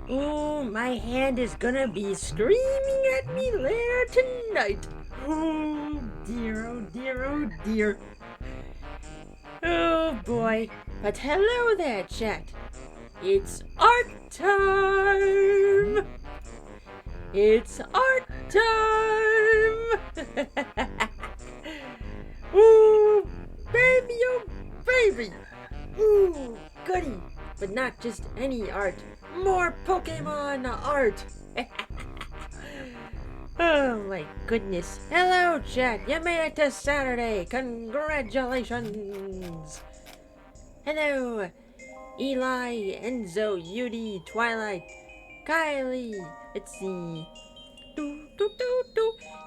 Oh, my hand is gonna be screaming at me later tonight. Oh dear, oh dear, oh dear. Oh boy. But hello there, chat. It's art time! It's art time! Ooh, baby, oh baby! Ooh, goody! But not just any art. More Pokemon art! Oh my goodness. Hello, chat. You made it to Saturday. Congratulations. Hello, Eli, Enzo, Yudi, Twilight, Kylie. Let's see.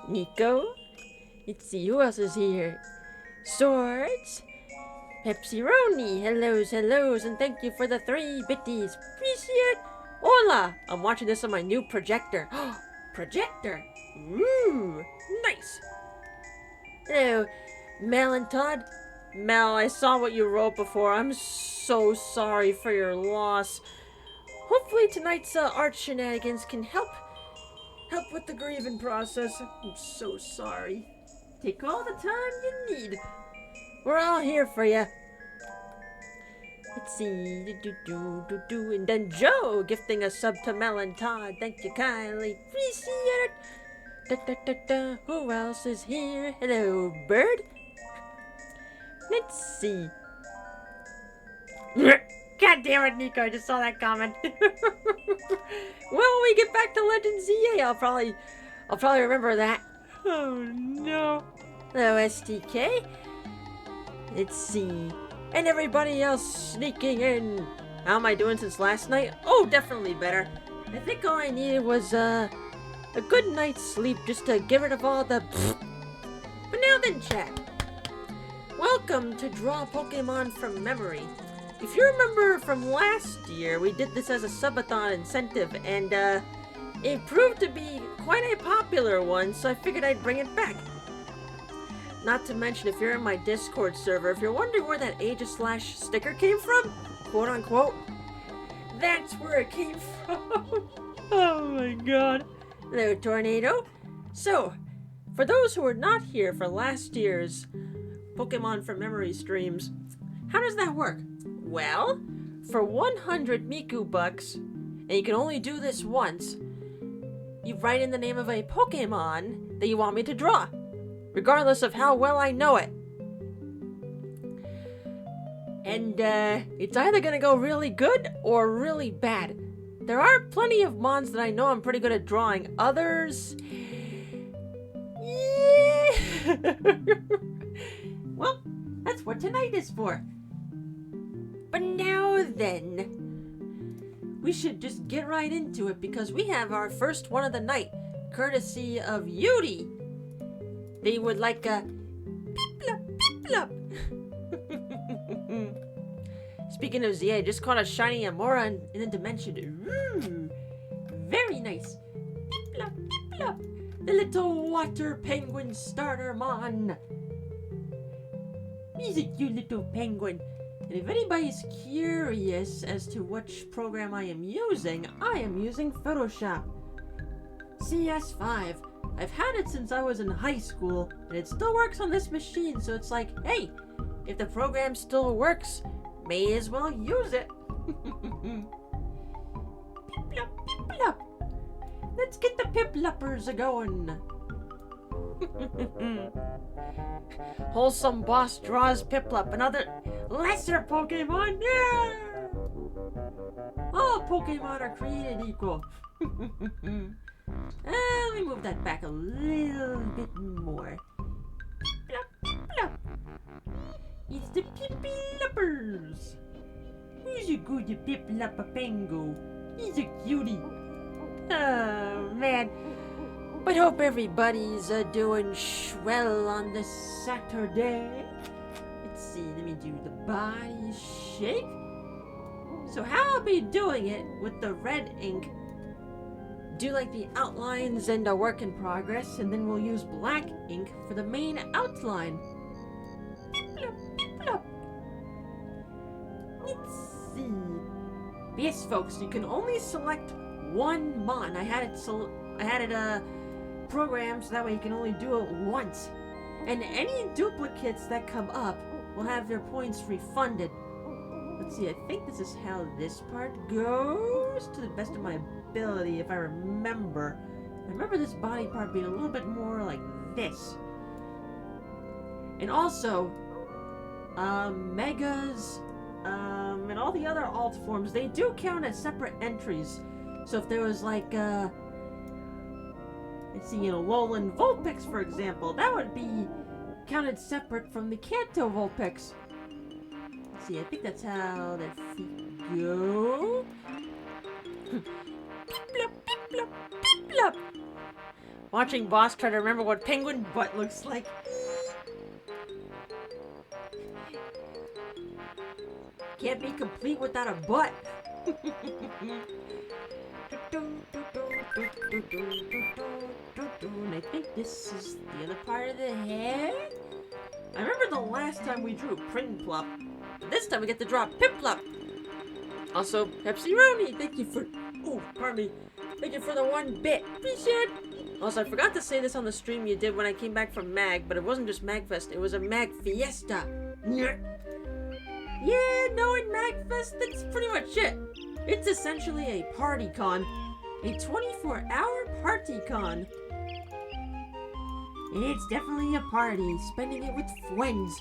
Nico. Let's see, who else is here? Swords. Pepsi-Roni. Hellos, and thank you for the 3 bitties. Appreciate it. Hola. I'm watching this on my new projector. Projector. Ooh, nice. Hello, Mel and Todd. Mel, I saw what you wrote before. I'm so sorry for your loss. Hopefully tonight's art shenanigans can help with the grieving process. I'm so sorry. Take all the time you need. We're all here for you. Let's see. And then Joe gifting a sub to Mel and Todd. Thank you, Kylie. Appreciate it. Who else is here? Hello, Bird. Let's see. God damn it, Nico, I just saw that comment. Well, when we get back to Legend ZA, I'll probably remember that. Oh no. Hello, STK. Let's see. And everybody else sneaking in. How am I doing since last night? Oh, definitely better. I think all I needed was a good night's sleep just to get rid of all the But now then, chat. Welcome to Draw Pokemon from Memory. If you remember from last year, we did this as a subathon incentive, and it proved to be quite a popular one, so I figured I'd bring it back. Not to mention, if you're in my Discord server, if you're wondering where that Aegis-Slash sticker came from, quote unquote, that's where it came from. Oh my god. Hello, Tornado. So, for those who were not here for last year's Pokemon from Memory streams, how does that work? Well, for 100 Miku bucks, and you can only do this once, you write in the name of a Pokemon that you want me to draw, regardless of how well I know it. And it's either gonna go really good or really bad. There are plenty of mons that I know I'm pretty good at drawing. Others, yeah. Well, that's what tonight is for. But now then, we should just get right into it because we have our first one of the night, courtesy of Yudi. They would like a piplup. Speaking of Z, I just caught a shiny Amora in a dimension. Ooh, very nice. Piplup. The little water penguin starter mon. He's a cute little penguin. And if anybody's curious as to which program I am using Photoshop CS5. I've had it since I was in high school, and it still works on this machine, so it's like, hey, if the program still works, may as well use it. Piplup. Let's get the pipluppers a-going. Wholesome Boss draws Piplup, another lesser Pokemon. Yeah! All Pokemon are created equal. Let me move that back a little bit more. Piplup. It's the Pipluppers. Who's a good Piplup-a-Pango? He's a cutie. Oh, man. But hope everybody's doing swell on this Saturday. Let's see, let me do the body shape. So how I'll be doing it with the red ink, do like the outlines and a work in progress, and then we'll use black ink for the main outline. Piplup. Let's see. Yes, folks, you can only select one mon. I had it programmed so that way you can only do it once. And any duplicates that come up will have their points refunded. Let's see, I think this is how this part goes, to the best of my ability, if I remember. I remember this body part being a little bit more like this. And also, Megas, and all the other alt forms, they do count as separate entries. So if there was like, let's see, Lowland Vulpix, for example, that would be counted separate from the Kanto Vulpix. Let's see, I think that's how that feet go. Peep-blop, peep-blop, peep-blop. Watching Boss try to remember what penguin butt looks like. Can't be complete without a butt. And I think this is the other part of the head. I remember the last time we drew Prinplop. This time we get to draw Pipplop. Also, Pepsi-Roni, thank you for... Oh, pardon me. Thank you for the 1 bit. Appreciate it. Also, I forgot to say this on the stream you did when I came back from MAG, but it wasn't just MAGFest, it was a MAG Fiesta. Yeah, knowing MAGFest, that's pretty much it. It's essentially a party con. A 24-hour party con. It's definitely a party, spending it with friends.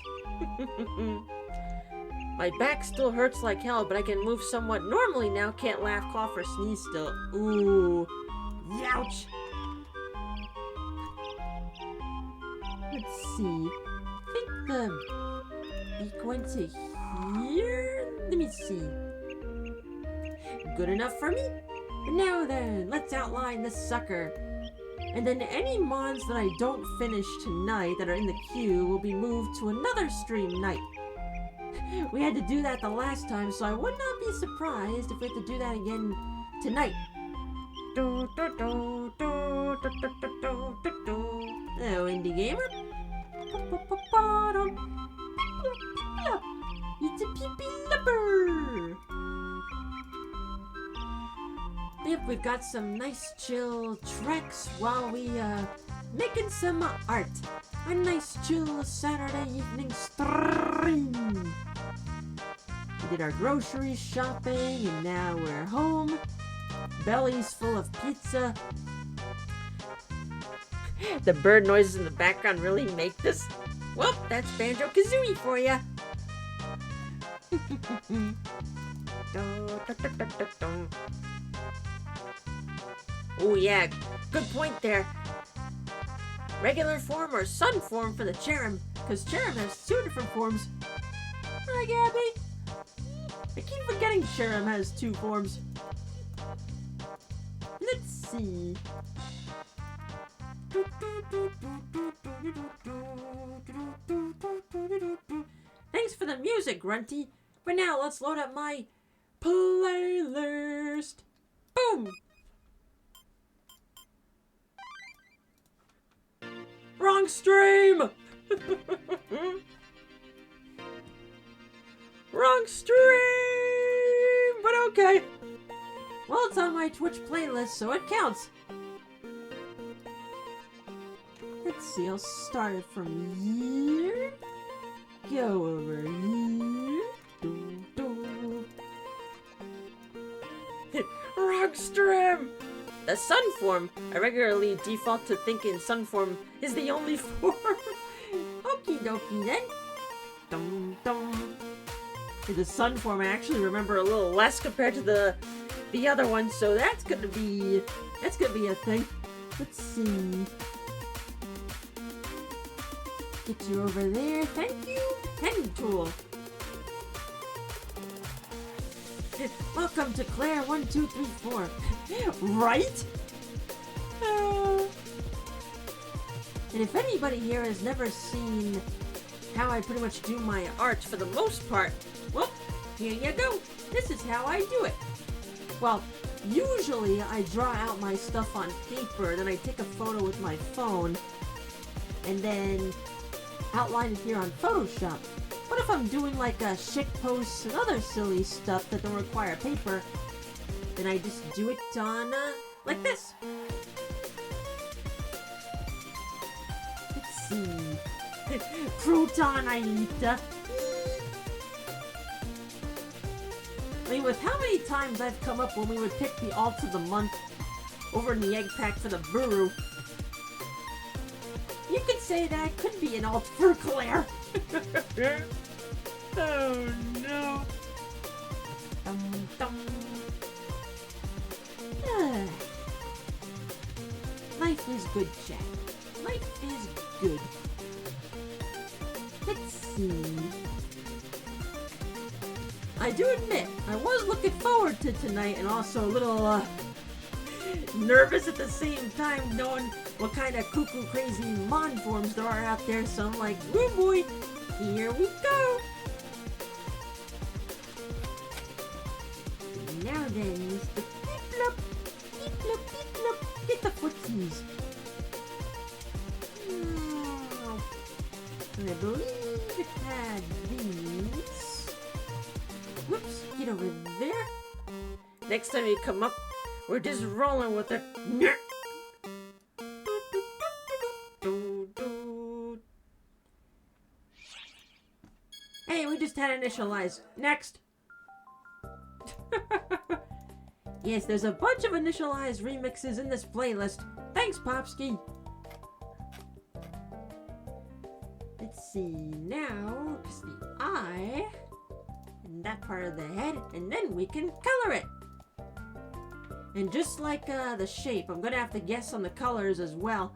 My back still hurts like hell, but I can move somewhat normally now. Can't laugh, cough, or sneeze still. Ooh. Ouch. Let's see. I think the beak went to here? Let me see. Good enough for me? Now then, let's outline this sucker. And then any mons that I don't finish tonight that are in the queue will be moved to another stream night. We had to do that the last time, so I would not be surprised if we had to do that again tonight. Oh, indie gamer. It's a pee-pee-lipper. Yep, we've got some nice chill tracks while we making some art. A nice chill Saturday evening stream. We did our grocery shopping and now we're home. Bellies full of pizza. The bird noises in the background really make this. Well, that's Banjo-Kazooie for ya. Oh yeah, good point there. Regular form or sun form for the Cherrim, because Cherrim has 2 different forms. Hi, Gabby. I keep forgetting Cherrim has 2 forms. Let's see. Thanks for the music, Grunty. But now let's load up my playlist. Boom! Wrong stream! Wrong stream! But okay. Well, it's on my Twitch playlist, so it counts. Let's see, I'll start it from here. Go over here. Wrong stream! The sun form. I regularly default to thinking sun form is the only form. Okie dokie then. Dum dum. The sun form I actually remember a little less compared to the other one, so that's gonna be a thing. Let's see. Get you over there. Thank you. Pen tool. Welcome to Claire 1234. Right? And if anybody here has never seen how I pretty much do my art for the most part, well, here you go. This is how I do it. Well, usually I draw out my stuff on paper, then I take a photo with my phone, and then outline it here on Photoshop. But if I'm doing like shit posts and other silly stuff that don't require paper, then I just do it on, like this. Let's see. Proton Aelita. I mean, with how many times I've come up when we would pick the alt of the month over in the egg pack for the Buru, you could say that could be an alt for Claire. Oh no. Dum, dum. Life is good, Jack. Life is good. Let's see. I do admit, I was looking forward to tonight and also a little, nervous at the same time knowing what kind of cuckoo crazy mon forms there are out there, so I'm like, woo boy, here we go! Now then, Mr. Peeplup, Peeplup, Peeplup, get the footsies. I believe it had these. Whoops, get over there. Next time you come up, we're just rolling with it. Hey, we just had initialize. Next. Yes, there's a bunch of initialized remixes in this playlist. Thanks, Popsky. Let's see, now, just the eye, and that part of the head, and then we can color it. And just like the shape, I'm gonna have to guess on the colors as well.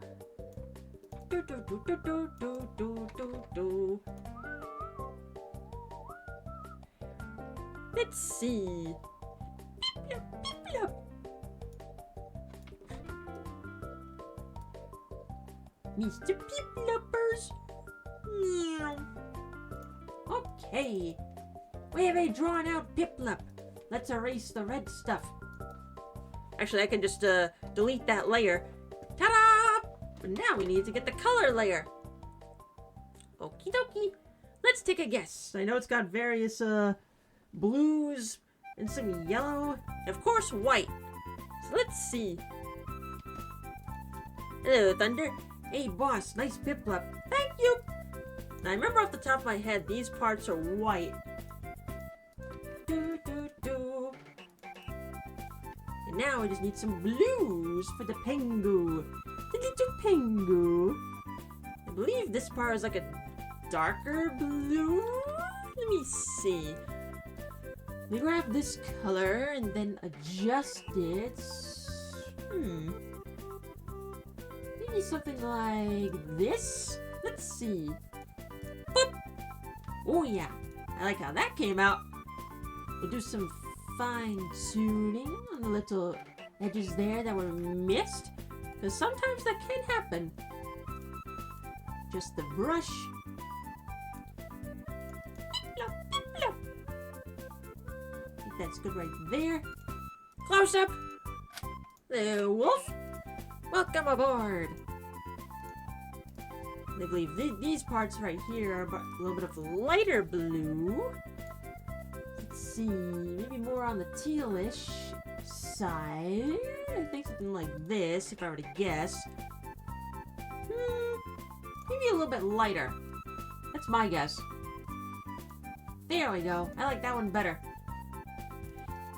Let's see. Mr. Peepluppers. Okay. We have a drawn out Piplup. Let's erase the red stuff. Actually, I can just delete that layer. Ta-da! But now we need to get the color layer. Okie dokie. Let's take a guess. I know it's got various blues and some yellow, and of course white. So let's see. Hello, Thunder. Hey, boss. Nice Piplup. Thank you. Now, I remember off the top of my head, these parts are white. And now I just need some blues for the Pengu. The little Pengu. I believe this part is like a darker blue. Let me see. Let me grab this color and then adjust it. Maybe something like this? Let's see. Boop! Oh yeah, I like how that came out. We'll do some fine-tuning on the little edges there that were missed, because sometimes that can happen. Just the brush. I think that's good right there. Close up! The wolf! Welcome aboard! I believe these parts right here are a little bit of lighter blue. Let's see, maybe more on the tealish side. I think something like this, if I were to guess. Maybe a little bit lighter. That's my guess. There we go. I like that one better.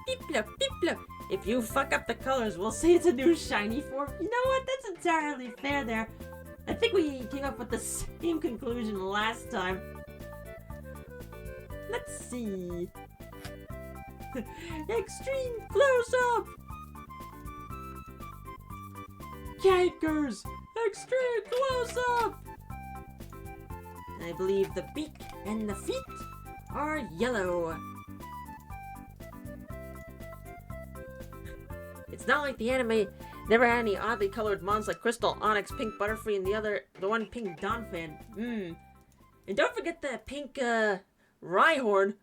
Peeplup, peeplup. If you fuck up the colors, we'll say it's a new shiny form. You know what? That's entirely fair there. I think we came up with the same conclusion last time. Let's see. Extreme close-up! Cankers! Extreme close-up! I believe the beak and the feet are yellow. It's not like the anime never had any oddly colored mons like Crystal, Onyx, Pink Butterfree, and the one Pink Donphan. And don't forget the pink Rhyhorn.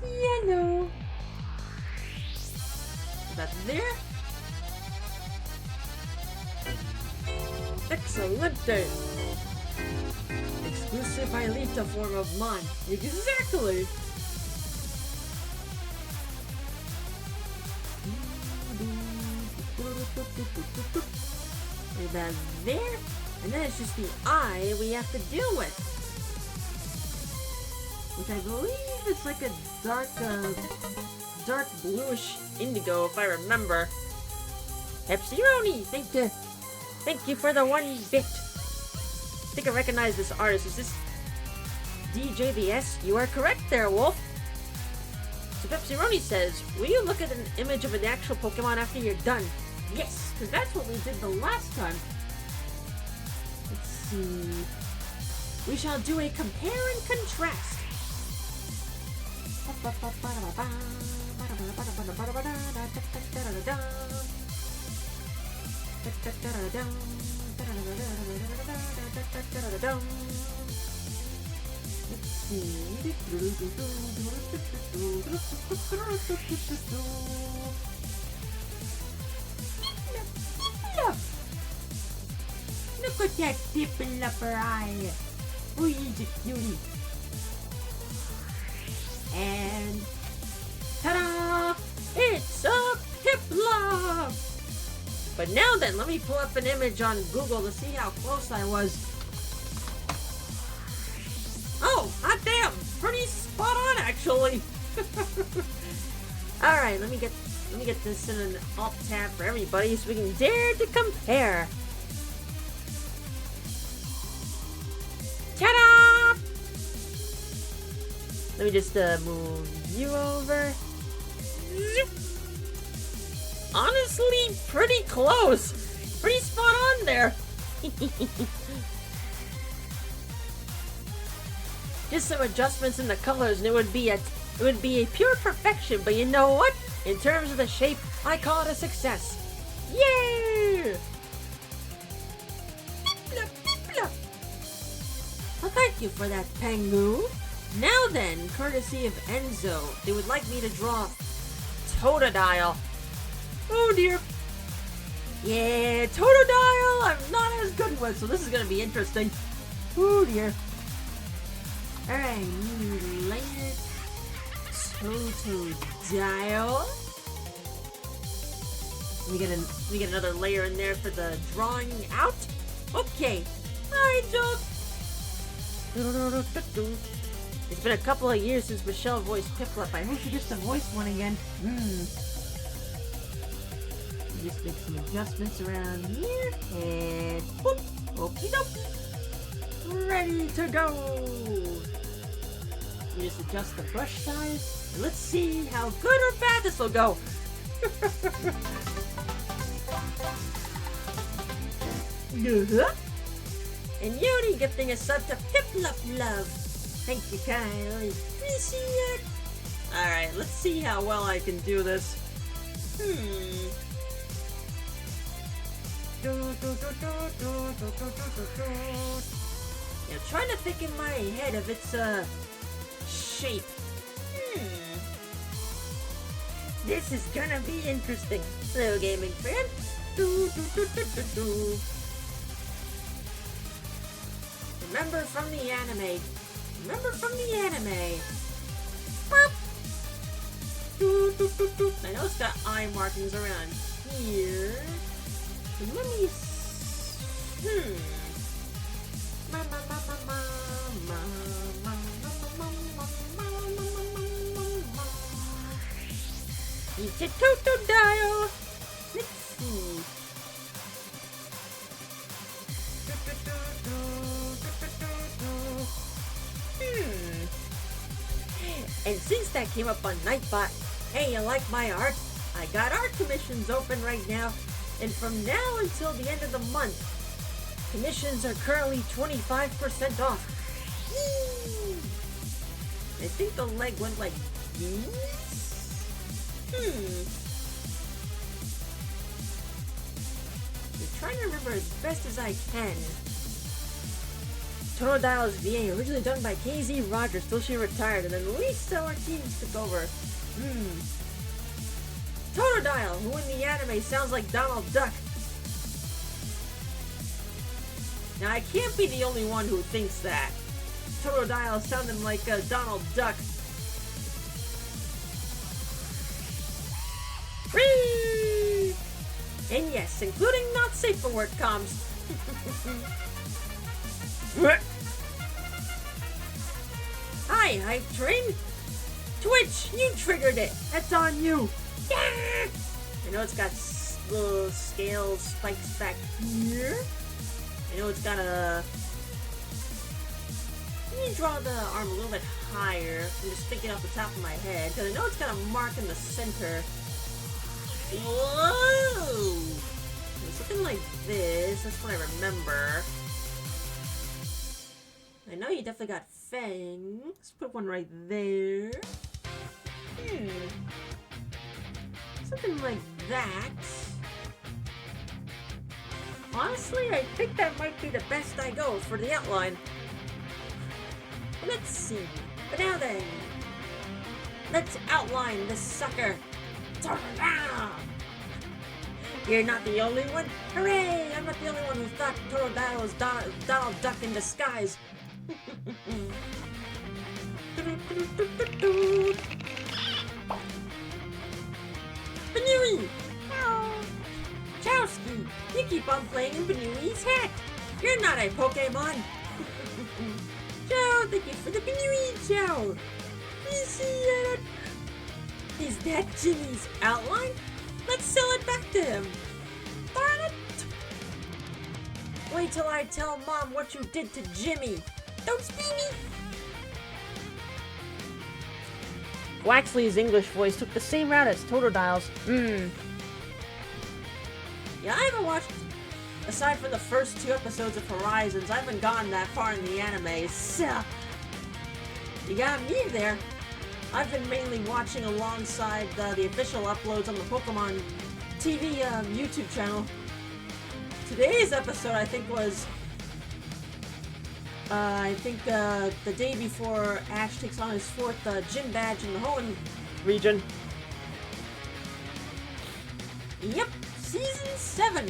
Yellow. That's there. Excelente. Exclusive Hylieta form of Mon. Exactly. About there. And then it's just the eye we have to deal with. Which I believe is like a dark bluish indigo, if I remember. Pepsi-Roni, thank you for the 1 bit. I think I recognize this artist. Is this DJ the S? You are correct there, Wolf. So Pepsi-Roni says, will you look at an image of an actual Pokemon after you're done? Yes, because that's what we did the last time. Let's see. We shall do a compare and contrast. Let's see. Look at that Piplup eye. Oh, he's a cutie. And ta-da! It's a Piplup! But now then, let me pull up an image on Google to see how close I was. Oh, hot damn! Pretty spot on, actually. All right, let me get this in an alt tab for everybody so we can dare to compare. Ta-da! Let me just move you over. Zoop. Honestly, pretty close. Pretty spot on there. Just some adjustments in the colors and it would be a pure perfection, but you know what? In terms of the shape, I call it a success. Yay! Well, thank you for that, Pengu. Now then, courtesy of Enzo, they would like me to draw Totodile. Oh dear. Yeah, Totodile I'm not as good with, so this is going to be interesting. Oh dear. Alright, new layer. Totodile. We get another layer in there for the drawing out. Okay. Alright, Joe. It's been a couple of years since Michelle voiced Piplup. I hope she gets to voice one again. Just make some adjustments around here. And boop. Okie doke. Ready to go. You just adjust the brush size. And let's see how good or bad this will go. And Yodi gifting a sub to Piplup Love. Thank you kindly. Appreciate it. Alright, let's see how well I can do this. Now trying to think in my head of its shape. This is gonna be interesting. Hello, gaming friend. Remember from the anime. I know it's got eye markings around here. Let me It's a Totodile. Let's see. And since that came up on Nightbot, hey, you like my art? I got art commissions open right now, and from now until the end of the month, commissions are currently 25% off. I think the leg went like this. I'm trying to remember as best as I can. Totodile's VA, originally done by KZ Rogers till she retired, and then Lisa Ortiz took over. Totodile, who in the anime sounds like Donald Duck. Now, I can't be the only one who thinks that. Totodile sounding like Donald Duck. Whee! And yes, including not safe for work comms. Hi, Hype Train. Twitch, you triggered it. That's on you. Yeah! I know it's got little scale spikes back here. I know it's got a... Let me draw the arm a little bit higher. I'm just thinking off the top of my head. Because I know it's got a mark in the center. Whoa! Something like this. That's what I remember. I know you definitely got fangs. Put one right there. Something like that. Honestly, I think that might be the best I go for the outline. Let's see. But now then, let's outline this sucker. You're not the only one. Hooray! I'm not the only one who thought Totodile was Donald Duck in disguise. Banui! Chowski! You keep on playing in Banui's hat! You're not a Pokemon! Chow, thank you for the Banui, Chow! You see it? Is that Jimmy's outline? Let's sell it back to him! Darn it! Wait till I tell Mom what you did to Jimmy! Don't spee me! Waxley's English voice took the same route as Totodile's. Yeah, I haven't watched, aside from the first 2 episodes of Horizons, I haven't gone that far in the anime, so... You got me there. I've been mainly watching alongside the official uploads on the Pokemon TV YouTube channel. Today's episode, I think, was... the day before Ash takes on his 4th gym badge in the Hoenn region. Yep, Season 7!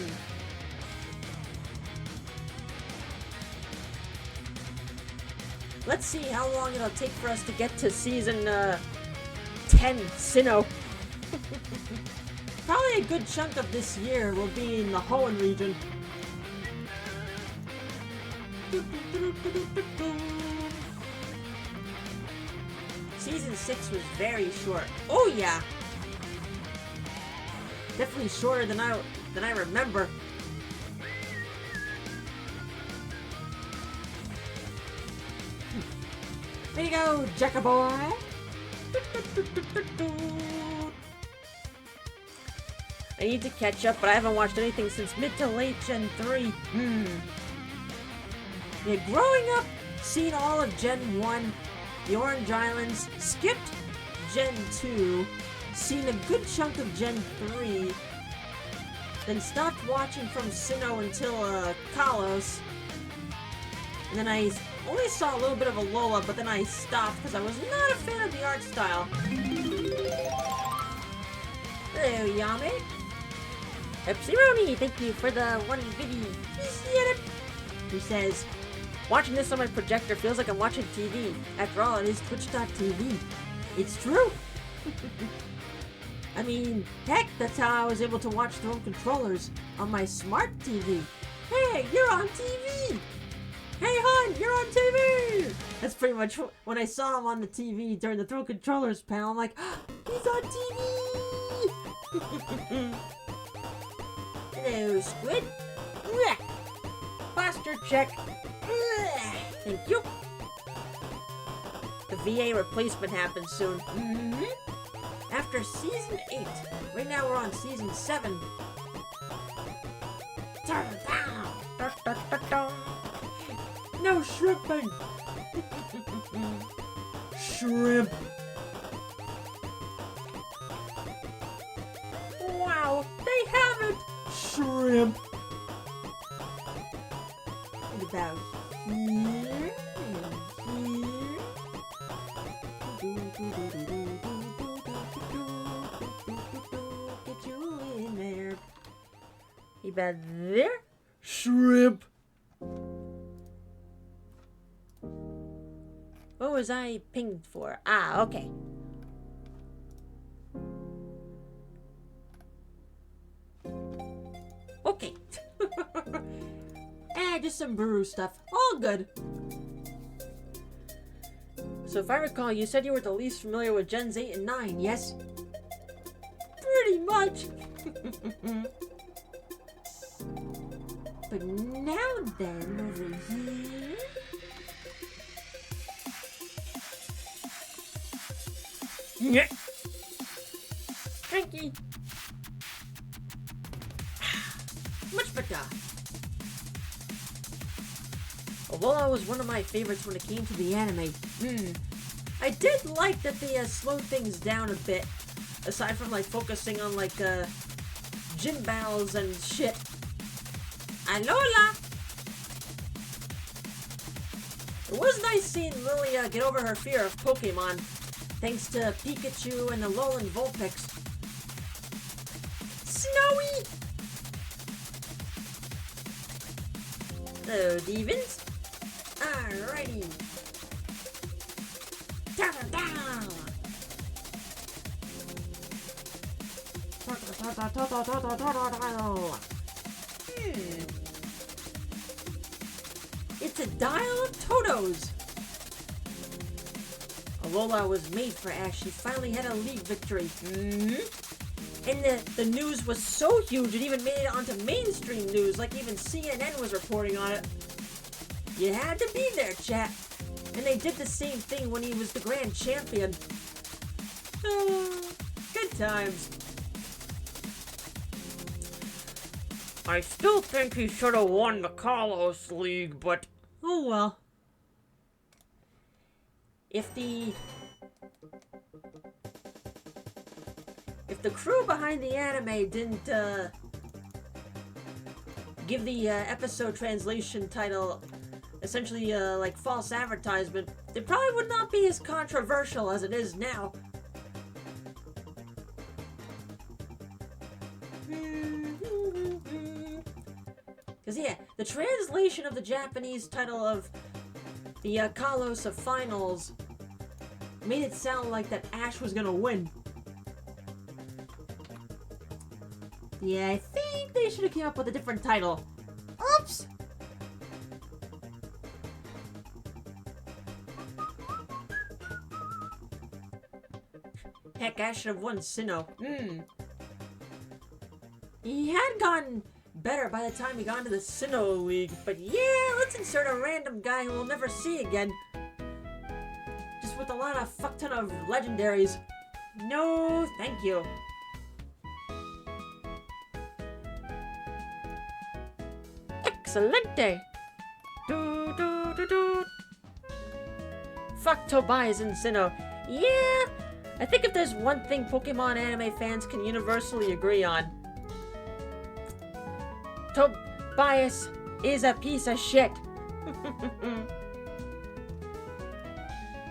Let's see how long it'll take for us to get to Season 10, Sinnoh. Probably a good chunk of this year will be in the Hoenn region. Season 6 was very short. Oh yeah! Definitely shorter than I remember. There you go, Jacka boy! I need to catch up, but I haven't watched anything since mid to late Gen 3. Yeah, growing up, seen all of Gen 1, the Orange Islands, skipped Gen 2, seen a good chunk of Gen 3, then stopped watching from Sinnoh until Kalos, and then I only saw a little bit of Alola, but then I stopped because I was not a fan of the art style. Hello, Yame. Epsironi, thank you for the 1 video. Who says, watching this on my projector feels like I'm watching TV. After all, it is Twitch.tv. It's true. I mean, heck, that's how I was able to watch Throne Controllers on my smart TV. Hey, you're on TV! Hey, hon, you're on TV! That's pretty much when I saw him on the TV during the Throne Controllers panel. I'm like, oh, he's on TV! Hello, Squid. Posture check. Thank you. The VA replacement happens soon. After Season 8. Right now we're on Season 7. Turn down. No shrimping. Shrimp. Wow, they have it. Shrimp. What about here and here? Get you in there. What about there? Shrimp. What was I pinged for? Ah, okay. just some brew stuff. All good. So if I recall, you said you were the least familiar with Gens 8 and 9, yes? Pretty much. But now then, over here... Yeah. Frankie. Much better. Awwwww was one of my favorites when it came to the anime. I did like that they slowed things down a bit. Aside from like focusing on like gym battles and shit. Alola! It was nice seeing Lily get over her fear of Pokemon. Thanks to Pikachu and the Alolan Vulpix. Snowy! Hello, Devins. Alrighty. Da-da-da! It's a dial of Totos! Awwwww was made for Ash. She finally had a league victory. And the news was so huge it even made it onto mainstream news, like even CNN was reporting on it. You had to be there, chat. And they did the same thing when he was the grand champion. Good times. I still think he should have won the Kalos League, but oh well. If the crew behind the anime didn't give the episode translation title essentially like false advertisement, it probably would not be as controversial as it is now. Because yeah, the translation of the Japanese title of the Kalos of Finals made it sound like that Ash was gonna win. Yeah, I think they should have came up with a different title. Oops! Heck, Ash should have won Sinnoh. He had gotten better by the time he got into the Sinnoh League, but yeah, let's insert a random guy who we'll never see again. Just with a lot of fuck ton of legendaries. No, thank you. Excelente! Do, do, do, do. Fuck Tobias and Sinnoh. Yeah, I think if there's one thing Pokemon anime fans can universally agree on, Tobias is a piece of shit.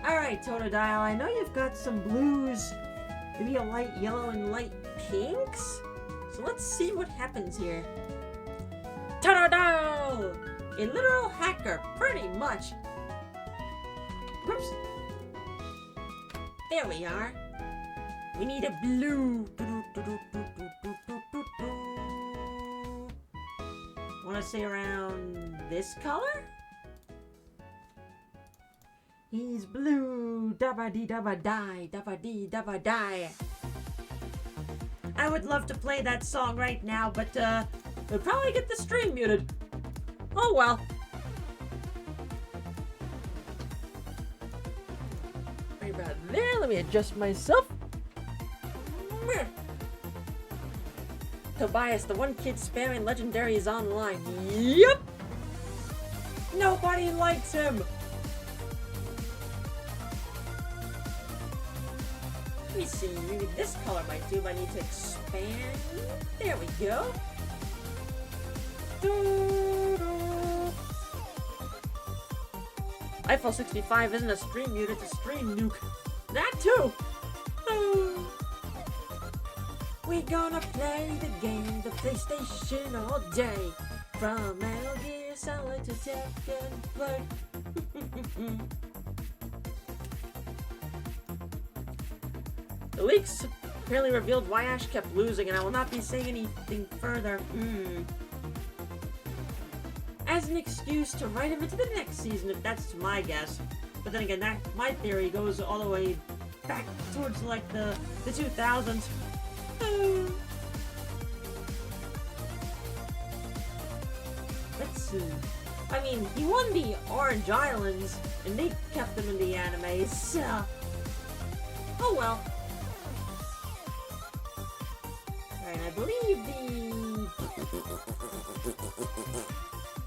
Alright, Totodile, I know you've got some blues, maybe a light yellow and light pinks? So let's see what happens here. Totodile! A literal hacker, pretty much. Whoops. There we are. We need a blue. Want to say around this color? He's blue. Dabba dee dabba die. Dabba dee dabba die. I would love to play that song right now, but we'll probably get the stream muted. Oh well. Right about there. Let me adjust myself. Tobias, the one kid spamming legendaries online. Yep! Nobody likes him! Let me see, maybe this color might do, but I need to expand. There we go. Eiffel 65 isn't a stream mute, it's a stream nuke. That too! We gonna play the game, the PlayStation all day. From Metal Gear Solid to Tekken Play. The leaks apparently revealed why Ash kept losing, and I will not be saying anything further. as an excuse to write him into the next season, if that's my guess. But then again, my theory goes all the way back towards like the 2000s. Let's see. I mean, he won the Orange Islands, and they kept him in the anime, so... Oh well. Alright, I believe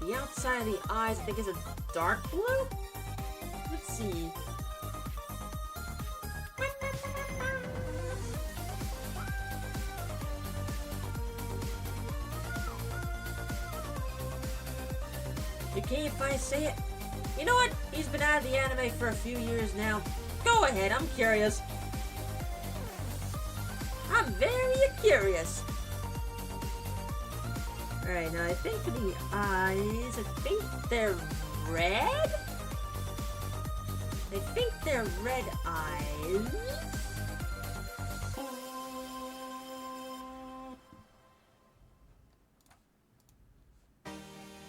the outside of the eyes, I think, is a dark blue? Let's see. Okay, if I say it. You know what? He's been out of the anime for a few years now. Go ahead, I'm curious. I'm very curious. Alright, now I think for the eyes, I think they're red? I think they're red eyes.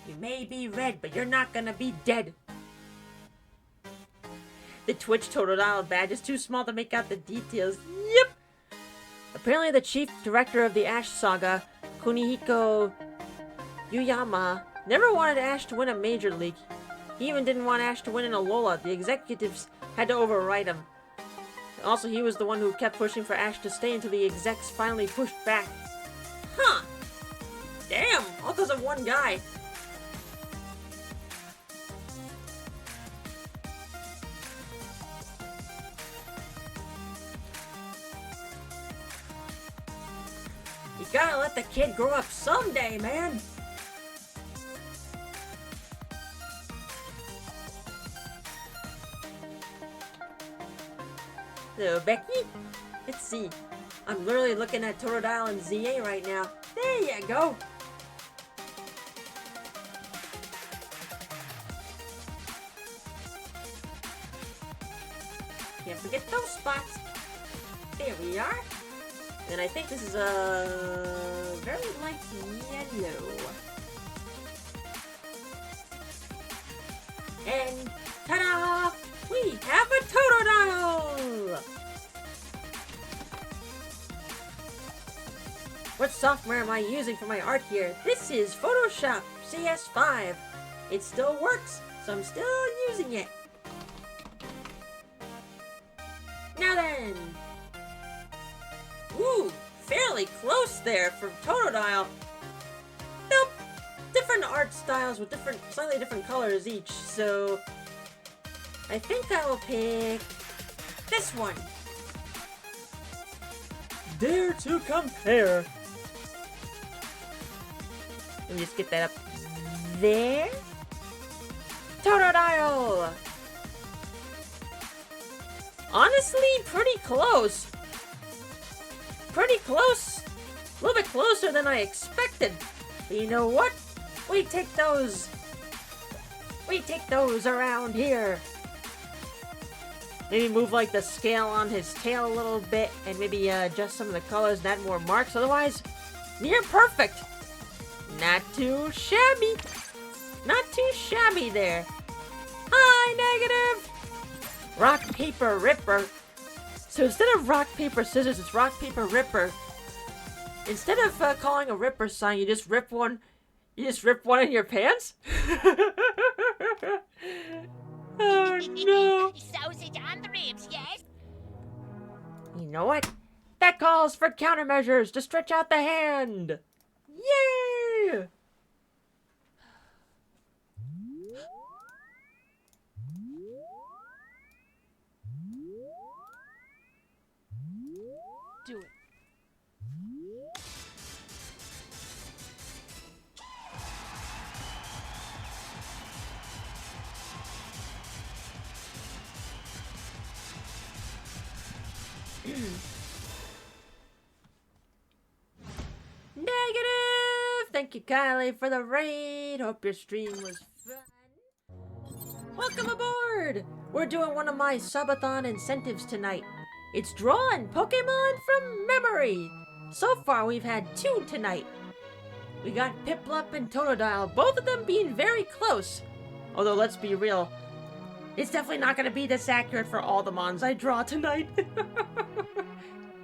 You may be red, but you're not gonna be dead. The Twitch Totodile badge is too small to make out the details. Yep! Apparently the chief director of the Ash Saga, Kunihiko Yuyama, never wanted Ash to win a major league. He even didn't want Ash to win in Alola. The executives had to override him. Also, he was the one who kept pushing for Ash to stay until the execs finally pushed back. Huh! Damn! All because of one guy. You gotta let the kid grow up someday, man! So, Becky? Let's see. I'm literally looking at Totodile and ZA right now. There you go! Can't forget those spots. There we are. And I think this is a very light yellow. And ta-da! We have a Totodile! What software am I using for my art here? This is Photoshop CS5. It still works, so I'm still using it. Now then! Ooh, fairly close there for Totodile. Nope, different art styles with slightly different colors each, so I think I will pick this one. Dare to compare. Let me just get that up there. Totodile! Honestly, pretty close. Pretty close. A little bit closer than I expected. But you know what? We take those around here. Maybe move like the scale on his tail a little bit and maybe adjust some of the colors and add more marks. Otherwise, near perfect. Not too shabby. Not too shabby there. Hi, negative. Rock, paper, ripper. So instead of rock, paper, scissors, it's rock, paper, ripper. Instead of calling a ripper sign, you just rip one. You just rip one in your pants? Oh no! Sausage on the ribs, yes? You know what? That calls for countermeasures to stretch out the hand! Yay! Do it. Negative! Thank you, Kylie, for the raid. Hope your stream was fun. Welcome aboard! We're doing one of my subathon incentives tonight. It's drawing Pokemon from memory. So far, we've had 2 tonight. We got Piplup and Totodile, both of them being very close. Although, let's be real, it's definitely not going to be this accurate for all the mons I draw tonight.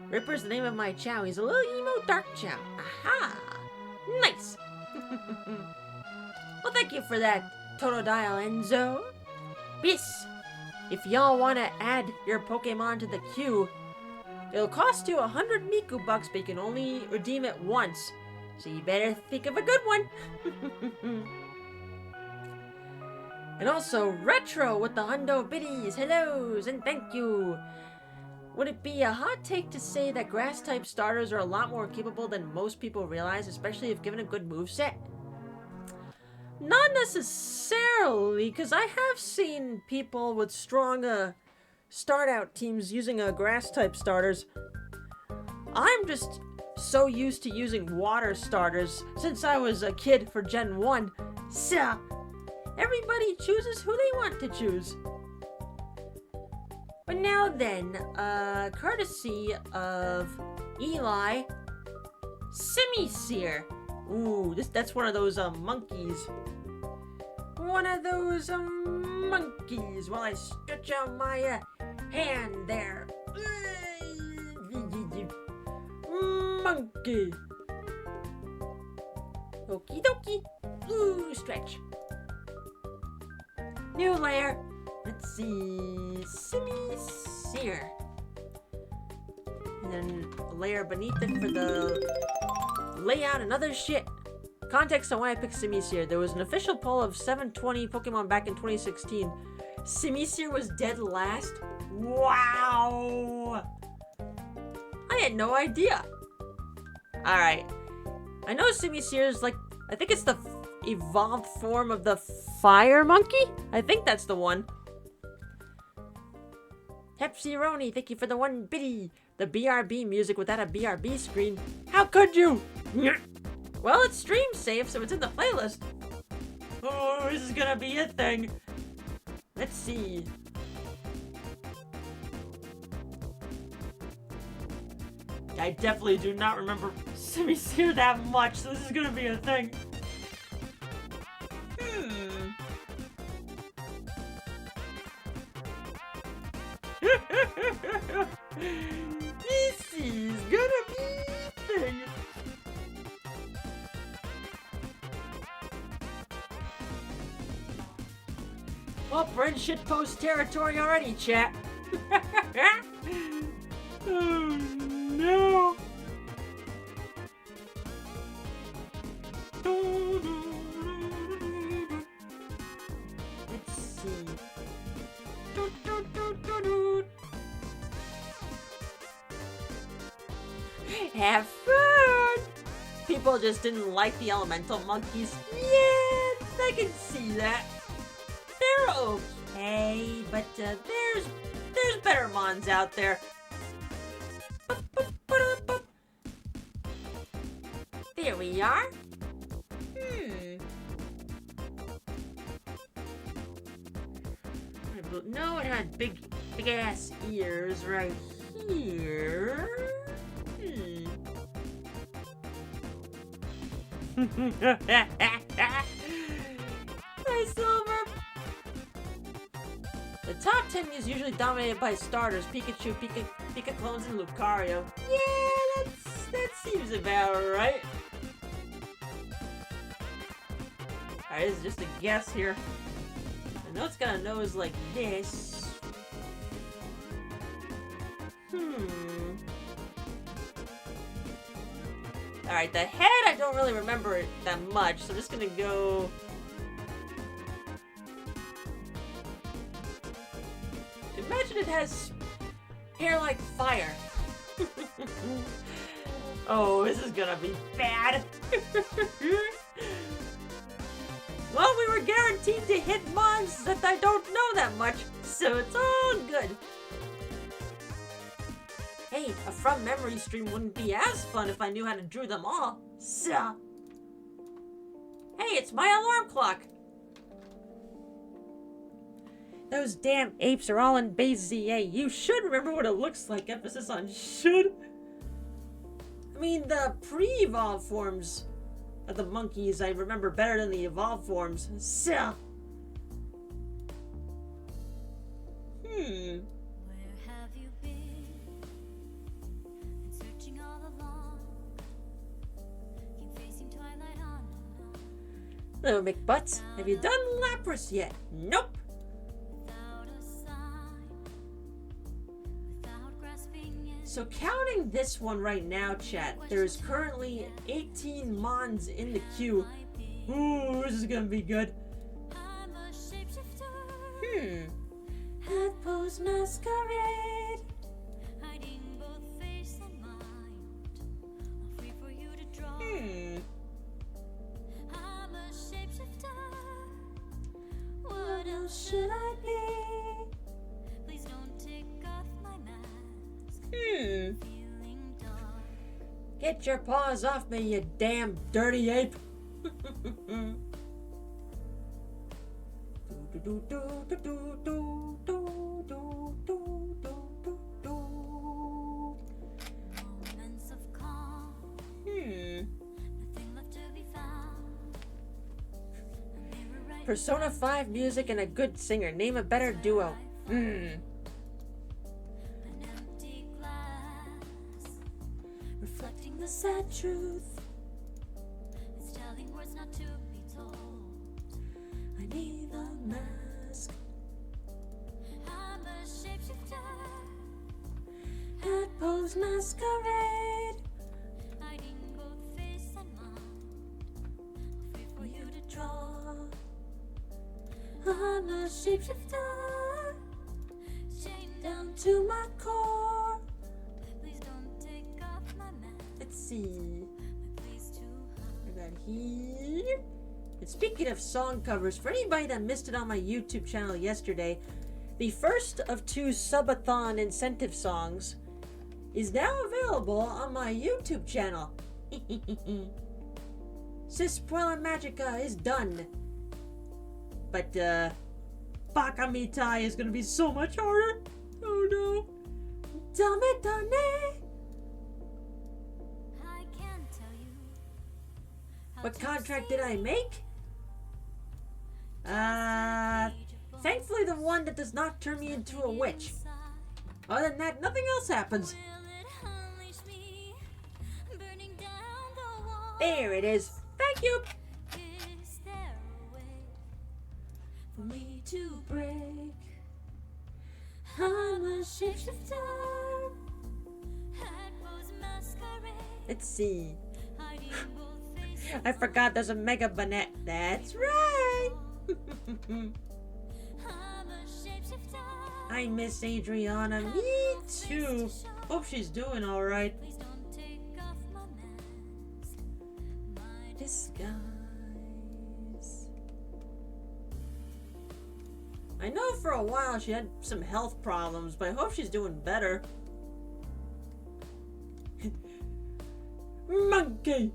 Ripper's the name of my Chow. He's a little emo dark Chow. Aha! Nice! Well, thank you for that, Totodile Enzo. Bis, if y'all want to add your Pokemon to the queue, it'll cost you 100 Miku bucks, but you can only redeem it once. So you better think of a good one. And also, Retro with the Hundo Biddies. Hellos and thank you. Would it be a hot take to say that Grass-type starters are a lot more capable than most people realize, especially if given a good moveset? Not necessarily, because I have seen people with strong start-out teams using Grass-type starters. I'm just so used to using water starters since I was a kid for Gen 1. So, everybody chooses who they want to choose. But now then, courtesy of Eli, Simisear. Ooh, that's one of those monkeys. One of those monkeys. While I stretch out my hand there. Monkey. Okie dokie. Ooh, stretch. New layer. Let's see. Simisear. And then a layer beneath it for the layout and other shit. Context on why I picked Simisear. There was an official poll of 720 Pokemon back in 2016. Simisear was dead last? Wow! I had no idea. Alright. I know Simisear is like, I think it's the evolved form of the fire monkey? I think that's the one. Hepsironi, thank you for the 1 biddy. The BRB music without a BRB screen. How could you? Well, it's stream safe, so it's in the playlist. Oh, this is gonna be a thing. Let's see. I definitely do not remember Simisear that much, so this is gonna be a thing. This is gonna be a thing. Well, we're in shitpost territory already, chat. Oh no. Let's see. Have fun! People just didn't like the elemental monkeys. Yeah, I can see that. They're okay, but there's better mons out there. There we are. No, it had big ass ears right here. Hi, Silver. The top 10 is usually dominated by starters: Pikachu, Pika clones, and Lucario. Yeah, that seems about right. Alright, this is just a guess here. I know it's got a nose like this. Alright, the head I don't really remember it that much, so I'm just gonna go... Imagine it has hair like fire. Oh, this is gonna be bad. Well, we were guaranteed to hit mons that I don't know that much, so it's all good. Hey, a From Memory stream wouldn't be as fun if I knew how to draw them all, so... Hey, it's my alarm clock! Those damn apes are all in base ZA. You should remember what it looks like, emphasis on should. I mean, the pre-evolve forms of the monkeys I remember better than the evolved forms. So. Where have you been? Been searching all along. Keep facing twilight on and on. Little McButts, have you done Lapras yet? Nope. Without a sign, without grasping it. So counting this one right now, chat, there's currently 18 Mons in the queue. Ooh, this is gonna be good. I'm a shapeshifter. Headpose masquerade. Hiding both face and mind. All free for you to draw. I'm a shapeshifter. What else should I be? Please don't take off my mask. Feeling dark. Get your paws off me, you damn dirty ape. Moments of calm. Nothing left to be found. A mirror right Persona 5 music and a good singer. Name a better duo. an empty glass. Reflecting the sad truth. It's telling words not to be told. I need a mask. I'm a shapeshifter. Headpose masquerade. Hiding both face and mind. All free for you to draw. I'm a shapeshifter. Chained Down to my core. Please don't take off my mask. Let's see. My place to I hide. got here. And speaking of song covers, for anybody that missed it on my YouTube channel yesterday, the first of 2 subathon incentive songs is now available on my YouTube channel. Sispuela Magica is done. But, Baka Mitai is gonna be so much harder. Oh no. Dame Dane. I can't tell you. how What to contract say did I make? Thankfully the one that does not turn me into a witch. inside. Other than that, nothing else happens. Will it unleash me? Burning down the wall. There it is. Thank you. Is there a way For me to break. I'm a shapeshifter. Headpose masquerade. Let's see. Hiding both face I forgot there's a Mega Bonnet. That's right. I'm a shapeshifter. I miss Adriana. Me too. Hope she's doing alright. Please don't take off my mask. My Disguise. I know for a while she had some health problems, but I hope she's doing better. Monkey!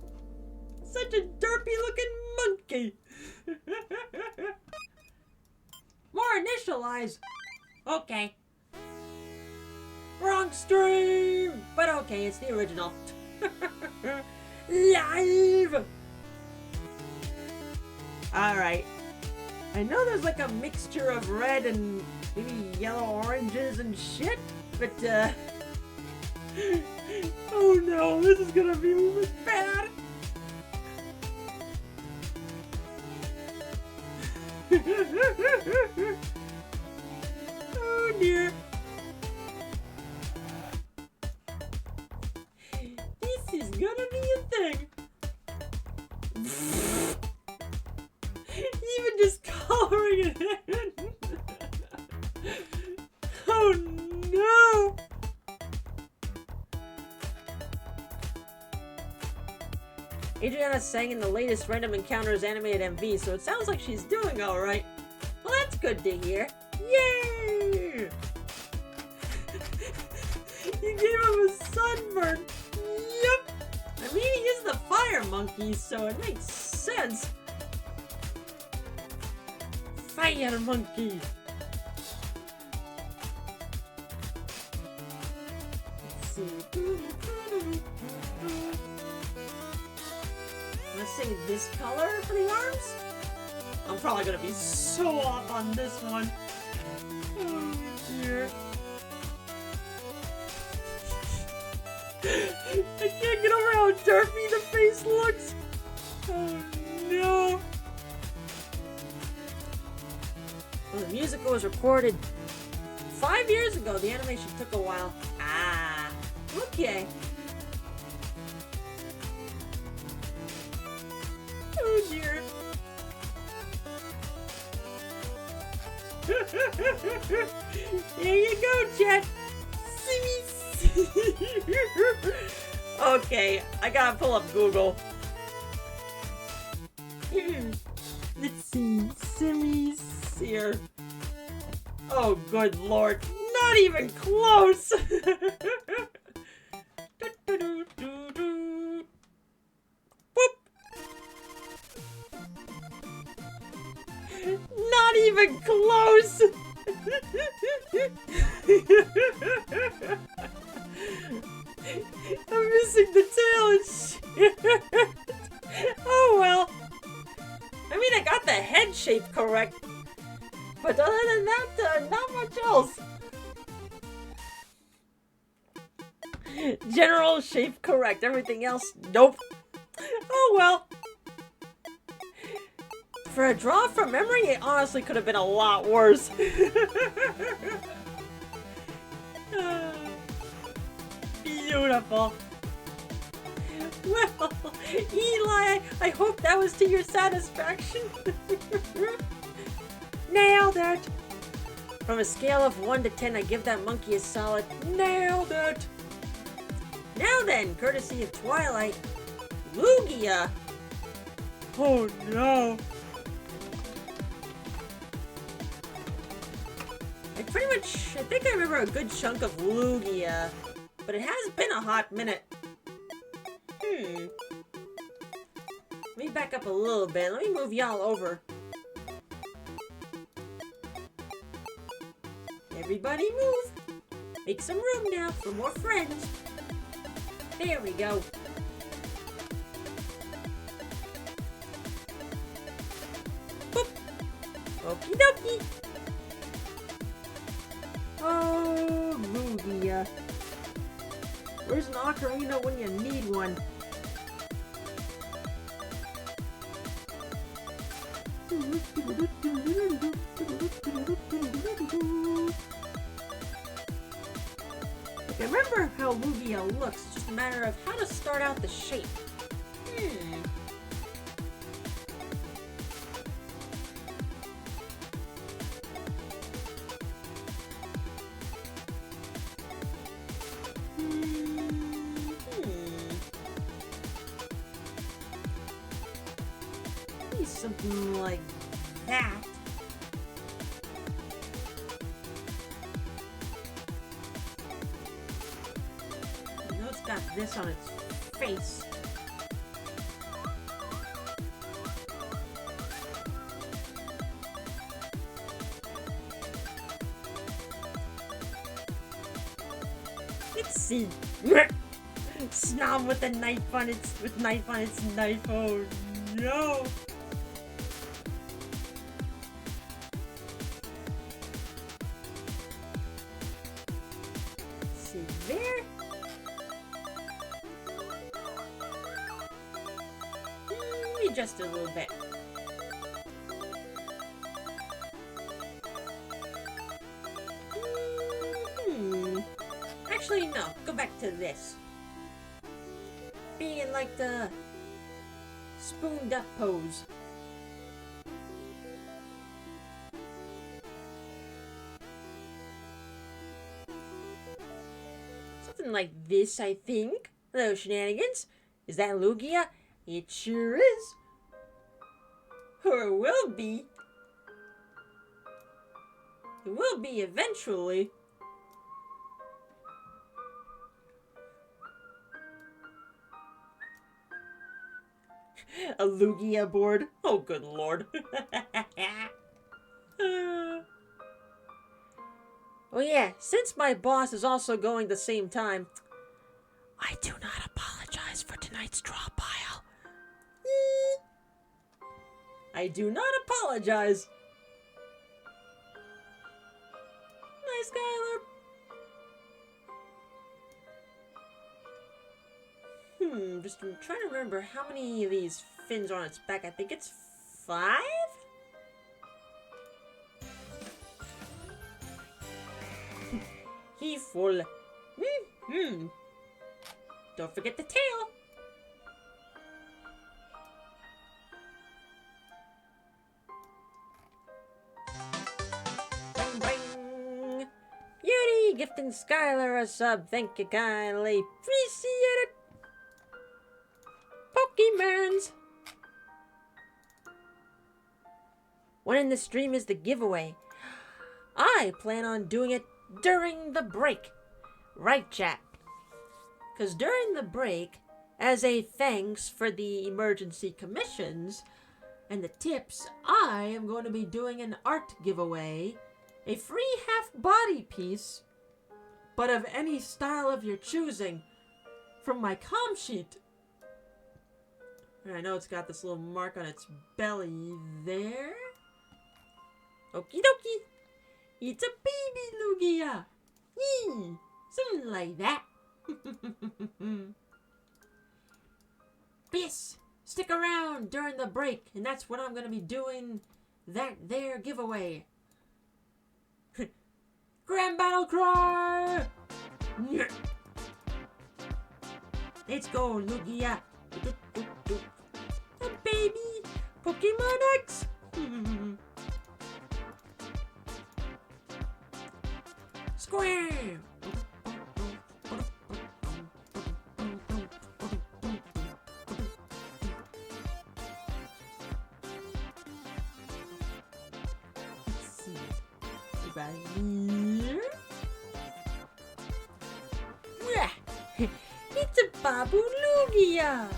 Such a derpy looking monkey! More initialize! Okay. Wrong stream! But okay, it's the original. Live! Alright. I know there's like a mixture of red and maybe yellow oranges and shit, but oh no, this is gonna be bad! Oh dear. This is gonna be a thing. Even just coloring it in. Oh no. Adriana sang in the latest Random Encounters animated MV, so it sounds like she's doing alright. Well, that's good to hear. Yay! You gave him a sunburn. Yep. I mean, he is the fire monkey, so it makes sense. Fire monkey. Let's see. Let's say this color for the arms? I'm probably gonna be so off on this one. Oh dear. I can't get over how derpy the face looks. Oh no. Well, the musical was recorded 5 years ago. The animation took a while. Ah, okay. Oh dear. There you go, Chet. Okay, I gotta pull up Google. Let's see. Simmy's here. Oh, good lord. Not even close. Boop. Not even close. I'm missing the tail and shit. Oh well. I mean, I got the head shape correct. But other than that, not much else. General shape correct. Everything else, nope. Oh well. For a draw from memory, it honestly could have been a lot worse. Beautiful. Well, Eli, I hope that was to your satisfaction. Nailed it. From a scale of 1 to 10, I give that monkey a solid nailed it. Now then, courtesy of Twilight, Lugia. Oh no. I think I remember a good chunk of Lugia, but it has been a hot minute. Let me back up a little bit. Let me move y'all over. Everybody move. Make some room now for more friends. There we go. Boop. Okie dokie. Oh, Lugia. Where's an ocarina when you need one? I remember how Lugia looks, it's just a matter of how to start out the shape. Maybe something like that. Got this on its face. Let's see. Snob with a knife on its knife. Oh no. See there. Just a little bit. Actually, no. Go back to this. Being in like the spooned up pose. Something like this, I think. Hello, shenanigans. Is that Lugia? It sure is. Or it will be. It will be eventually. A Lugia board? Oh, good lord. Oh yeah, since my boss is also going the same time, I do not apologize for tonight's draw pile. I do not apologize. Nice, Skylar. Just trying to remember how many of these fins are on its back. I think it's 5? He full. Don't forget the tail. Bang, bang. Beauty gifting Skylar a sub. Thank you kindly. Appreciate it. Pokemons. When in the stream is the giveaway? I plan on doing it during the break. Right, chat? Because during the break, as a thanks for the emergency commissions and the tips, I am going to be doing an art giveaway. A free half-body piece, but of any style of your choosing, from my comm sheet. And I know it's got this little mark on its belly there. Okie dokie. It's a baby Lugia. Yee. Something like that. Yes. Stick around during the break, and that's when I'm going to be doing that there giveaway. Grand Battle Cry! Let's go, Lugia. A baby Pokemon X. Square. Let's see. Right here. It's a Babu Lugia.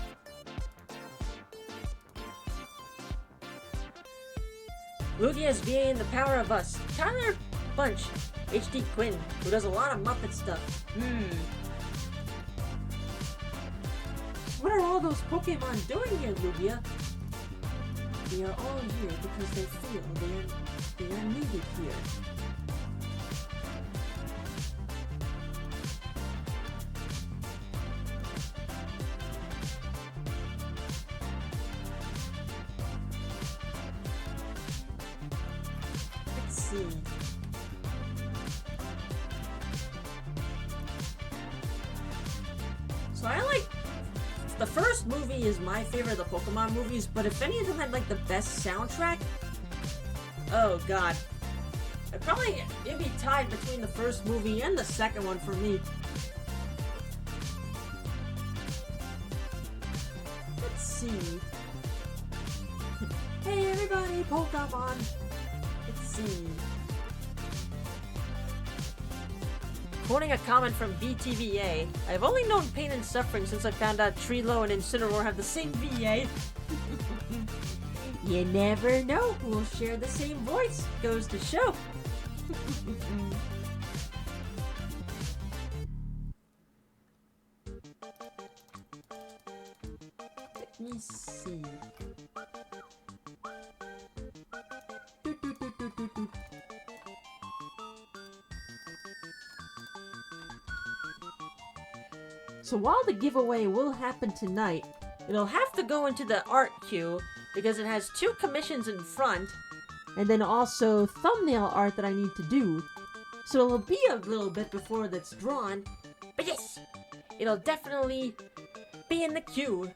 Lugia's being the power of us. Tyler Bunch, HD Quinn, who does a lot of Muppet stuff. What are all those Pokemon doing here, Lugia? They are all here because they feel they are needed here. Let's see. So I like the first movie is my favorite of the Pokemon movies, but if any of them had like the best soundtrack, oh god. It'd be tied between the first movie and the second one for me. Let's see. Hey everybody, Pokemon. Let's see. Quoting a comment from BTVA, I've only known pain and suffering since I found out Trilo and Incineroar have the same VA. You never know who will share the same voice. Goes to show. Let me see. So while the giveaway will happen tonight, it'll have to go into the art queue because it has 2 commissions in front and then also thumbnail art that I need to do. So it'll be a little bit before that's drawn, but yes, it'll definitely be in the queue.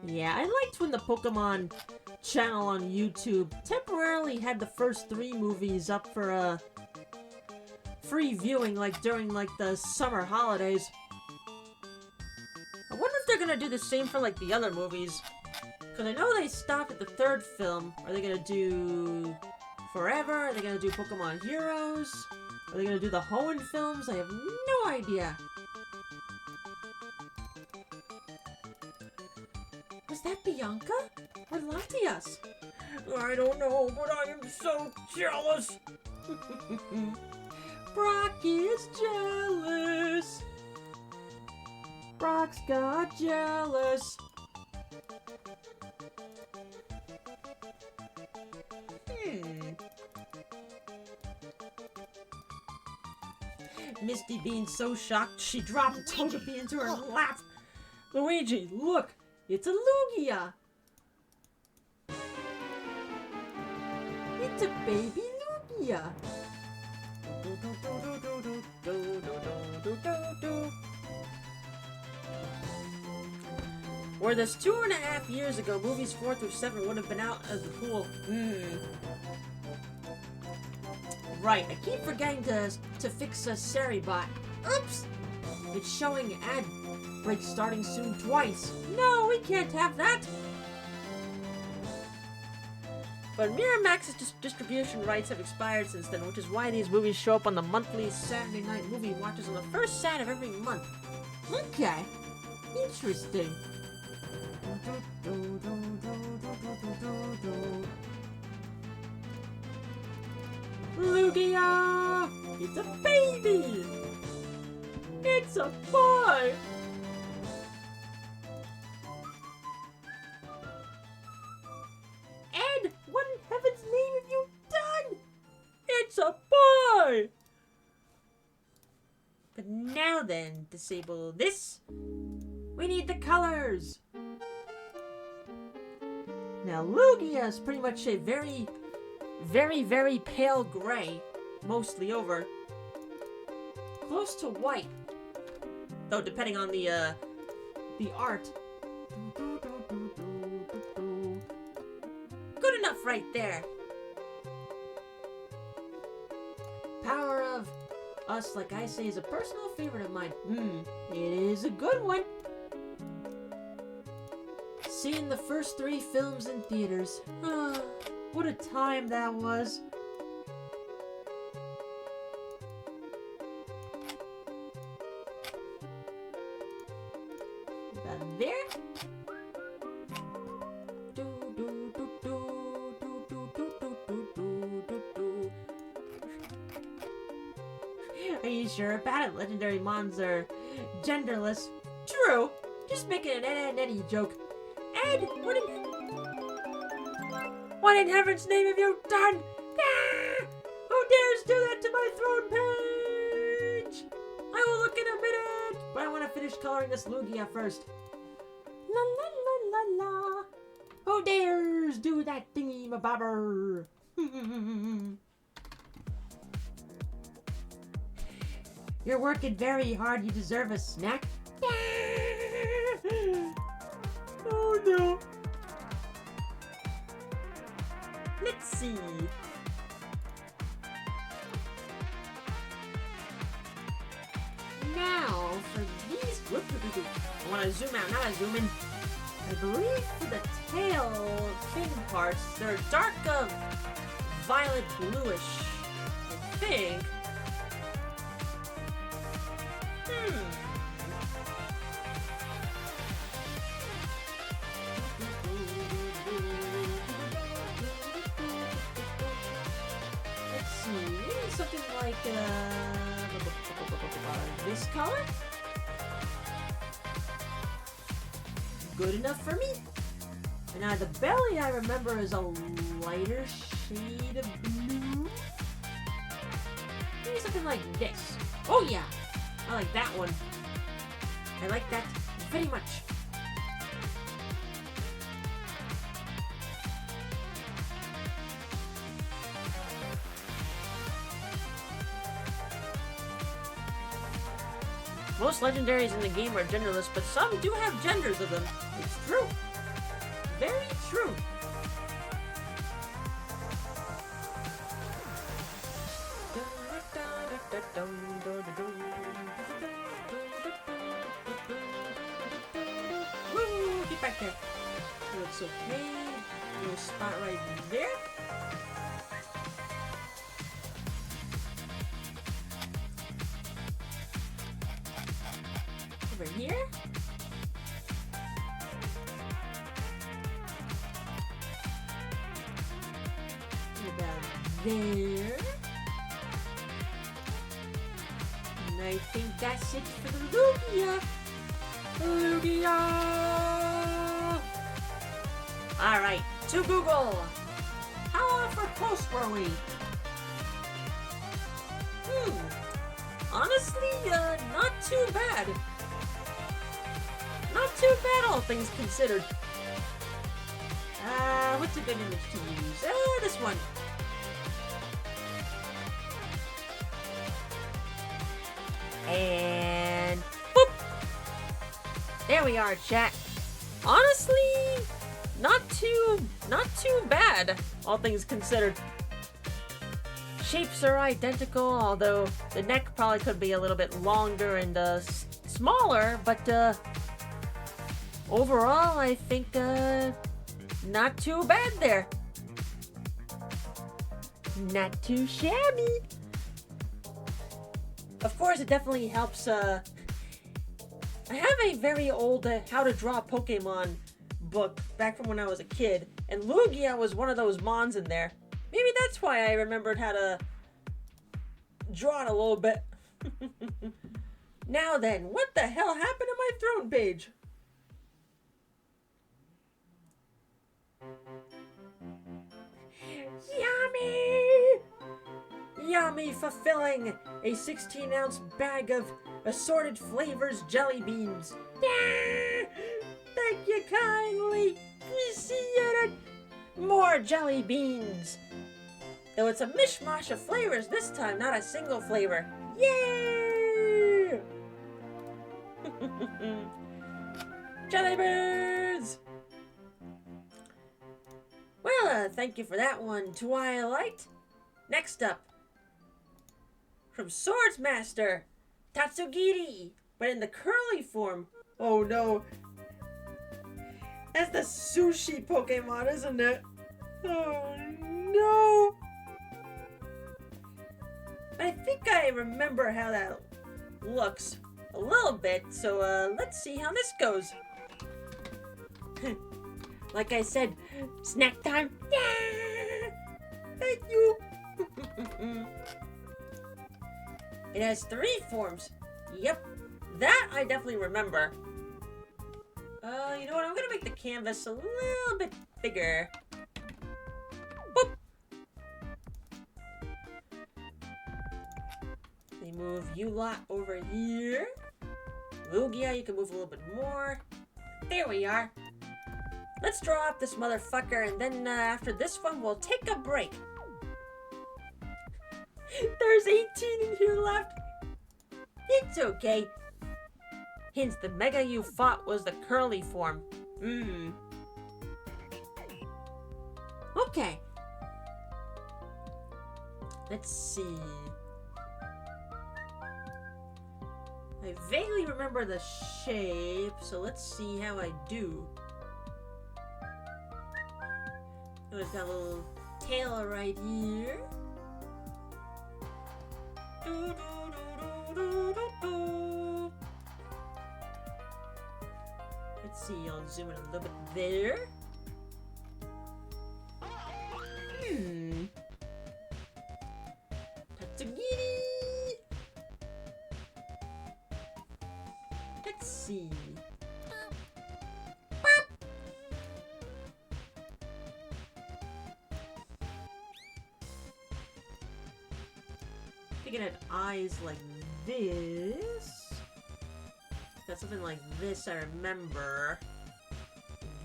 Yeah, I liked when the Pokemon channel on YouTube temporarily had the first 3 movies up for free viewing, like during like the summer holidays. I wonder if they're gonna do the same for like the other movies, because I know they stopped at the 3rd film. Are they gonna do Forever? Are they gonna do Pokemon Heroes? Are they gonna do the Hoenn films? I have no idea. Is that Bianca? Or Latias? I don't know, but I am so jealous. Brock is jealous. Brock's got jealous. Misty being so shocked, she dropped Togepi into her lap. Luigi, look! It's a Lugia! It's a baby Lugia! Where this 2.5 years ago, movies 4 through 7 would have been out of the pool. Right, I keep forgetting to fix a Seribot. Oops! It's showing ad breaks starting soon twice. No, we can't have that! But Miramax's distribution rights have expired since then, which is why these movies show up on the monthly Saturday night movie watches on the first Saturday of every month. Okay. Interesting. Lugia! It's a baby! It's a boy! Ed, what in heaven's name have you done? It's a boy! But now then, disable this. We need the colors! Now Lugia is pretty much a very, very pale gray, mostly over. Close to white. Though depending on the art. Good enough right there. Power of Us, like I say, is a personal favorite of mine. It is a good one. Seeing the first 3 films in theaters. What a time that was. About there. Are you sure about it? Legendary Mons are genderless. True. Just making an Ed and Eddie joke. Ed, what in heaven's name have you done? Ah! Who dares do that to my throne page? I will look in a minute, but I want to finish coloring this Lugia first. La la la la la. Who dares do that thingy mabobber? You're working very hard. You deserve a snack. Oh no. Let's see. Now, for these... I want to zoom out, not zoom in. I believe for the tail fin parts, they're dark violet bluish. I think. Let's see, maybe something like this color? Good enough for me. And now the belly I remember is a lighter shade of blue. Maybe something like this. Oh yeah, I like that one. I like that very much. Most legendaries in the game are genderless, but some do have genders of them. It's true. Very true. Woo! Get back there. It looks okay. Little spot right there. Over here. there. And I think that's it for the Lugia. Lugia! Alright, to Google. How off our post were we? Honestly, not too bad. Not too bad, all things considered. What's a good image to use? This one. And boop! There we are, chat. Honestly, not too bad, all things considered. Shapes are identical, although the neck probably could be a little bit longer and smaller, but overall, I think not too bad there. Not too shabby. Of course, it definitely helps. I have a very old How to Draw Pokemon book back from when I was a kid, and Lugia was one of those mons in there. Maybe that's why I remembered how to draw it a little bit. Now then, what the hell happened to my throne page? Yummy! Yummy, fulfilling a 16-ounce bag of assorted flavors jelly beans. Thank you kindly. Appreciate it. More jelly beans. Though it's a mishmash of flavors this time, not a single flavor. Yay! Jelly beans! Well, thank you for that one, Twilight. Next up, from Swordsmaster, Tatsugiri, but in the curly form. Oh no. That's the sushi Pokemon, isn't it? Oh no. I think I remember how that looks a little bit, so let's see how this goes. Like I said, snack time. Yeah! Thank you. It has 3 forms. Yep, that I definitely remember. You know what? I'm gonna make the canvas a little bit bigger. Boop. They move you lot over here. Lugia, you can move a little bit more. There we are. Let's draw up this motherfucker, and then after this one, we'll take a break. There's 18 in here left. It's okay. Hints, the mega you fought was the curly form. Okay. Let's see. I vaguely remember the shape, so let's see how I do. There's that little tail right here. Let's see, I'll zoom in a little bit there. Tatsugiri! Let's see. I think it had eyes like this. Got something like this, I remember.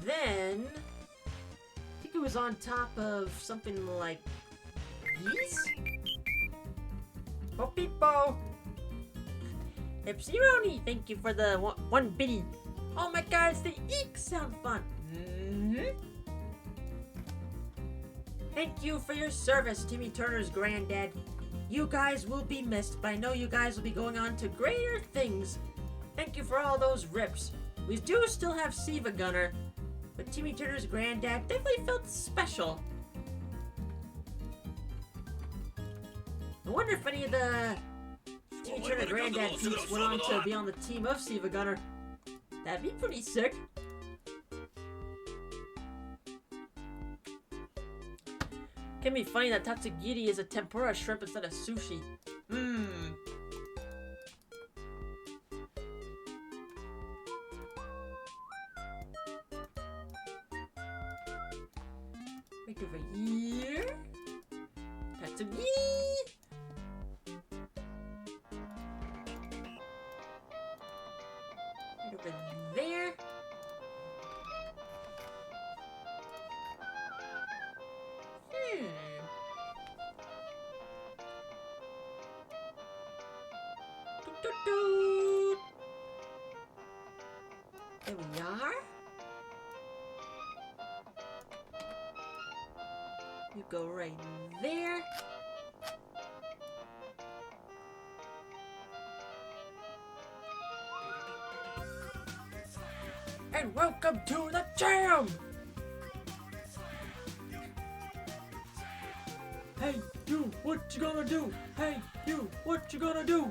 Then, I think it was on top of something like these? Oh, Peepo! Epsironi, thank you for the one bitty. Oh my god, the eeks sound fun. Thank you for your service, Timmy Turner's granddad. You guys will be missed, but I know you guys will be going on to greater things. Thank you for all those rips. We do still have Siva Gunner, but Timmy Turner's granddad definitely felt special. I wonder if any of the Timmy Turner granddad peeps went on to be on the team of Siva Gunner. That'd be pretty sick. Can be funny that tatsugiri is a tempura shrimp instead of sushi. Mmm. Right over here. Tatsugiri. Right over there. Doot, doot, doot. There we are. You go right there. And welcome to the jam! Hey, you, what you gonna do? Hey, you, what you gonna do?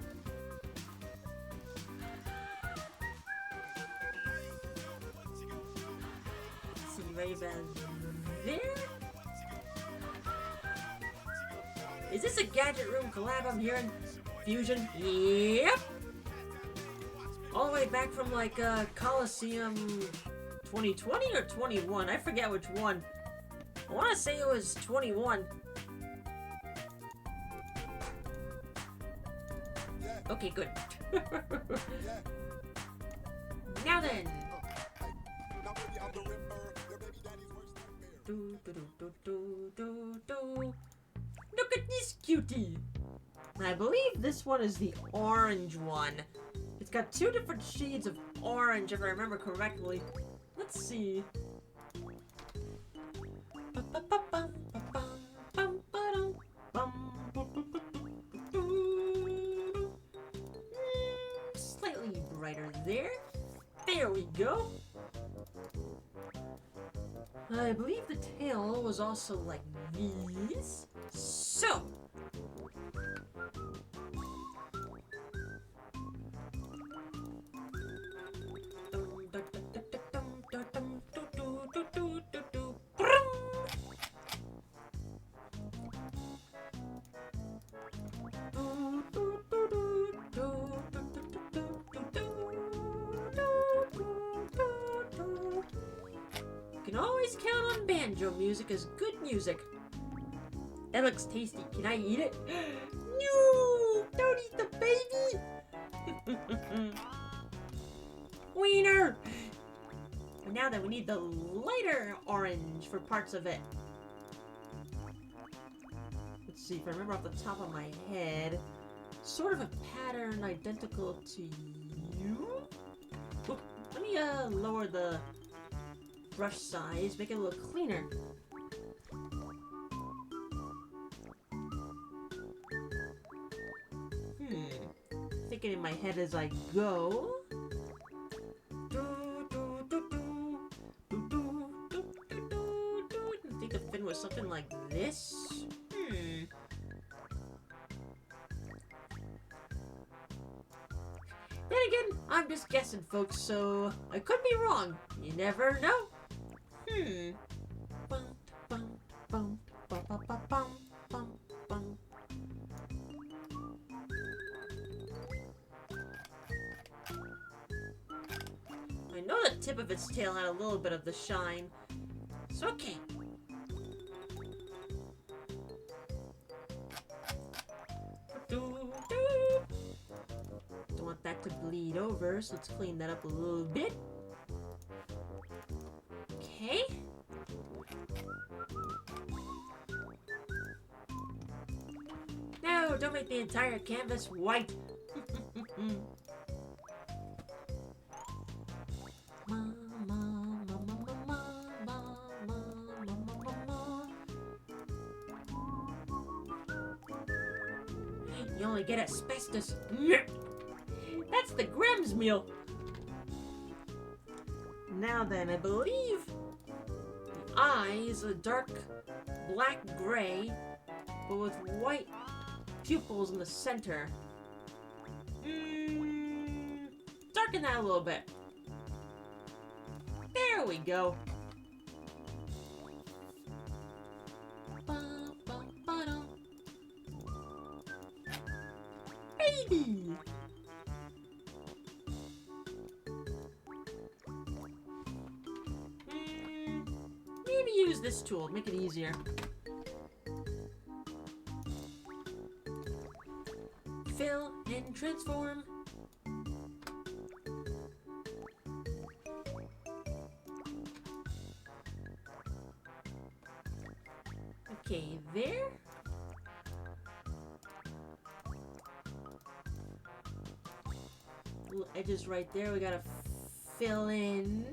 See right about there? Is this a Gadget Room collab I'm hearing? Fusion? Yep! All the way back from like Coliseum 2020 or 21? I forget which one. I want to say it was 21. Okay, good. Now then. Look at this cutie. I believe this one is the orange one. It's got two different shades of orange, if I remember correctly. Let's see. Slightly brighter there. There we go. I believe the tail was also like these. So. You can always count on banjo music as good music. That looks tasty. Can I eat it? No! Don't eat the baby! Wiener! And now that we need the lighter orange for parts of it. Let's see if I remember off the top of my head. Sort of a pattern identical to you. Oop, let me lower the brush size, make it a little cleaner. Thinking in my head as I go. I think the fin was something like this. Then again, I'm just guessing, folks, so I could be wrong. You never know. Bum, bum, bum, bum, bum, bum, bum, bum, bum. I know the tip of its tail had a little bit of the shine. It's okay. Don't want that to bleed over, so let's clean that up a little bit. Okay. No, don't make the entire canvas white. You only get asbestos. That's the Grimm's meal. Now then, I believe the eyes are dark black gray, but with white pupils in the center. Darken that a little bit. There we go. Alrighty. Maybe use this tool, make it easier. Fill and transform. Okay, there. Little edges right there. We gotta fill in.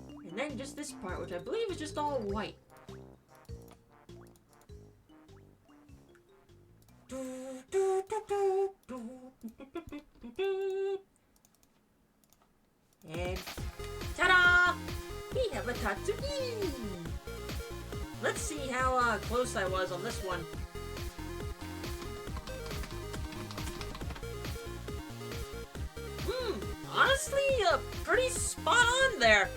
And then just this part, which I believe is just all white. And ta-da! We have a Tatsuki! Let's see how close I was on this one. Honestly, pretty spot on there.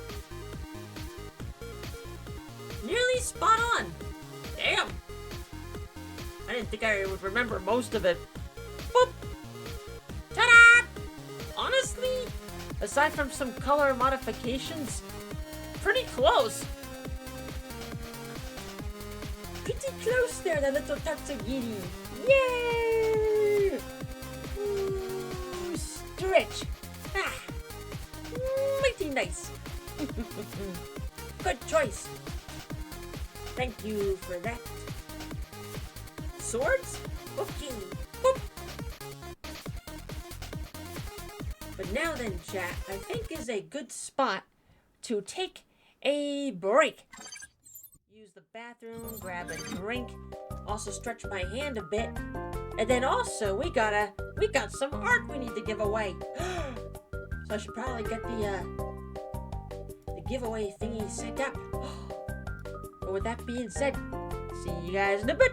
Nearly spot on. Damn. I didn't think I would remember most of it. Boop! Ta-da! Honestly, aside from some color modifications, pretty close. Pretty close there, that little Tatsugiri. Yay! Ooh, stretch. Ah, mighty nice. Good choice. Thank you for that. Swords? Okay. Boop. But now then, chat, I think is a good spot to take a break. Use the bathroom, grab a drink, also stretch my hand a bit, and then also we got some art we need to give away. So I should probably get the giveaway thingy set up. But with that being said, see you guys in a bit.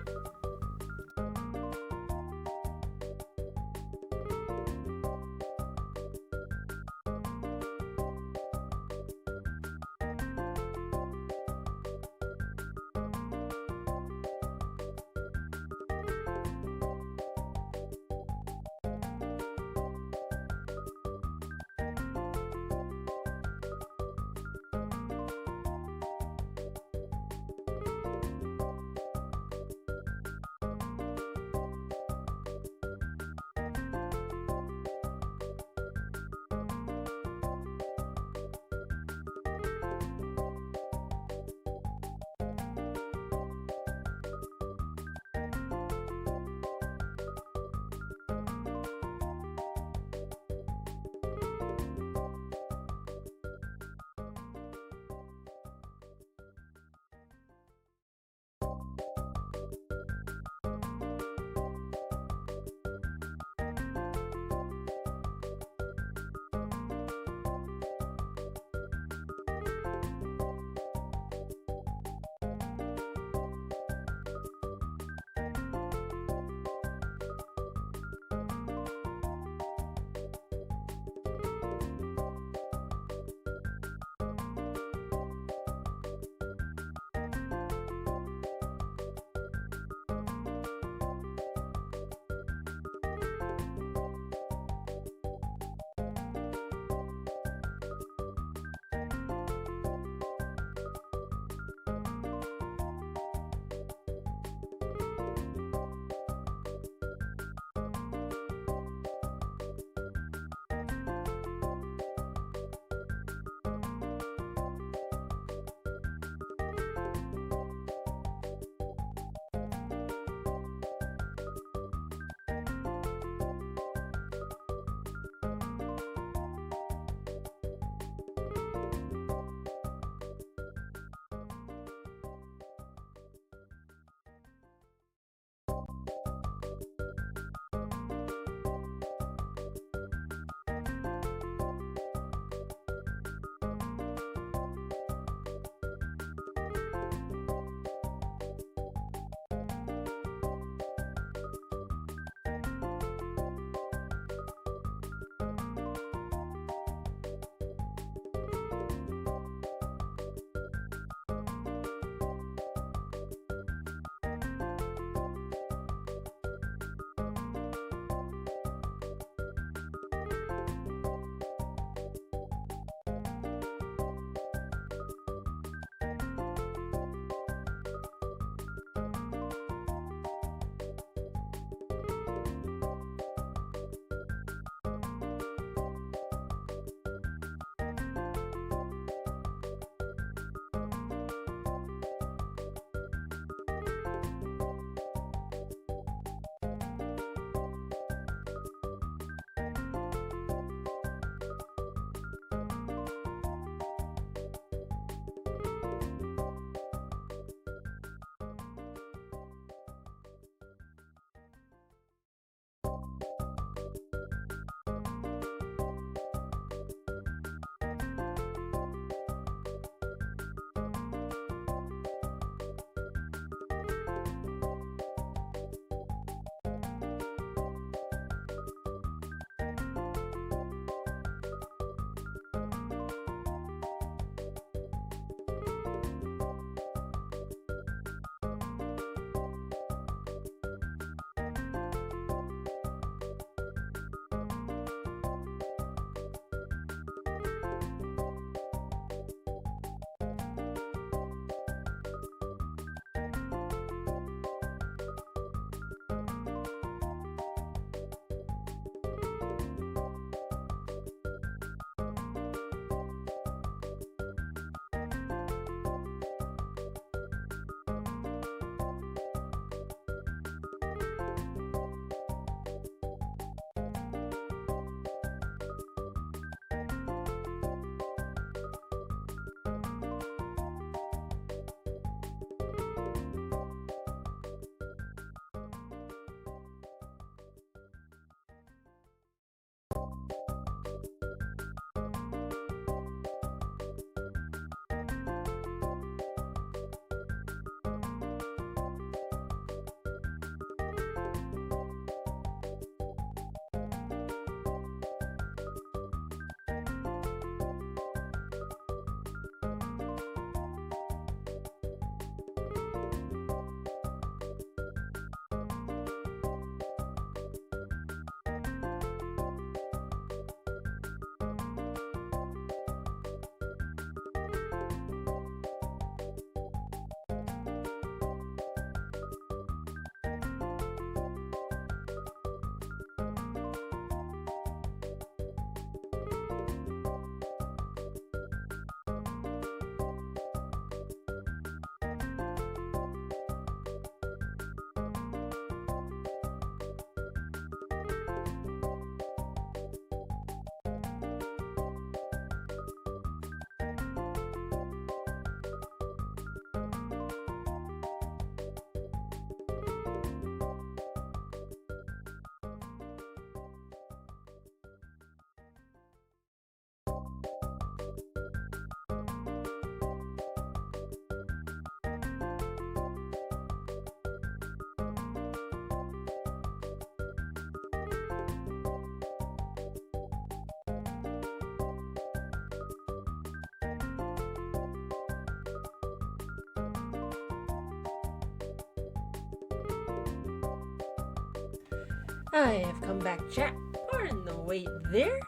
I have come back, chat. Pardon the wait there.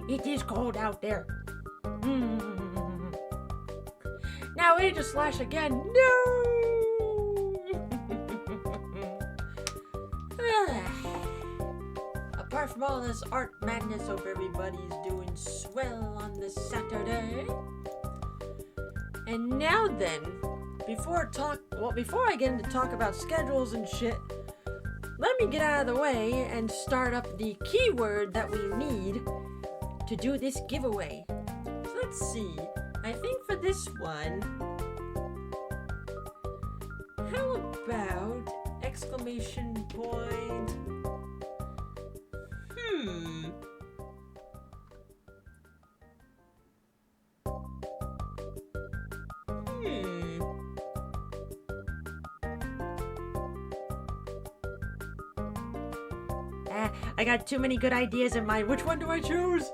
It is cold out there. Now age/slash again. No! Apart from all this art madness, hope everybody's doing swell on this Saturday. And now then, before I get into talk about schedules and shit, let me get out of the way and start up the keyword that we need to do this giveaway. So let's see. I think for this one, how about exclamation point? I got too many good ideas in mind. Which one do I choose?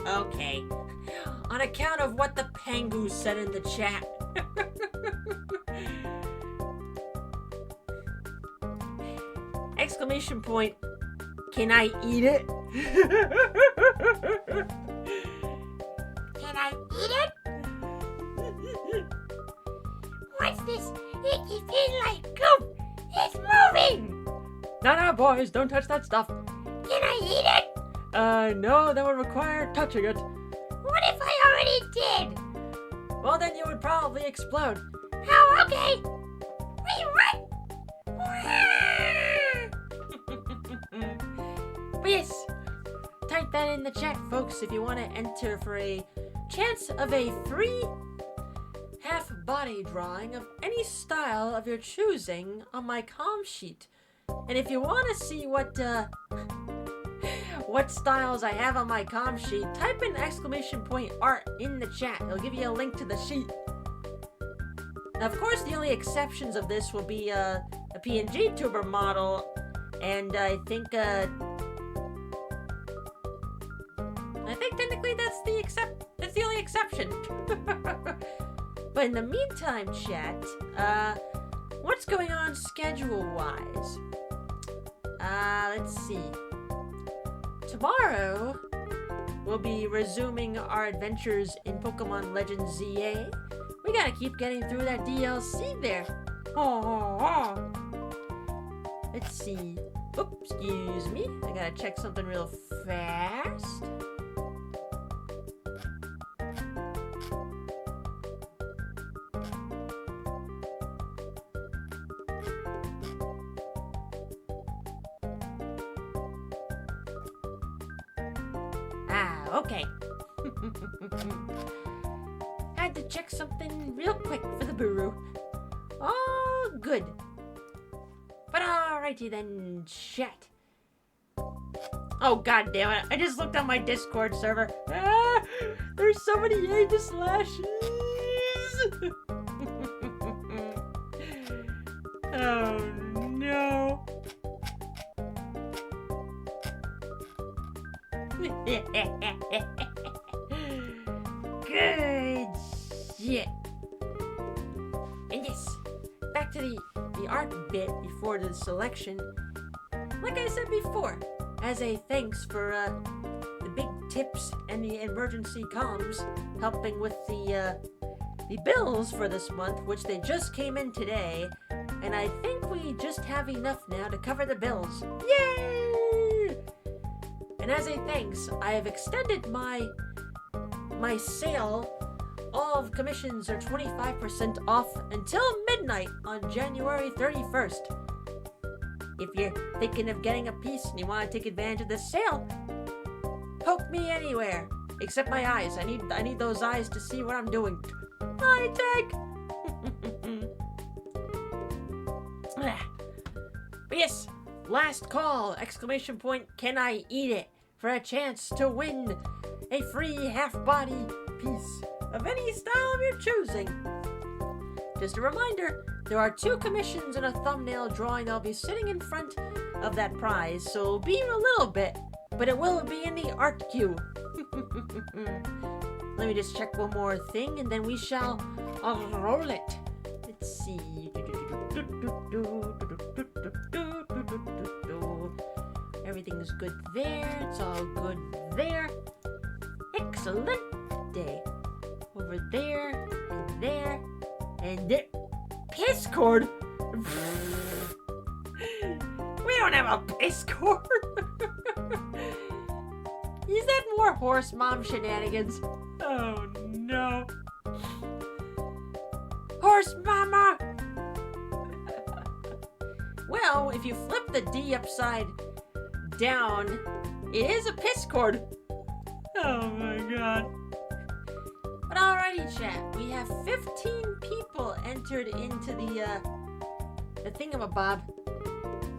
Okay. On account of what the Pangu said in the chat. Exclamation point. Can I eat it? Can I eat it? What's this icky thing like goop? It's moving! No, boys, don't touch that stuff. Can I eat it? No, that would require touching it. What if I already did? Well, then you would probably explode. Oh, okay. Wait, what? But yes, type that in the chat, folks, if you want to enter for a chance of a free half-body drawing of any style of your choosing on my comm sheet. And if you want to see what styles I have on my comm sheet, type in exclamation point art in the chat. It'll give you a link to the sheet. Now, of course, the only exceptions of this will be a PNG tuber model, and I think technically that's the only exception. But in the meantime, chat, what's going on schedule-wise? Let's see. Tomorrow, we'll be resuming our adventures in Pokemon Legends ZA. We gotta keep getting through that DLC there. Let's see. Oops, excuse me. I gotta check something real fast. Okay. Had to check something real quick for the Buru. Oh, good. But alrighty then, chat. Oh, god damn it. I just looked on my Discord server. Ah, there's so many age/slashes. Oh, no. Good shit. And yes, back to the art bit before the selection. Like I said before, as a thanks for the big tips and the emergency comms helping with the bills for this month, which they just came in today, and I think we just have enough now to cover the bills. Yay! And as a thanks, I have extended my sale. All of commissions are 25% off until midnight on January 31st. If you're thinking of getting a piece and you want to take advantage of this sale, poke me anywhere except my eyes. I need those eyes to see what I'm doing. Eye tag. But yes, last call! Exclamation point! Can I eat it? For a chance to win a free half-body piece of any style of your choosing. Just a reminder, there are 2 commissions and a thumbnail drawing that'll be sitting in front of that prize, so it'll be a little bit, but it will be in the art queue. Let me just check one more thing, and then we shall roll it. Let's see. Everything's good there. It's all good there. Excellent day. Over there, and there, and there. Piss cord? We don't have a piss cord. Is that more horse mom shenanigans? Oh no. Horse mama! Well, if you flip the D upside down, it is a piss cord. Oh my god. But alrighty, chat. We have 15 people entered into the thingamabob.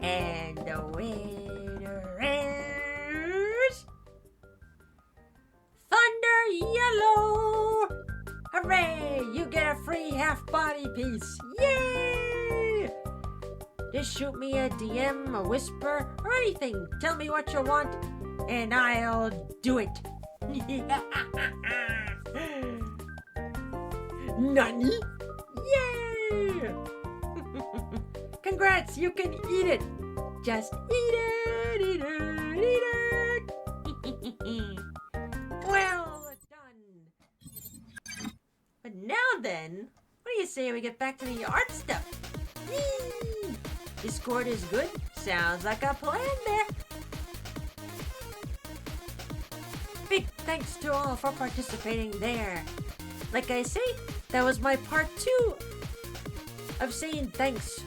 And the winner is Thunder Yellow! Hooray! You get a free half body piece. Yay! Just shoot me a DM, a whisper, or anything. Tell me what you want, and I'll do it. Nani? Yay! Congrats, you can eat it. Just eat it, eat it, eat it. Well done. But now then, what do you say we get back to the art stuff? Yee! Discord is good. Sounds like a plan there. Big thanks to all for participating there. Like I say, that was my part 2 of saying thanks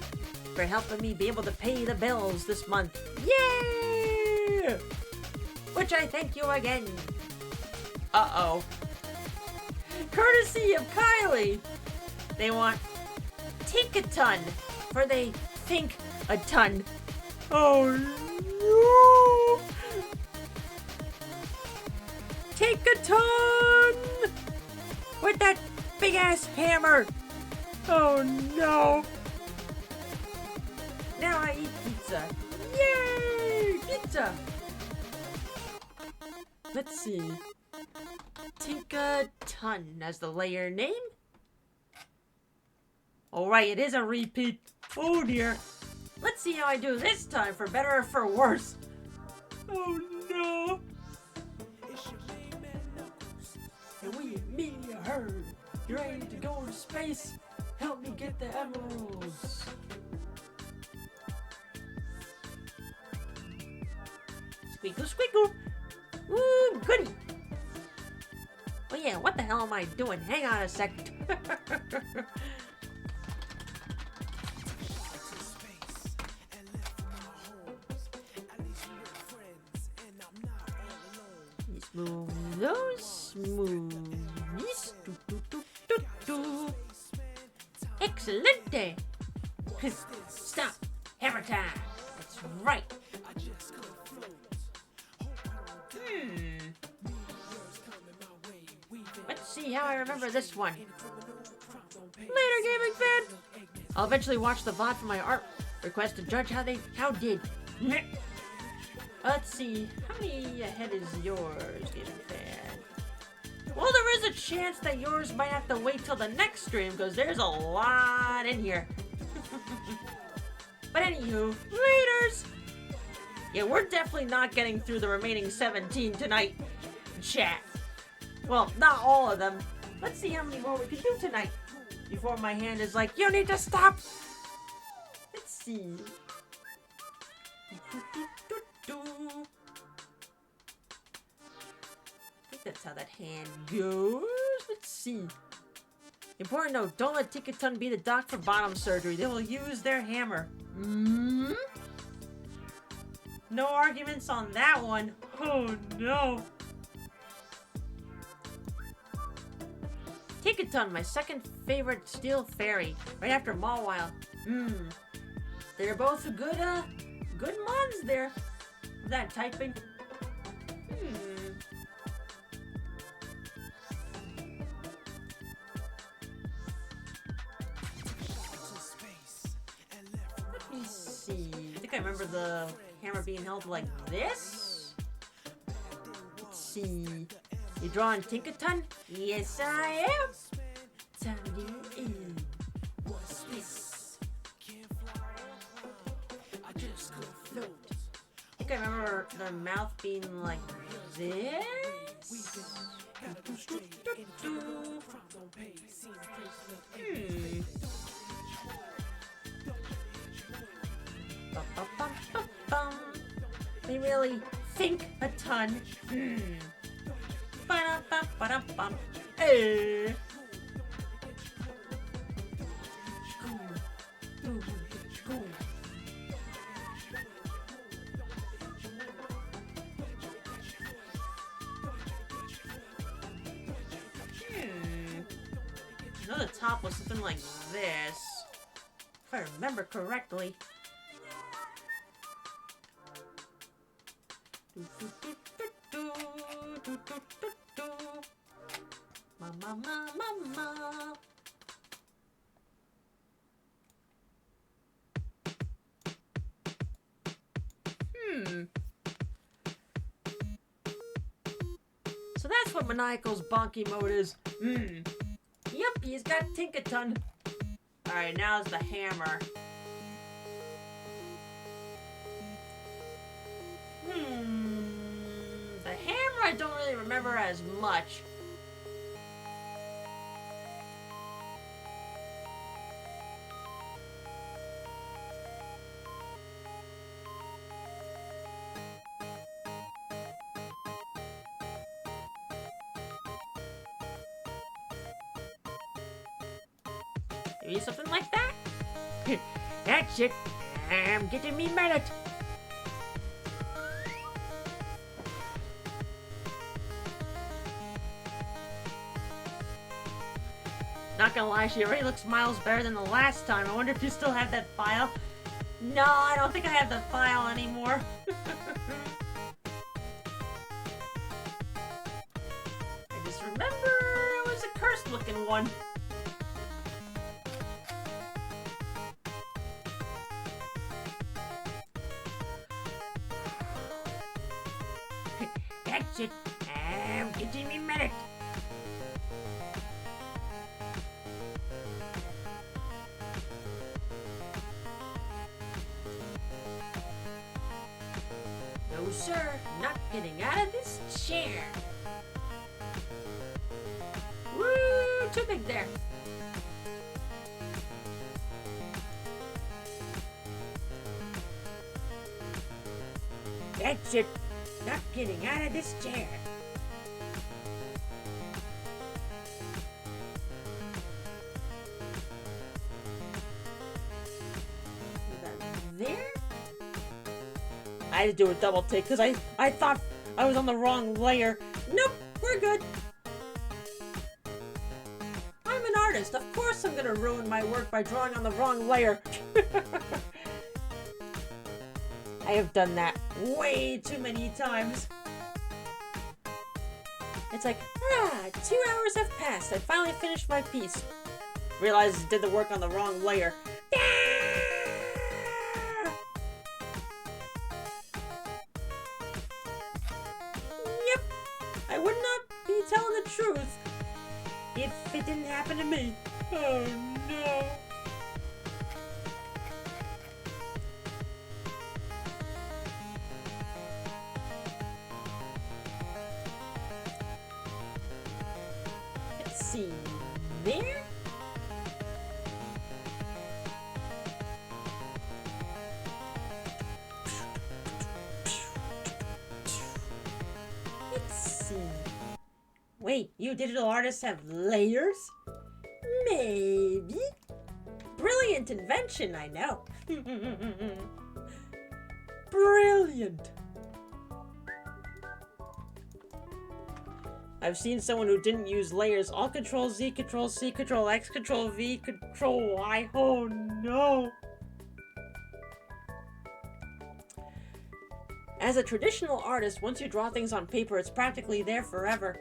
for helping me be able to pay the bills this month. Yay! Which I thank you again. Uh-oh. Courtesy of Kylie. They want take a ton, for they think a ton. Oh no! Take a ton! With that big ass hammer! Oh no! Now I eat pizza. Yay! Pizza! Let's see. Tinka Ton as the layer name. Alright, it is a repeat. Oh dear. Let's see how I do this time, for better or for worse. Oh no. And we, me, her, you ready to go to space? Help me get the emeralds. Squeakle, squeakle. Woo, goody. Oh yeah, what the hell am I doing? Hang on a second. Smooth those smoothies. Excelente. Stop. Hammer time. That's right. Let's see how I remember this one. Later, gaming fan. I'll eventually watch the VOD for my art request to judge how did. Let's see. How many ahead is yours, gaming fan? Well, there is a chance that yours might have to wait till the next stream because there's a lot in here. But anywho, laters. Yeah, we're definitely not getting through the remaining 17 tonight. Chat. Well, not all of them. Let's see how many more we can do tonight. Before my hand is like, you need to stop. Let's see. I think that's how that hand goes. Let's see. Important note, don't let Tikaton be the doc for bottom surgery. They will use their hammer. No arguments on that one. Oh no. Tikaton, my second favorite steel fairy, right after Mawile. They're both good mons there. That typing. Let me see. I think I remember the hammer being held like this. Let's see. You drawing Tinkaton? Yes, I am. Time to do it. What's this? I just go float. I think I remember the mouth being like this. Bum. They really think a ton. Ba-da-ba-ba-da-bum. Hey. I know the top was something like this, if I remember correctly. Mama. So that's what Maniacal's bonky mode is. Yep, he's got Tinkaton. Alright, now's the hammer. The hammer I don't really remember as much. Maybe something like that? That's it. I'm getting me mallet. Not gonna lie, she already looks miles better than the last time. I wonder if you still have that file. No, I don't think I have the file anymore. I just remember it was a cursed looking one. That's it. I'm getting me medic. No, sir. Not getting out of this chair. Woo! Too big there. That's it. Not getting out of this chair. Is that there? I had to do a double take because I thought I was on the wrong layer. Nope, we're good. I'm an artist. Of course I'm gonna ruin my work by drawing on the wrong layer. I have done that way too many times. It's like, 2 hours have passed. I finally finished my piece. Realized I did the work on the wrong layer. Yep, I would not be telling the truth if it didn't happen to me. Oh no. See there? Let's see. Wait, you digital artists have layers? Maybe. Brilliant invention, I know. Brilliant. I've seen someone who didn't use layers. Alt Control Z, Control C, Control X, Control V, Control Y. Oh no! As a traditional artist, once you draw things on paper, it's practically there forever.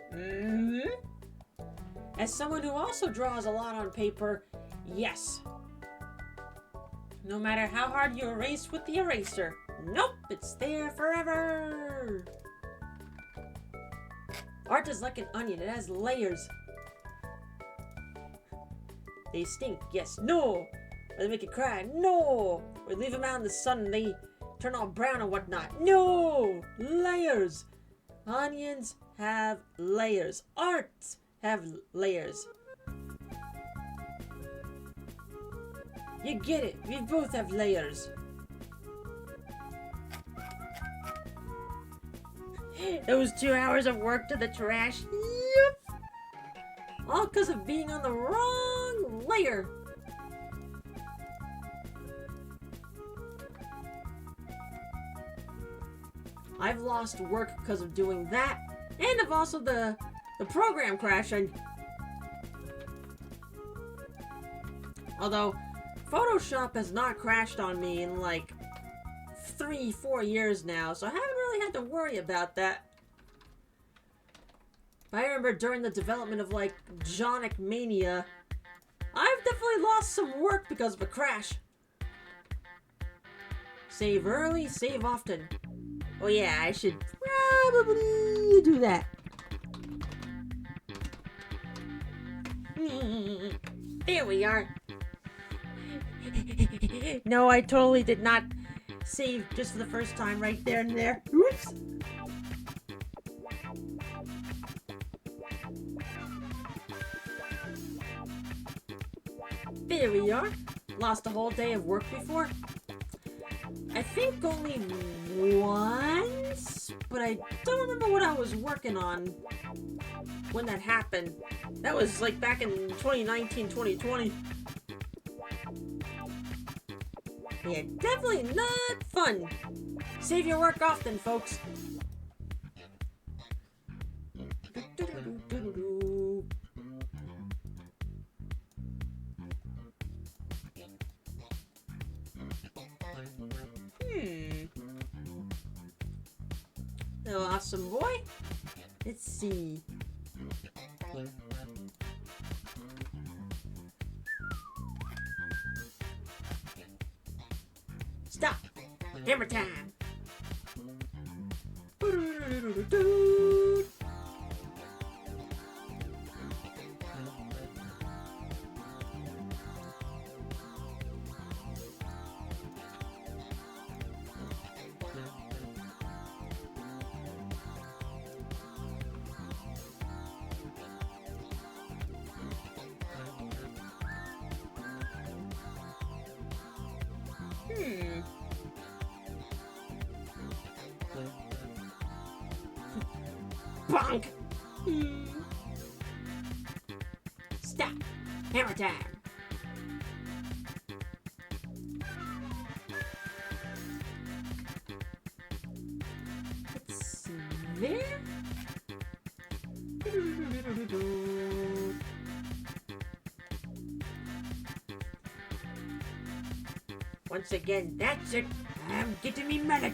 As someone who also draws a lot on paper, yes. No matter how hard you erase with the eraser, nope, it's there forever. Art is like an onion. It has layers. They stink. Yes. No. Or they make you cry. No. Or leave them out in the sun and they turn all brown and whatnot. No. Layers. Onions have layers. Arts have layers. You get it. We both have layers. Those 2 hours of work to the trash. Yep. All because of being on the wrong layer. I've lost work because of doing that. And of also the program crashing. Although, Photoshop has not crashed on me in like 3-4 years now, so I haven't really had to worry about that. I remember during the development of like Jonic Mania, I've definitely lost some work because of a crash. Save early, save often. Oh yeah, I should probably do that. There we are. No, I totally did not save just for the first time right there and there. Oops. There we are. Lost a whole day of work before. I think only once, but I don't remember what I was working on when that happened. That was like back in 2019, 2020. Yeah, definitely not fun. Save your work often, folks. Hello, awesome boy. Let's see. Stop! Hammer time! Bonk! Stop! Hammer time! Let's see there. Once again, that's it. I'm getting me mallet.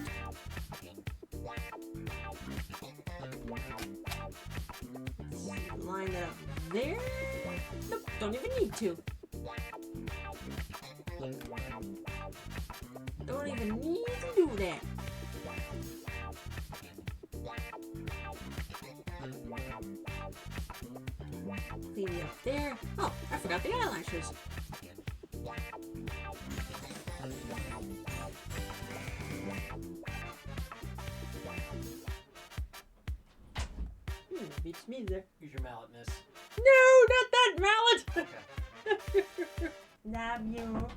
Line that up there. Nope, don't even need to. Don't even need to do that. Clean it up there. Oh, I forgot the eyelashes. Beats me there. Use your mallet, miss. No, not that mallet! Okay. Damn you.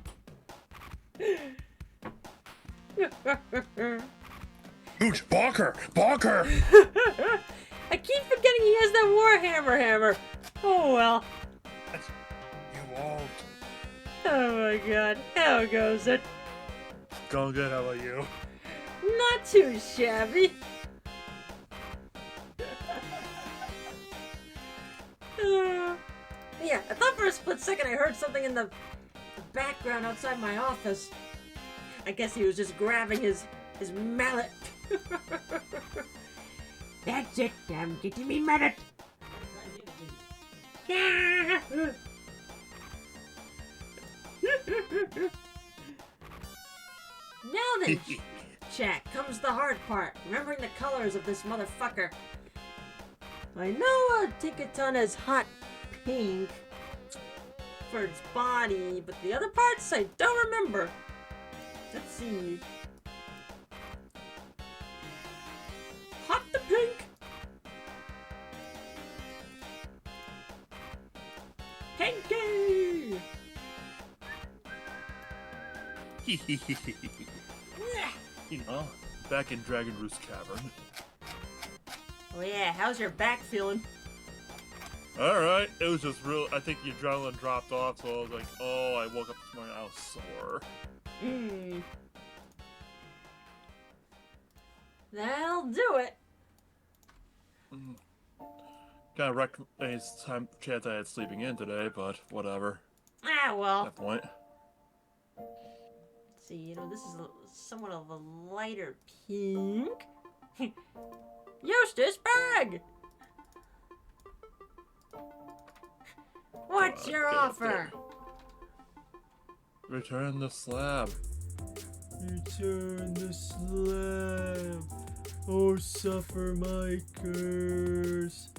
Hooch, bonker! Bonker! I keep forgetting he has that Warhammer hammer. Oh well. You won't. Oh my god. How goes it? Going good, how about you? Not too shabby. Yeah, I thought for a split second I heard something in the background outside my office. I guess he was just grabbing his mallet. That's it, I'm getting me mallet. Now then, chat, comes the hard part. Remembering the colors of this motherfucker. I know Tinkaton is hot pink for its body, but the other parts I don't remember. Let's see. Hot the pink. Pinky! You know, back in Dragon Roost Cavern. Oh yeah, how's your back feeling? Alright, it was just real. I think the adrenaline dropped off, so I was like, oh, I woke up this morning, I was sore. That'll do it. Kind of wrecked any chance I had sleeping in today, but whatever. Ah, At well. that point. Let's see, you know, this is somewhat of a lighter pink. Eustace, bag! What's your Okay, offer? Return the slab. Return the slab, or suffer my curse.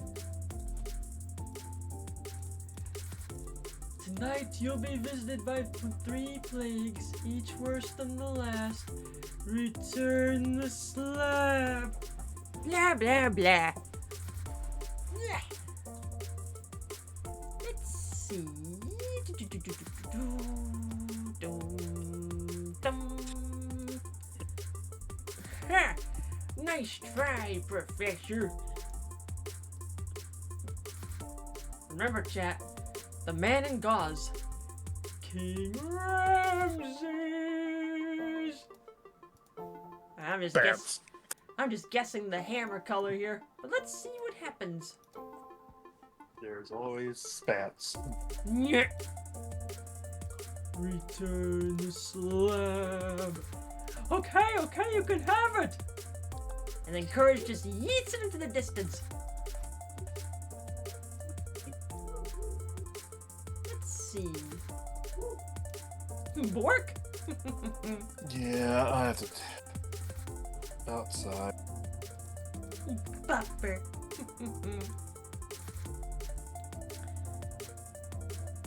Tonight you'll be visited by 3 plagues, each worse than the last. Return the slab. Blah, blah, blah. Yeah. Let's see. Ha! Nice try, Professor. Remember, chat, the man in gauze. King Ramses. I'm just guessing the hammer color here, but let's see what happens. There's always spats. Yeah. Return the slab. Okay, you can have it. And then Courage just yeets it into the distance. Let's see. Bork? Yeah, I have to. Outside. Buffer.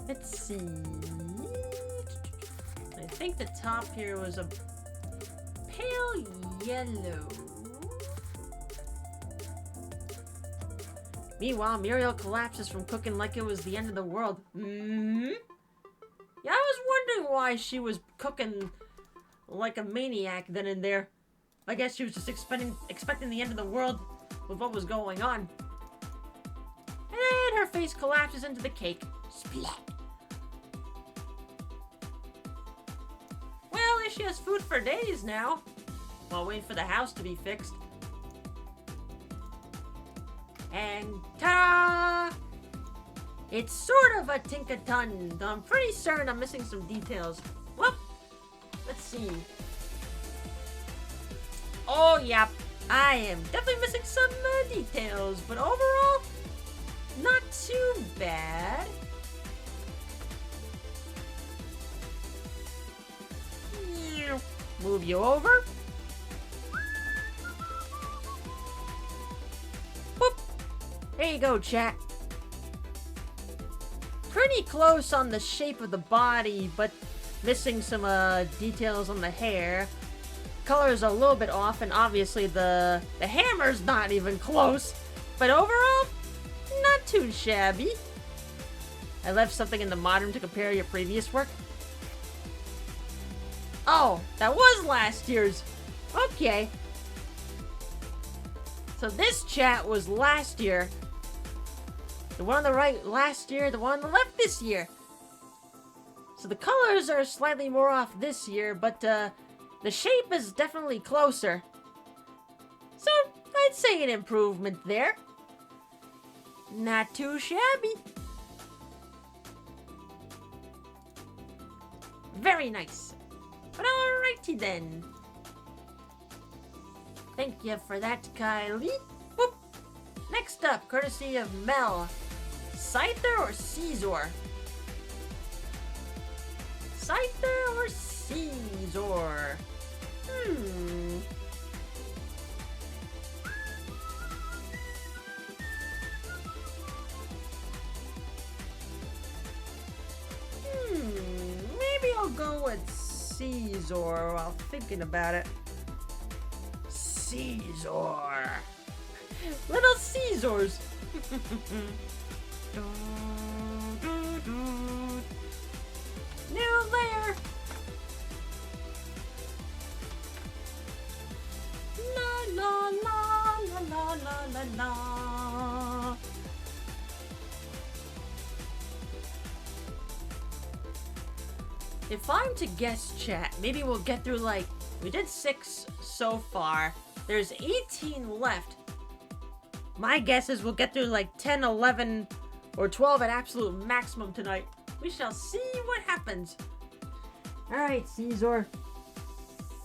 Let's see. I think the top here was a pale yellow. Meanwhile, Muriel collapses from cooking like it was the end of the world. Yeah, I was wondering why she was cooking like a maniac then and there. I guess she was just expecting the end of the world with what was going on. And then her face collapses into the cake. Splat. Well, at least she has food for days now, while waiting for the house to be fixed. And ta-da! It's sort of a Tinkaton, though I'm pretty certain I'm missing some details. Well, let's see. Oh, yep. I am definitely missing some details, but overall, not too bad. Move you over. Boop. There you go, chat. Pretty close on the shape of the body, but missing some details on the hair. Color's a little bit off, and obviously the hammer's not even close. But overall, not too shabby. I left something in the mod room to compare your previous work. Oh, that was last year's. Okay. So this chat was last year. The one on the right last year, the one on the left this year. So the colors are slightly more off this year, but the shape is definitely closer. So I'd say an improvement there. Not too shabby. Very nice. But alrighty then. Thank you for that, Kylie. Boop. Next up, courtesy of Mel. Scyther or Caesar? Scyther or Caesar? Caesar while thinking about it. Caesar. Little Caesars. New layer. La la la la la la la la. If I'm to guess, chat, maybe we'll get through like, we did 6 so far. There's 18 left. My guess is we'll get through like 10, 11, or 12 at absolute maximum tonight. We shall see what happens. Alright, Caesar.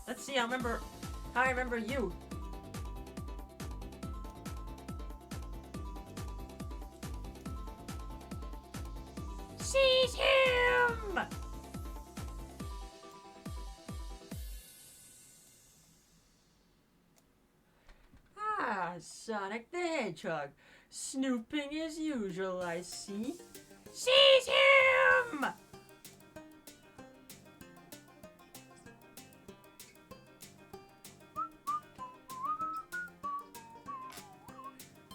Let's see, how I remember you. Seize him! Ah, Sonic the Hedgehog. Snooping as usual, I see. Seize him!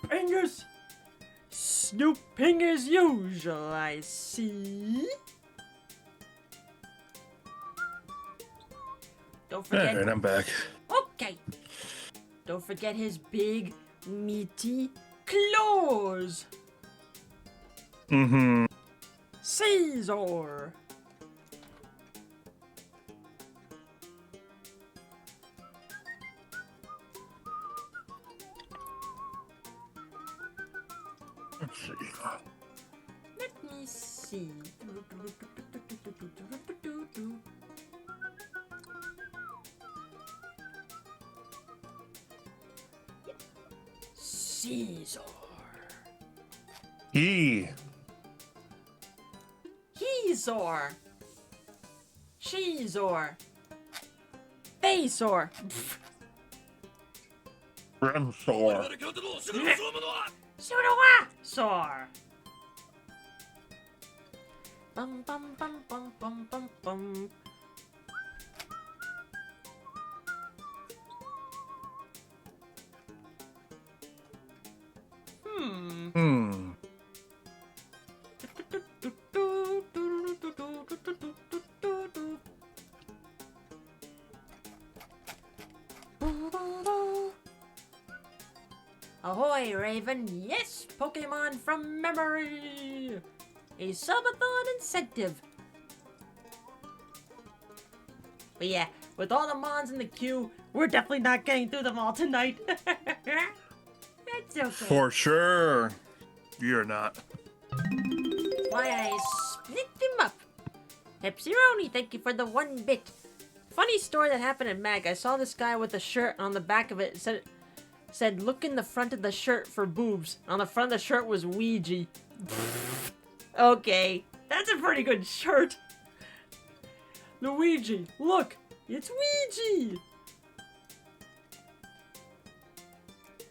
Fingers! Snooping as usual, I see. Don't forget. Alright, I'm back. Okay. Don't forget his big, meaty claws. Mm-hmm. Caesar. Let's see. Let me see. Caesar. Heezor. Sheezor. Faceor. Rensor. Sudawa. Sor. Bum bum bum bum bum bum bum. Hmm. Ahoy, Raven! Yes, Pokemon from memory! A subathon incentive! But yeah, with all the mons in the queue, we're definitely not getting through them all tonight. That's okay. For sure. You're not. Why I split them up. Pepsironi, thank you for the 1 bit. Funny story that happened in Mag. I saw this guy with a shirt, and on the back of it said look in the front of the shirt for boobs. On the front of the shirt was Ouija. Okay, that's a pretty good shirt. Luigi, look, it's Ouija.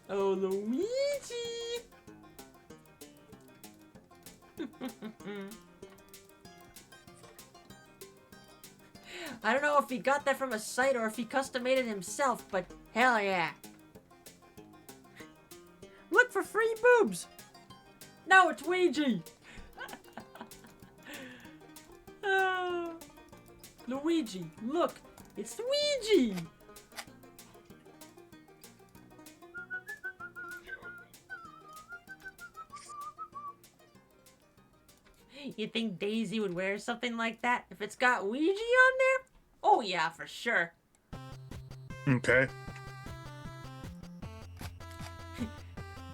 Oh, Luigi. I don't know if he got that from a site or if he custom made it himself, but hell yeah. Look for free boobs! No, it's Ouija! Oh. Luigi, look! It's Ouija! You think Daisy would wear something like that if it's got Ouija on there? Oh yeah, for sure. Okay.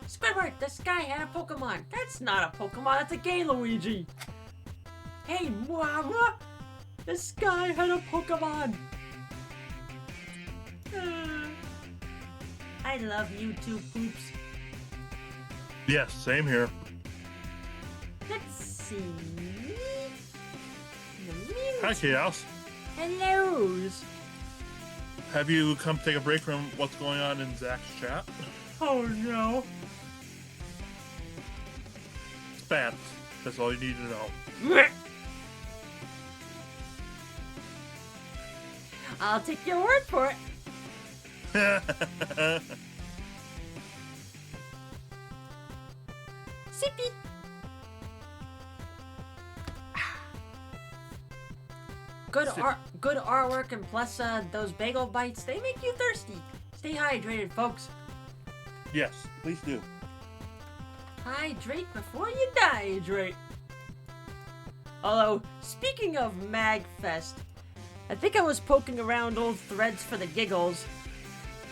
Squidward, this guy had a Pokemon. That's not a Pokemon, that's a gay Luigi. Hey, Mama! This guy had a Pokemon. I love you too, Poops. Yes, same here. Let's see. Hi, Chaos. Hellos. Have you come take a break from what's going on in Zach's chat? Oh no. Facts. That's all you need to know. I'll take your word for it. Sippy. Good artwork, and plus those bagel bites, they make you thirsty. Stay hydrated, folks. Yes, please do. Hydrate before you dehydrate. Although, speaking of MagFest, I think I was poking around old threads for the giggles.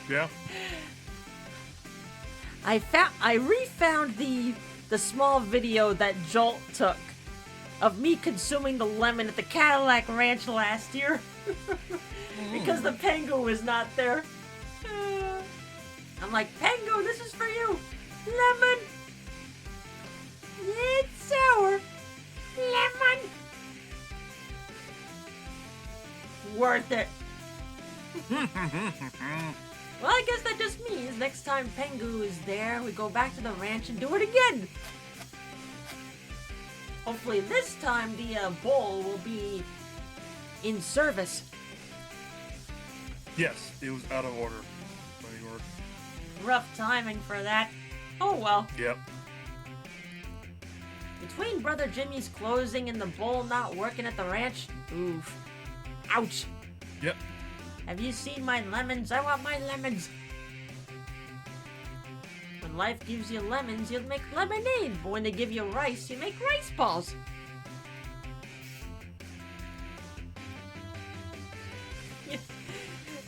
Yeah. I refound the small video that Jolt took of me consuming the lemon at the Cadillac Ranch last year because the Pengu was not there. I'm like, Pengu, this is for you. Lemon. It's sour. Lemon. Worth it. Well, I guess that just means next time Pengu is there, we go back to the ranch and do it again. Hopefully this time the bowl will be in service. Yes, it was out of order. Rough timing for that. Oh well. Yep. Between Brother Jimmy's closing and the bowl not working at the ranch, oof. Ouch. Yep. Have you seen my lemons? I want my lemons. When life gives you lemons, you'll make lemonade. But when they give you rice, you make rice balls.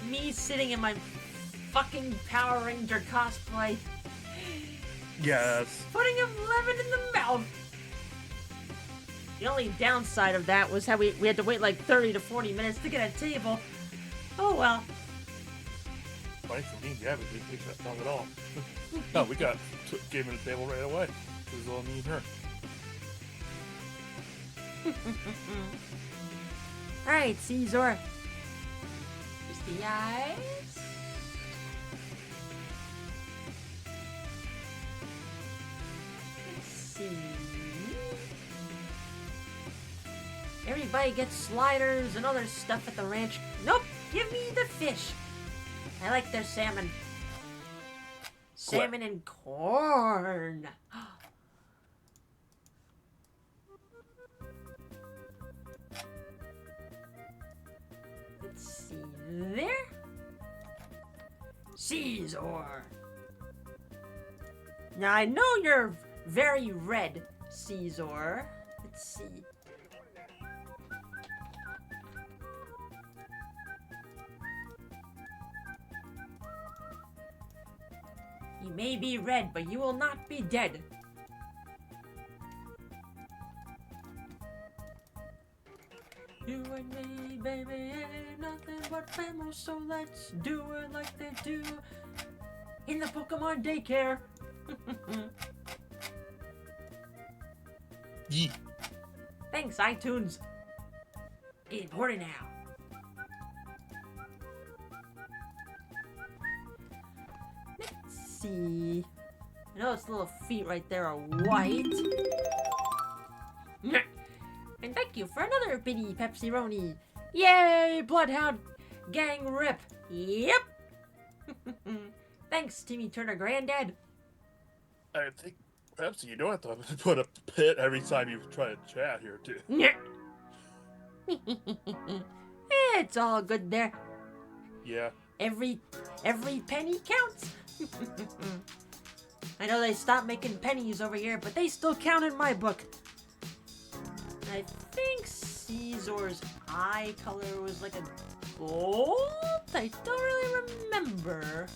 Me sitting in my fucking Power Ranger cosplay. Yes. Putting a lemon in the mouth. The only downside of that was how we had to wait like 30 to 40 minutes to get a table. Oh well. Funny for me, Gavin didn't take that long at all. No, we gave him the table right away. It was all me and her. Alright, Caesar. Here's the eyes. Let's see. Everybody gets sliders and other stuff at the ranch. Nope, give me the fish. I like their salmon. Salmon and corn. Let's see there. Caesar. Now I know you're very red, Caesar. Let's see. You may be red, but you will not be dead. You and me, baby, ain't nothing but family, so let's do it like they do in the Pokemon daycare. Yee. Thanks, iTunes. In order now. Let's see. I know its little feet right there are white. And thank you for another bitty Pepsi-Roni. Yay, Bloodhound Gang Rip. Yep. Thanks, Timmy Turner Granddad. I think, Pepsi, you don't have to put a pit every time you try to chat here, too. It's all good there. Yeah. Every penny counts. I know they stopped making pennies over here, but they still count in my book. I think Caesar's eye color was like a gold? I don't really remember.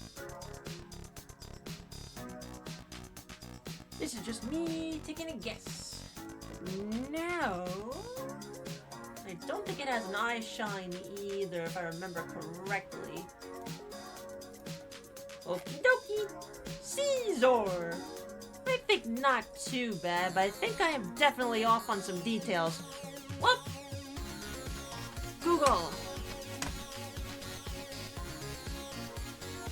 This is just me taking a guess. No. I don't think it has an eye shine either, if I remember correctly. Okie dokie. Caesar! I think not too bad, but I think I am definitely off on some details. Whoop! Google.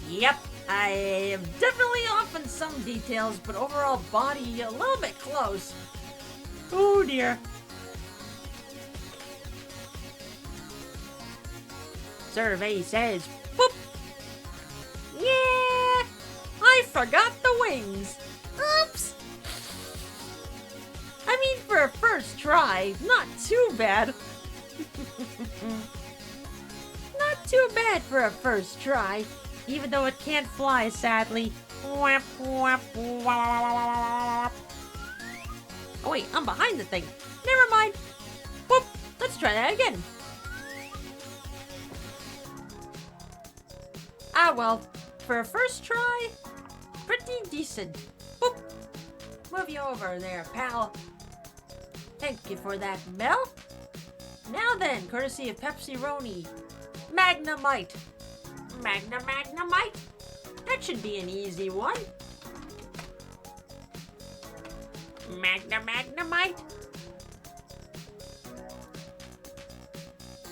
Yep, I am definitely off on some details, but overall body a little bit close. Oh dear. survey says, boop. Yeah, I forgot the wings. Oops. I mean, for a first try, not too bad. Not too bad for a first try, even though it can't fly, sadly. Whap, whap, whap. Oh wait, I'm behind the thing. Never mind. Whoop, let's try that again. Ah well, for a first try, pretty decent. Boop. Move you over there, pal. Thank you for that, Mel. Now then, courtesy of Pepsi-Roni, Magnemite. Magnemite? That should be an easy one. Magnemite.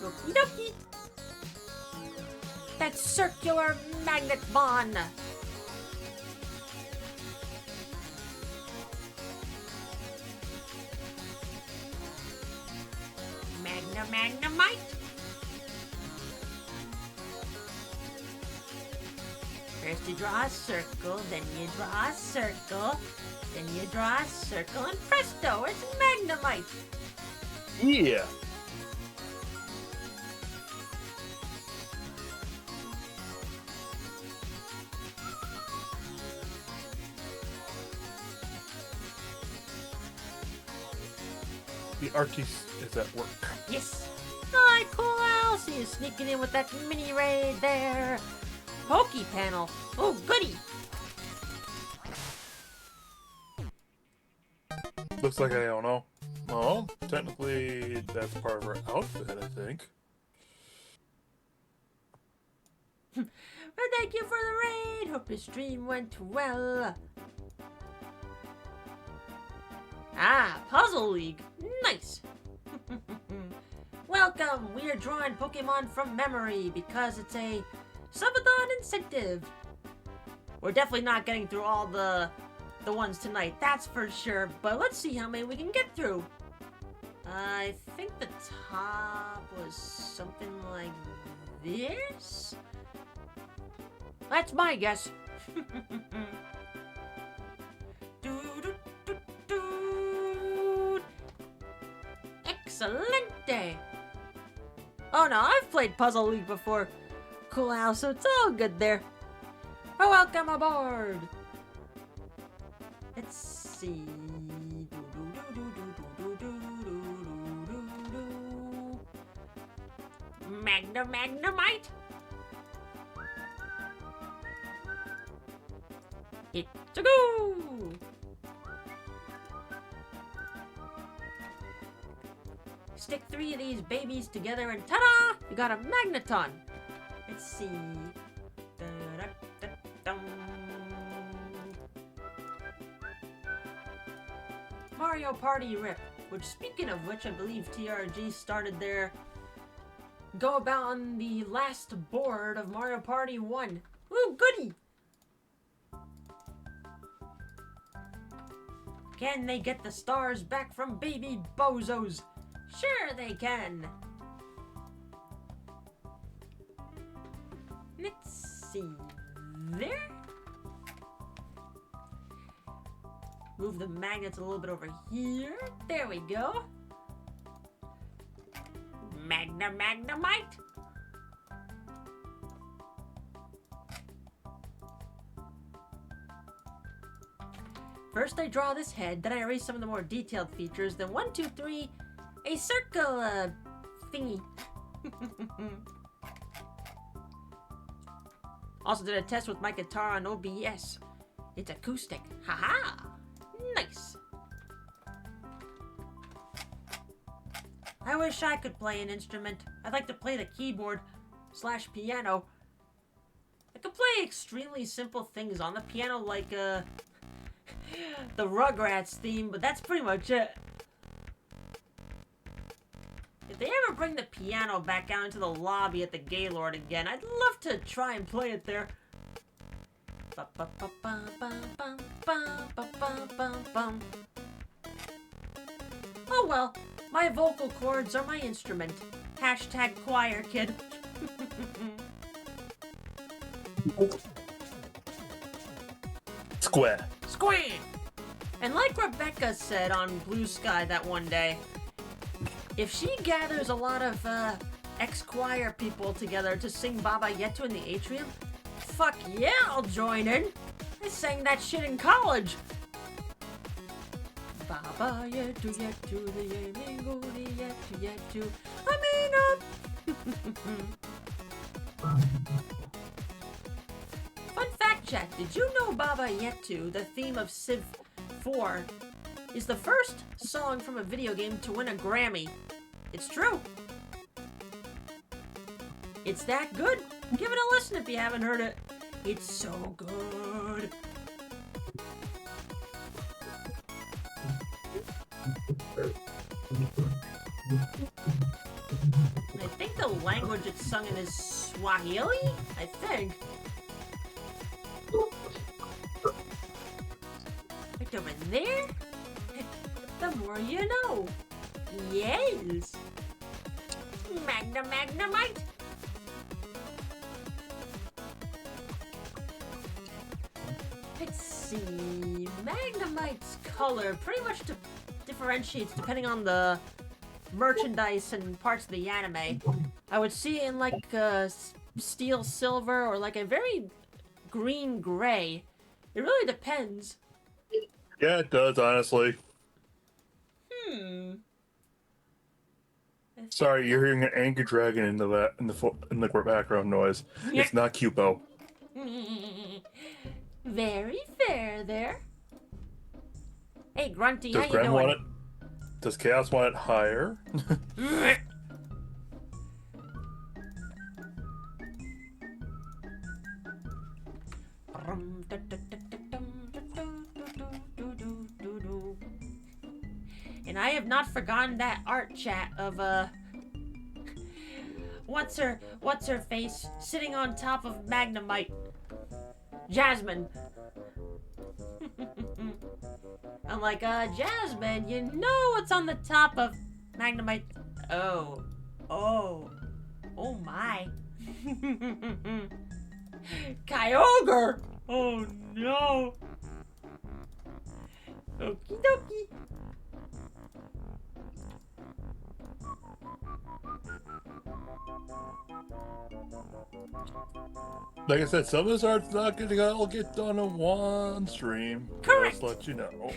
Okie dokie. That's circular magnet bond. Magnemite. First you draw a circle, then you draw a circle, then you draw a circle, and presto, it's Magnemite. Yeah. The artist is at work. Yes. Hi, cool Al. See you sneaking in with that mini raid there. Pokey panel. Oh, goody. Looks like I don't know. Well, technically, that's part of her outfit, I think. Well, thank you for the raid. Hope your stream went well. Ah, Puzzle League. Nice. Welcome. We are drawing Pokemon from memory because it's a subathon incentive. We're definitely not getting through all the ones tonight, that's for sure. But let's see how many we can get through. I think the top was something like this. That's my guess. Excelente! Oh no, I've played Puzzle League before. Cool Al, so it's all good there. Oh, welcome aboard! Let's see. Magnemite? It's a go! Stick 3 of these babies together and ta-da! You got a Magneton! Let's see. Da-da-da-dum. Mario Party Rip. Which, speaking of which, I believe TRG started their go about on the last board of Mario Party 1. Ooh, goody! Can they get the stars back from baby bozos? Sure they can! Let's see. There? Move the magnets a little bit over here. There we go. Magnemite. First I draw this head, then I erase some of the more detailed features, then 1, 2, 3, a circle thingy. Also did a test with my guitar on OBS. It's acoustic. Haha! Nice. I wish I could play an instrument. I'd like to play the keyboard / piano. I could play extremely simple things on the piano like the Rugrats theme, but that's pretty much it. If they ever bring the piano back out into the lobby at the Gaylord again, I'd love to try and play it there. Oh well, my vocal cords are my instrument. # choir kid. Square. Squam! And like Rebecca said on Blue Sky that one day, if she gathers a lot of ex-choir people together to sing Baba Yetu in the atrium, fuck yeah, I'll join in. I sang that shit in college. Baba Yetu Yetu, the Yemingo, the Yetu Yetu, Fun fact check, did you know Baba Yetu, the theme of Civ 4, is the first song from a video game to win a Grammy? It's true. It's that good. Give it a listen if you haven't heard it. It's so good. I think the language it's sung in is Swahili? I think. Right over there? The more you know. Yes. Magnemite. Let's see. Magnemite's color pretty much differentiates depending on the merchandise and parts of the anime. I would see it in like steel silver or like a very green gray. It really depends. Yeah, it does, honestly. Sorry, you're hearing an angry dragon in the background noise. It's not Cupo. Very fair there. Hey, Grunty, Does how you Gren want doing? it? Does Chaos want it higher? And I have not forgotten that art chat of what's her face sitting on top of Magnemite. Jasmine. I'm like, Jasmine, you know what's on the top of Magnemite? Oh my. Kyogre! Oh no! Okie dokie. Like I said, some of this art's not gonna all get done in one stream. Correct. Just let you know.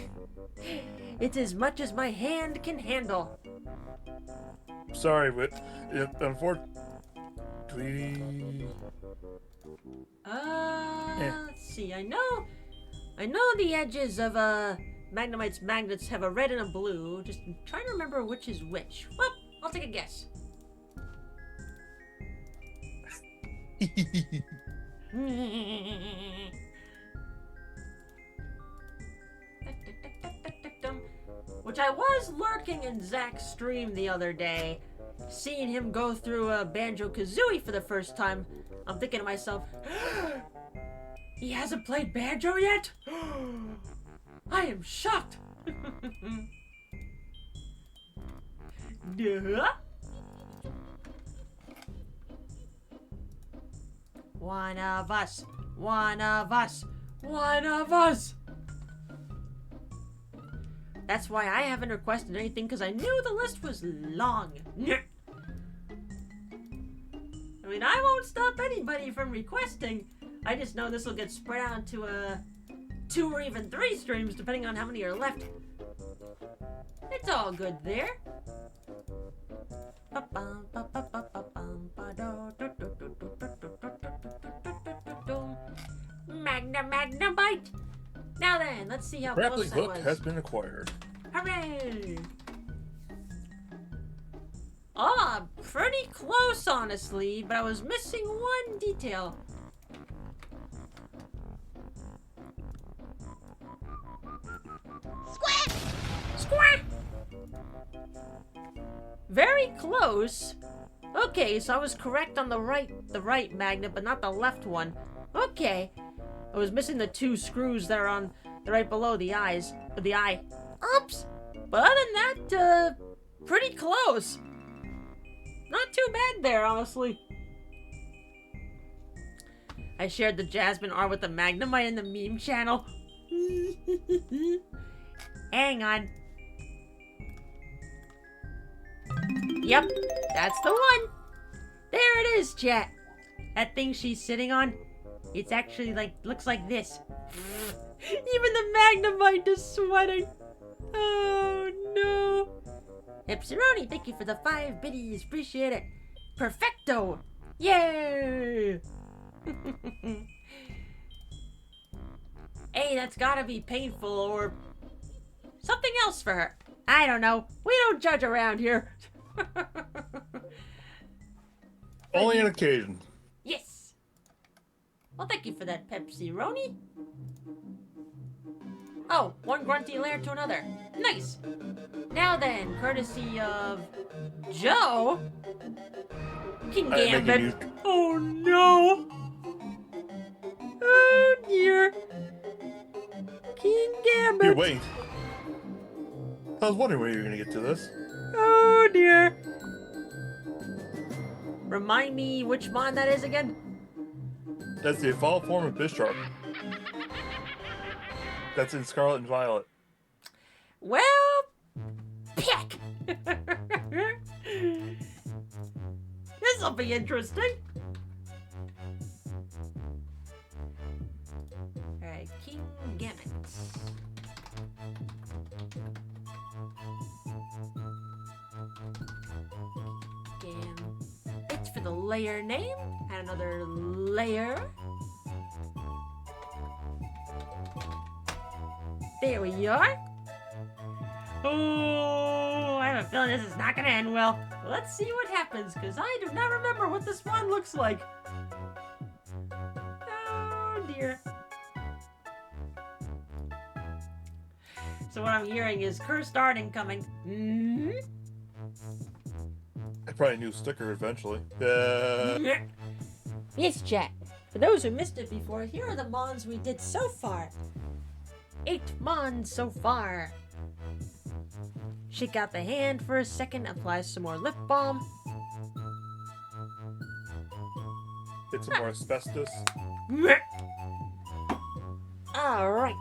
It's as much as my hand can handle. Sorry, but unfortunately, Let's see. I know the edges of Magnemite's magnets have a red and a blue. Just trying to remember which is which. Well, I'll take a guess. Which I was lurking in Zach's stream the other day, seeing him go through Banjo-Kazooie for the first time. I'm thinking to myself, he hasn't played Banjo yet? I am shocked. Duh. One of us. One of us. One of us. That's why I haven't requested anything, because I knew the list was long. I mean, I won't stop anybody from requesting. I just know this will get spread out to 2 or even 3 streams, depending on how many are left. It's all good there. Magnemite! Now then, let's see how grappling close I hook was. has been acquired. Hooray! Ah, pretty close, honestly, but I was missing one detail. Squawk! Very close. Okay, so I was correct on the right magnet, but not the left one. Okay. I was missing the 2 screws that are on the right below the eyes, the eye. Oops. But other than that, pretty close. Not too bad there, honestly. I shared the Jasmine art with the Magnemite in the meme channel. Hang on. Yep, that's the one. There it is, chat. That thing she's sitting on, it's actually looks like this. Even the Magnemite is sweating. Oh no. Epsironi, thank you for the 5 biddies. Appreciate it. Perfecto. Yay. Hey, that's gotta be painful or something else for her. I don't know. We don't judge around here. Only an occasion. Yes. Well, thank you for that, Pepsi-Roni. Oh, one grunty lair to another. Nice. Now then, courtesy of Joe, King I'm making Gambit. you- Oh no. Oh dear. King Gambit. Here, wait. I was wondering when you were gonna get to this. Oh dear. Remind me which mon that is again? That's the evolved form of Bisharp. That's in Scarlet and Violet. Well, peck. This'll be interesting. Alright, King Gambit. It's for the layer name. And another layer. There we are. Oh, I have a feeling this is not going to end well. Let's see what happens, because I do not remember what this one looks like. Oh, dear. So what I'm hearing is cursed art incoming. Mm-hmm. Probably a new sticker eventually. Yes, chat. For those who missed it before, here are the mons we did so far. 8 mons so far. Shake out the hand for a second, apply some more lip balm. Get some more asbestos. Alright.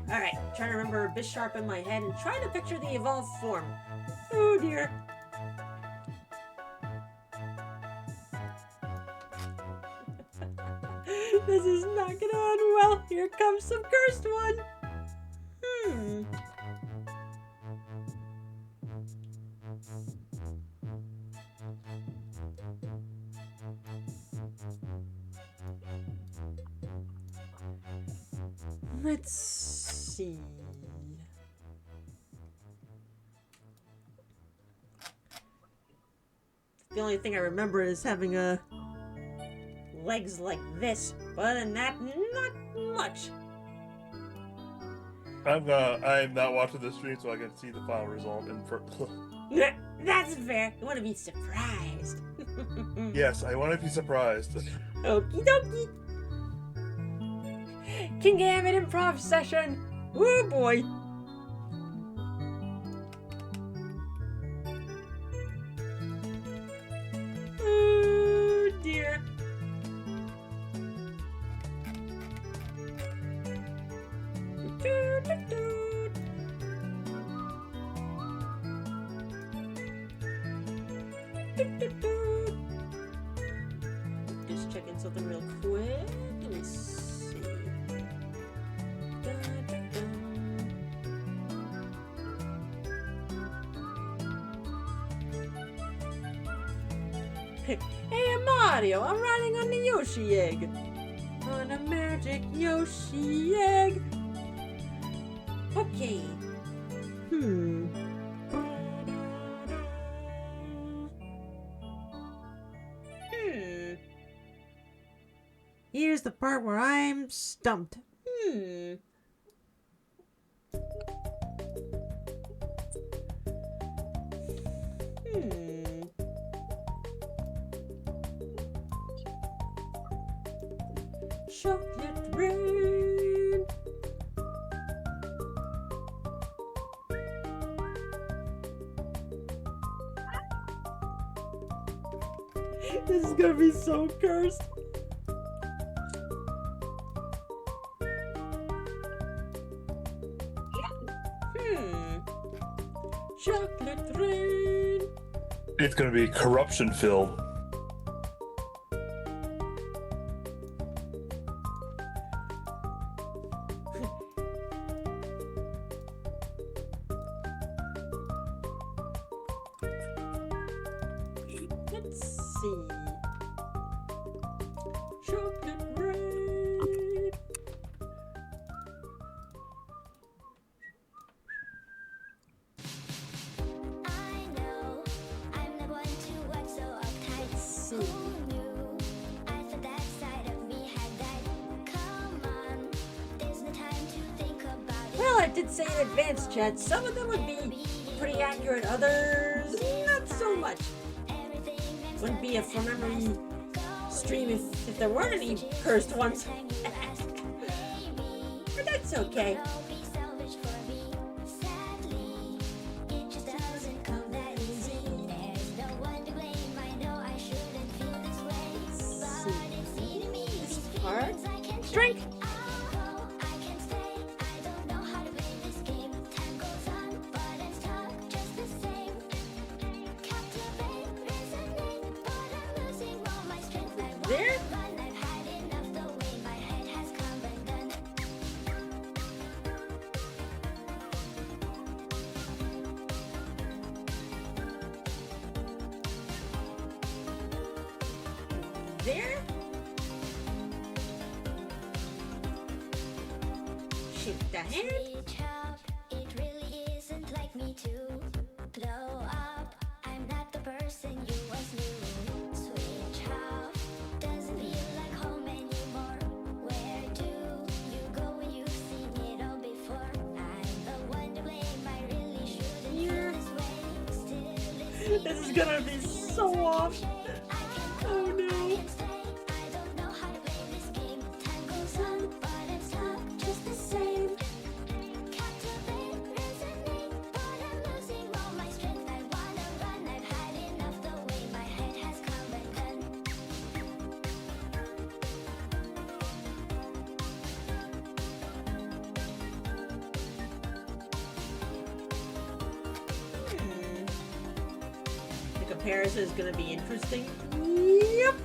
Alright, trying to remember Bisharp in my head and trying to picture the evolved form. Oh dear. This is not gonna end well. Here comes some cursed one. Let's see. The only thing I remember is having legs like this, but other than that, not much. I'm not watching this stream so I can see the final result in That's fair. You want to be surprised. Yes, I want to be surprised. Okie dokie. King Gambit improv session. Woo boy. Oh dear. Just checking something real quick. Let me see. Hey, I'm Mario. I'm riding on the Yoshi egg. On a magic Yoshi egg. Okay. Here's the part where I'm stumped. Chocolate rain. This is gonna be so cursed. Chocolate rain. It's gonna be corruption filled. Let's see. Chocolate rain. I know I'm the one to act so uptight. Let's see. Who knew? I thought that side of me had died. Come on, there's no time to think about it. Well, I did say in advance, Chad, some of them would be pretty accurate, others not so much. Wouldn't be a from memory stream if there weren't any cursed ones. But that's okay. This part. Drink. There. There. Shake the hand. It really isn't like me to blow up. I'm not the person you once knew. Switch off. Doesn't feel like home anymore. Where do you go when you've seen it all before? I'm the one to blame. I really shouldn't feel this way. Still, This is gonna be so off. Oh no. I don't know how to play this game. Time goes on, but I'm stuck just the same. Captivate, resonate, but I'm losing all my strength. I wanna run, I've had enough the way my head has come undone. The comparison is gonna be interesting. Yep.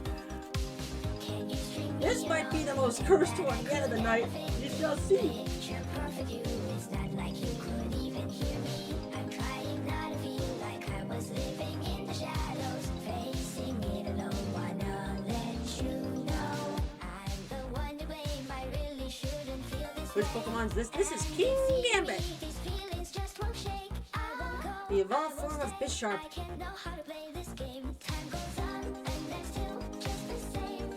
Can you string me This might be the most cursed one yet of the night. You shall see. picture perfect you? It's not like you could even hear me. I'm trying not to feel like I was living in the shadows, facing it alone. Wanna let you know I'm the one to blame. I really shouldn't feel this Which way. Pokemon's this? This is King Gambit, These feelings just won't shake. I won't go. the evolved form of Bisharp. I can't know how to play this game. Time goes on and I'm still just the same.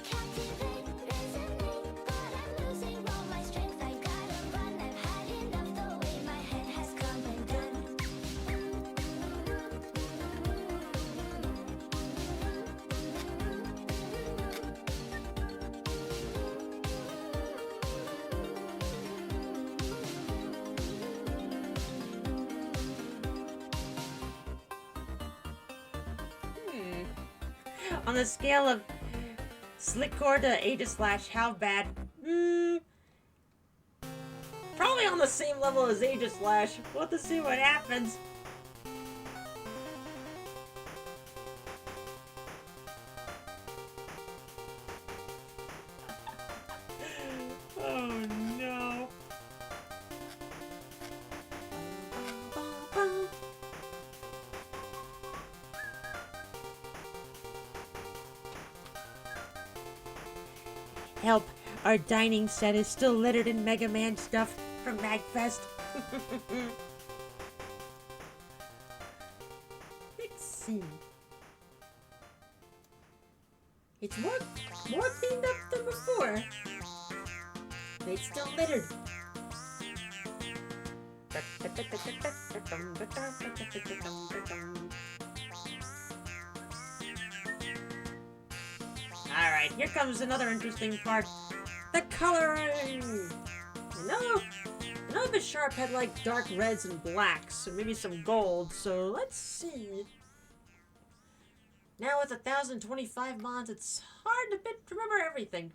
Captivate, resonate, but I'm losing all my strength. I gotta run. I've had enough the way my head has come undone. On the scale of Slickcore to Aegislash, how bad? Probably on the same level as Aegislash. We'll have to see what happens. Oh no. Help! Our dining set is still littered in Mega Man stuff from MagFest. Let's see. It's more cleaned up than before. But it's still littered. Alright, here comes another interesting part. The coloring! I know Bisharp had like dark reds and blacks, and maybe some gold, so let's see. Now with 1,025 mods, it's hard to remember everything.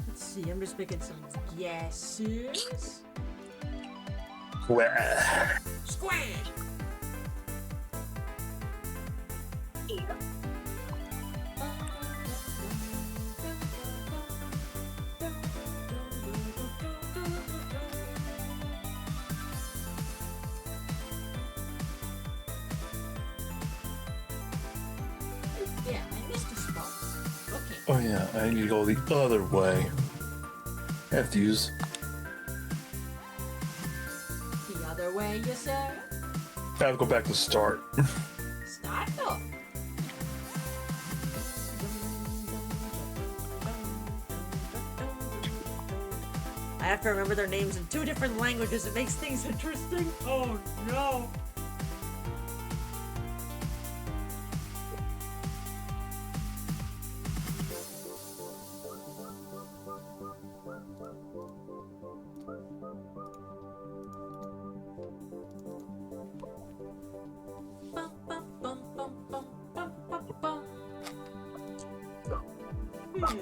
Let's see, I'm just making some guesses. Squash! Yeah, I missed a spot. Okay. Oh yeah, I need to go the other way. I have to use. The other way, you say? I have to go back to start. Start up. I have to remember their names in 2 different languages. It makes things interesting. Oh no! Bum, bum, bum, bum, bum, bum, bum, bum. Like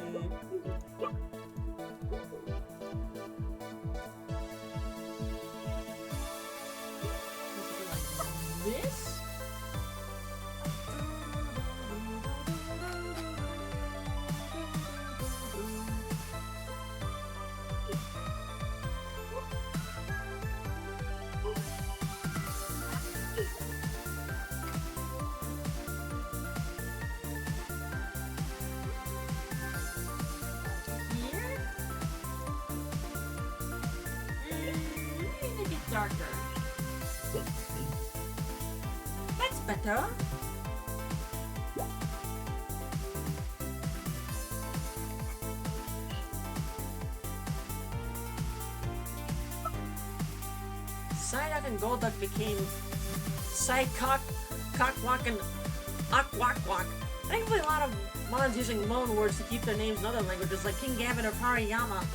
this? Here? Let me make it darker. That's better. Psyduck and Golduck became Psycock, Cockwalk, and Aquakwak. Thankfully, a lot of mods using loan words to keep their names in other languages, like King Gambit or Pariyama.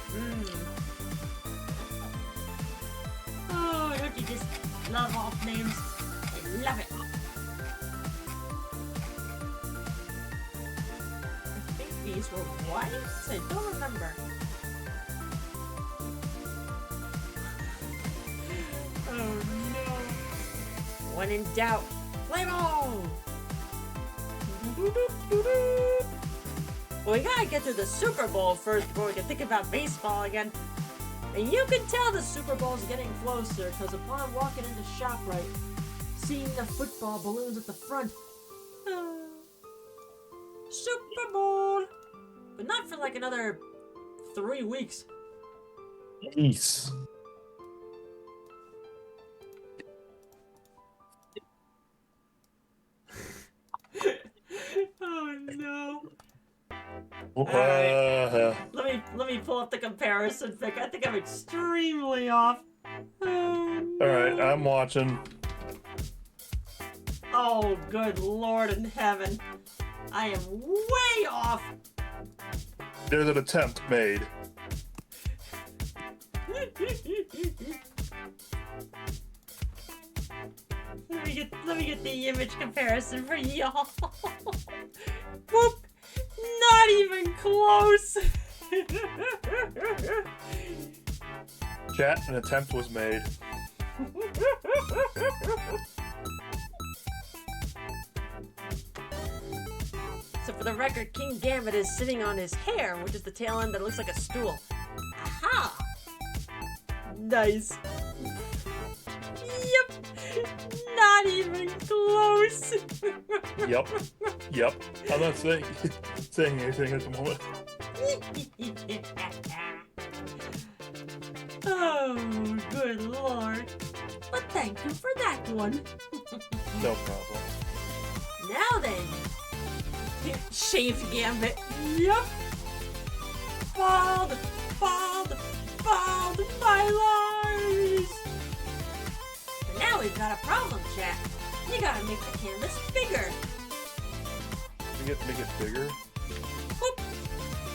Oh, don't you just love off names? I love it. I think these were whites? I don't remember. Oh no! When in doubt, play ball! Well, we gotta get to the Super Bowl first before we can think about baseball again. And you can tell the Super Bowl's getting closer, because upon walking into ShopRite, seeing the football balloons at the front, Super Bowl! But not for like another 3 weeks. Peace. Oh no! Let me pull up the comparison pic. I think I'm extremely off. Oh, All right, I'm watching. Oh, good Lord in heaven. I am way off. There's an attempt made. Let me get the image comparison for y'all. Whoop! Not even close. Chat, an attempt was made. So for the record, King Gambit is sitting on his hair, which is the tail end that looks like a stool. Aha! Nice. Yep. Not even close. Yep. I'm not saying anything at the moment. Oh, good Lord. But thank you for that one. No problem. Now then. Shaved Gambit. Yep. Bald, my lies. But now we've got a problem, chat. You gotta make the canvas bigger. Make it bigger. Whoop.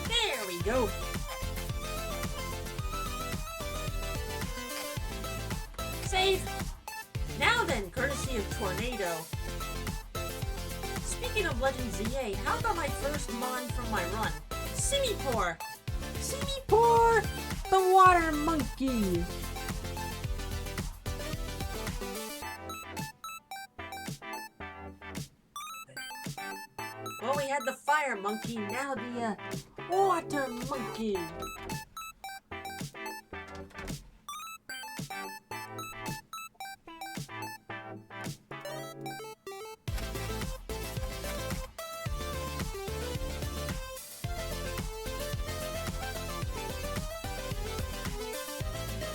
There we go. Save. Now then, courtesy of Tornado, of Legend ZA, how about my first mon from my run? Simipour! Simipour! The water monkey! Well, we had the fire monkey, now the water monkey.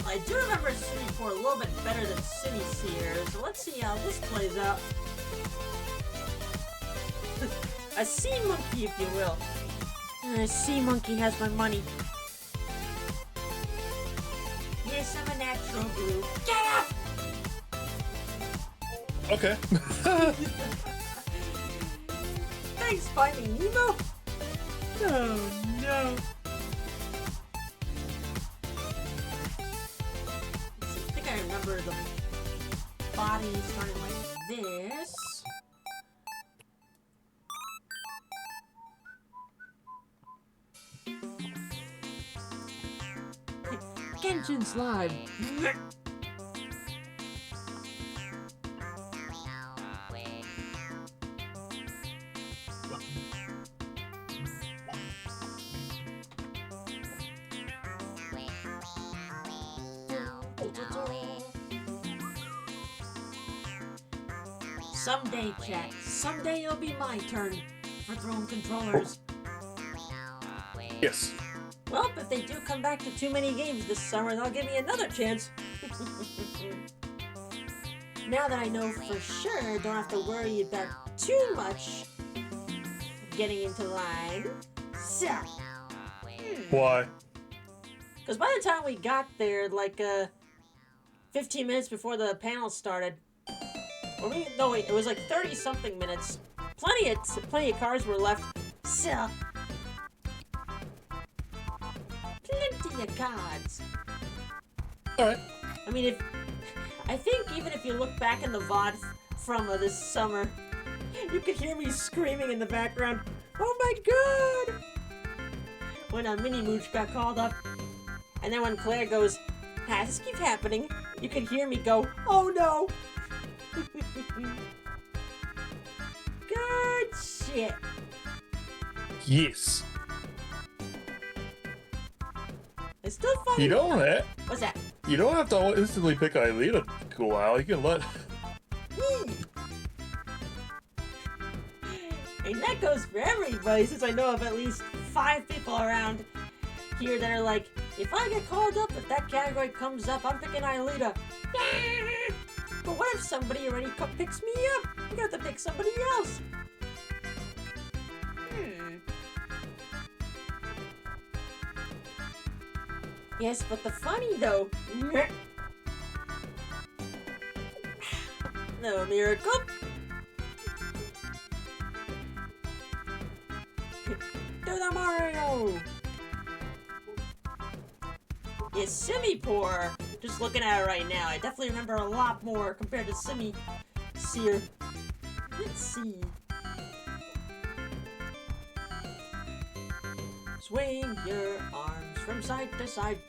I do remember Simipour a little bit better than Simisear, so let's see how this plays out. A sea monkey, if you will. A sea monkey has my money. Yes, I'm a natural blue. Get up! Okay. Thanks, Finding Nemo. Oh no. I think I remember the body starting like this. Genshin Slide. Someday, chat. Someday it'll be my turn for throne controllers. Yes. Well, if they do come back to too many games this summer, they'll give me another chance. Now that I know for sure, don't have to worry about too much getting into line. So, Why? because by the time we got there, like 15 minutes before the panel started, or maybe no, wait, it was like 30-something minutes. Plenty of cars were left. So, plenty of cards. Alright. I mean, I think even if you look back in the VOD from this summer, you could hear me screaming in the background, "Oh my god!" When a mini mooch got called up. And then when Claire goes, "Ah, this keeps happening," you could hear me go, "Oh no!" Good shit. Yes. It's still funny. You don't have. What's that? You don't have to instantly pick Aelita to go out. You can let. And that goes for everybody, since I know of at least 5 people around here that are like, if I get called up, if that category comes up, I'm picking Aelita. But what if somebody already picks me up? I got to pick somebody else. Yes, but the funny though. No miracle. Do the Mario! Yes, Simipour. Just looking at it right now, I definitely remember a lot more compared to Simisear. Let's see. Swing your arms from side to side.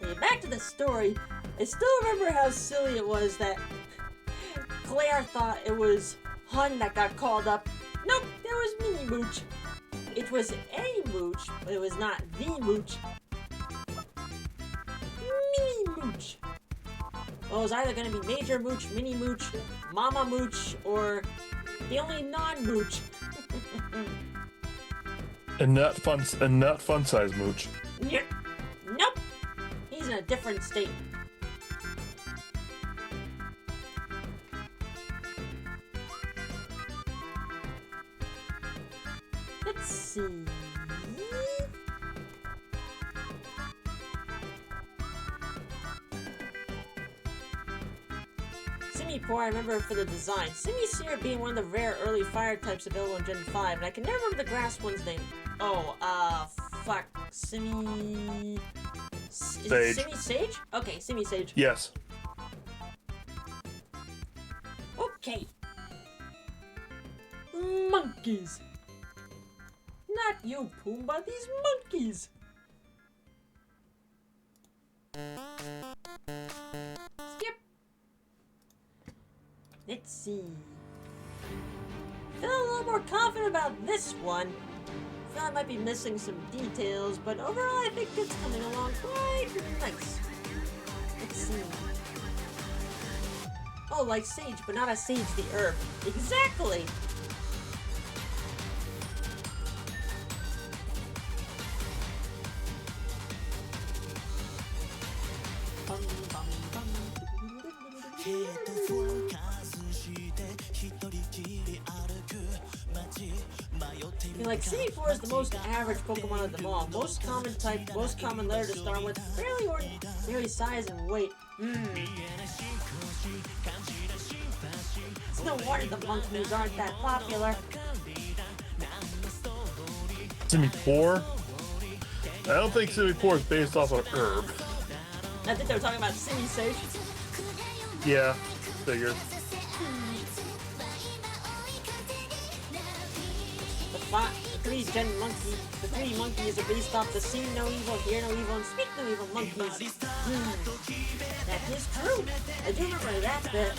Okay, back to the story. I still remember how silly it was that Claire thought it was Hun that got called up. Nope, it was Mini Mooch. It was a Mooch, but it was not the Mooch. Mini Mooch. Well, it was either going to be Major Mooch, Mini Mooch, Mama Mooch, or the only non-Mooch. And not fun size mooch. Yep. Nope. He's in a different state. Let's see. Simipour, I remember for the design. Simisear being one of the rare early fire types available in Gen 5, and I can never remember the grass one's name. Oh, fuck. Is Sage. it Simi Sage? Okay, Simi Sage. Yes. Okay. Monkeys. Not you, Pumbaa. These monkeys. Skip. Let's see. Feel a little more confident about this one. Feel I might be missing some details, but overall I think it's coming along quite nice. Let's see. Oh, like sage, but not a sage the herb. Exactly! Bum, bum, bum. I mean, like, City4 is the most average Pokemon of them all. Most common type, most common letter to start with, fairly ordinary size and weight. It's no wonder the monkeys aren't that popular. Simi 4? I don't think Simi 4 is based off of herb. I think they were talking about Simi Sage. Yeah, figures. The three monkeys are based off the see no evil, hear no evil, and speak no evil monkeys. That is true. I do remember that bit.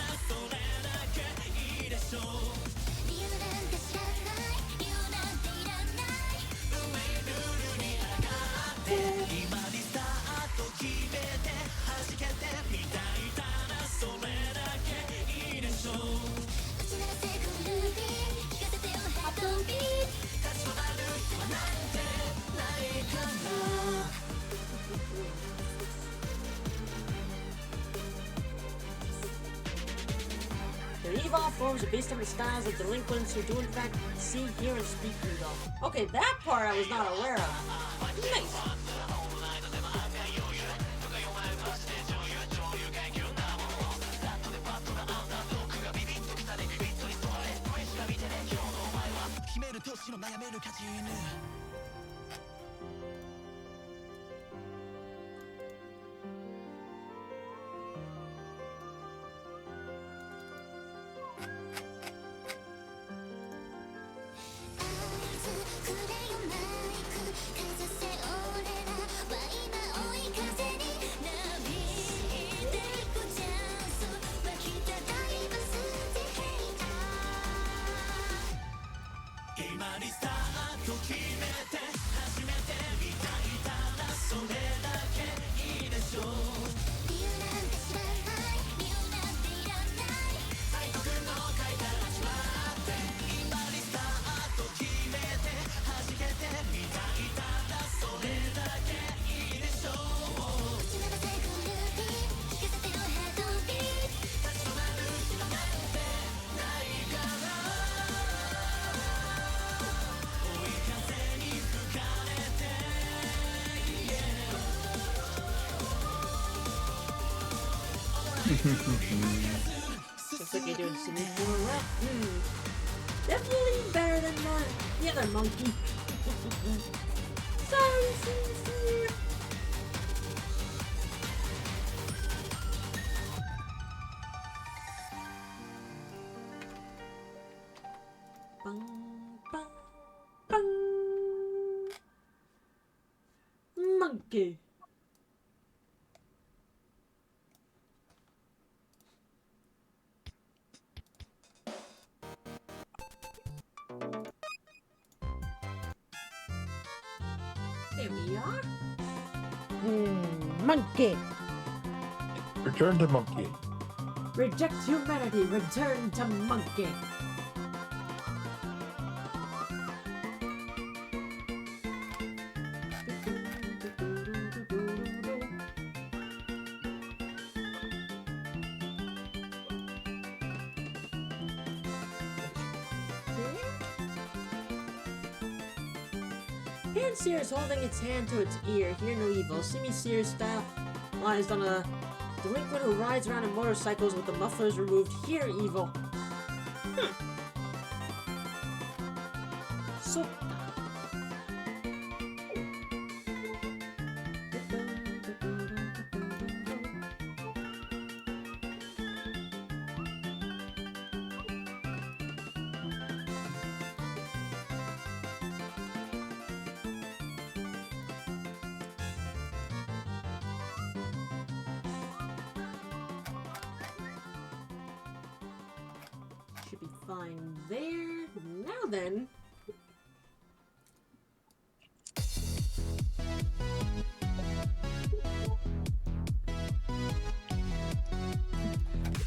Their evolved forms are based on the styles of delinquents who do in fact see, hear, and speak evil. Okay, that part I was not aware of. Nice. Looks like you're doing something well. Definitely better than the other monkey. Sorry, sincere. Bum, bum, bum. Monkey. Here we are. Monkey. Return to monkey. Reject humanity. Return to monkey. Panseer is holding its hand to its ear. Hear no evil. Simi Seer stylized on a delinquent who rides around in motorcycles with the mufflers removed. Hear evil. So. fine there. Now then.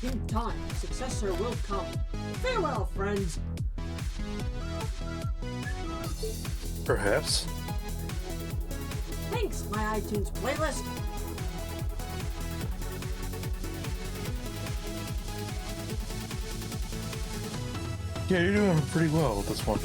In time, successor will come. Farewell, friends. Perhaps. Thanks, my iTunes playlist. Yeah, you're doing pretty well with this one.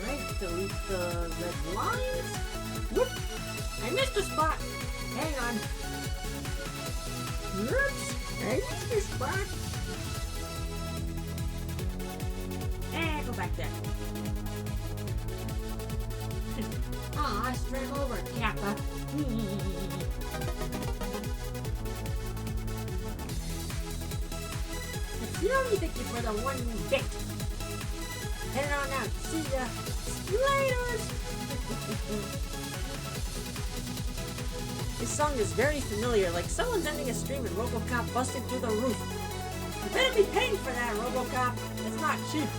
Alright, delete the red lines. Whoop! I missed a spot. Hang on. Oops! I missed a spot. And go back there. Aw, I strayed over, Kappa. It's only thank you for the 1 bit. Head on out. See ya. Laters. This song is very familiar, like someone's ending a stream and RoboCop busting through the roof. You better be paying for that, RoboCop. It's not cheap.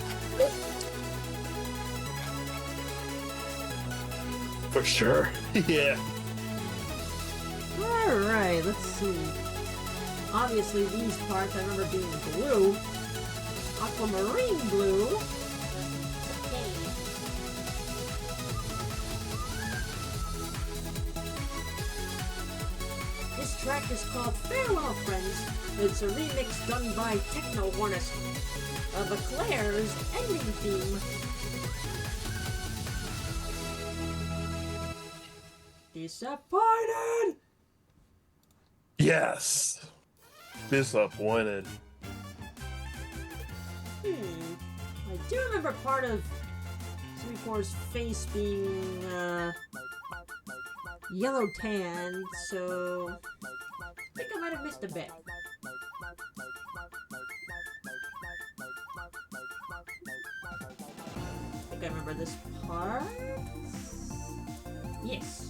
For sure. Yeah. Alright, let's see. Obviously, these parts I remember being blue. Aquamarine blue. Okay. This track is called Farewell, Friends. It's a remix done by Techno Hornist of Eclair's ending theme. Disappointed! Yes. Disappointed. I do remember part of Sweetcore's face being yellow tan, so I think I might have missed a bit. I think I remember this part. Yes.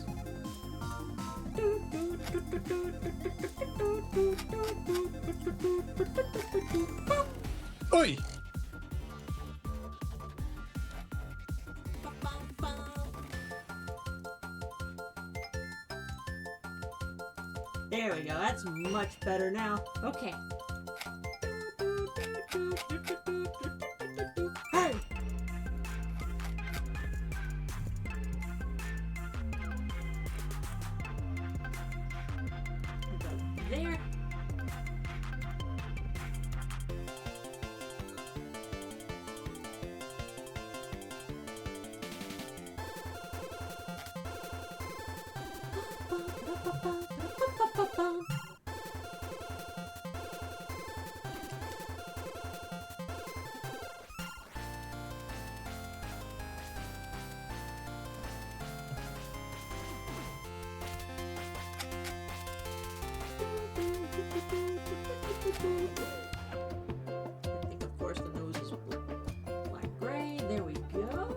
Oi! There we go, that's much better now. Okay. Hey! There. I think, of course, the nose is black gray. There we go.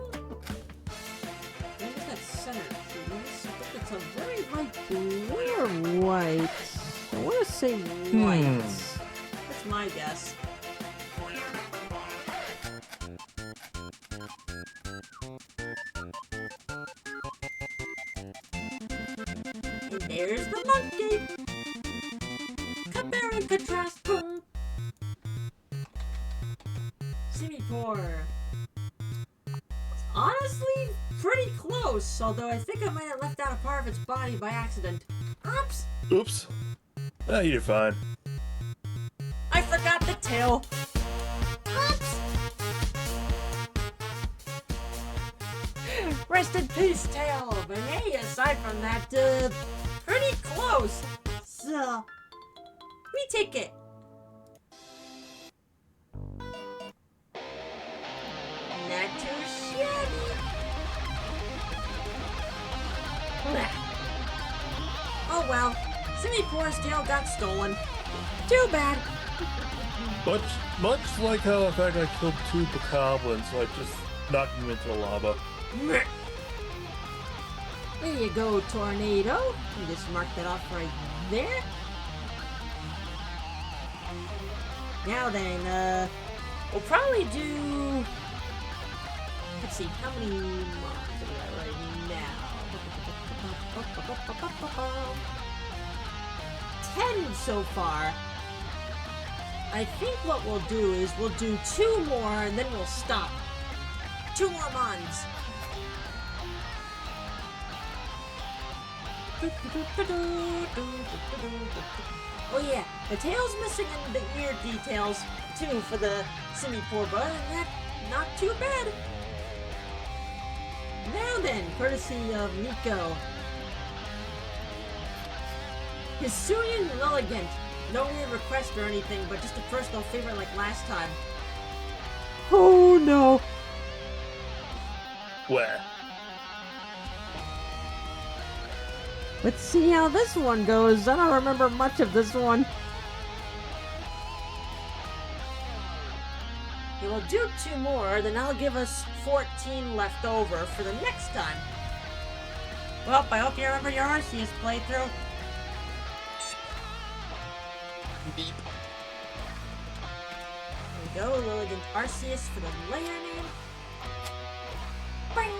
What is that center piece? I think it's a very light blue or white. I want to say white. That's my guess. And there's the monkey. Compare and contrast. Boom. Semi-poor. Honestly, pretty close, although I think I might have left out a part of its body by accident. Oops! Oops. Ah, you did fine. I forgot the tail. Oops! Rest in peace, tail. But hey, aside from that, pretty close. So, we take it. Not too Oh well, Simi-Poor's tail got stolen. Too bad. Much like how in fact I killed 2 bokoblins, so I just knocked them into the lava. There you go, tornado. You just mark that off right there. Now then, we'll probably do... Let's see, how many mobs are we at right now? 10 so far. I think what we'll do is we'll do 2 more and then we'll stop. 2 more mons. Oh yeah, the tail's missing and the ear details too for the Simi-Poor, but other than that, not too bad. Now then, courtesy of Nico. Hisuian Lilligant. No weird request or anything, but just a personal favorite like last time. Oh no. Where? Let's see how this one goes. I don't remember much of this one. Okay, we'll do 2 more, then that'll give us 14 left over for the next time. Well, I hope you remember your Arceus playthrough. Beep. There we go, Lilligant Arceus for the layer name. Bang!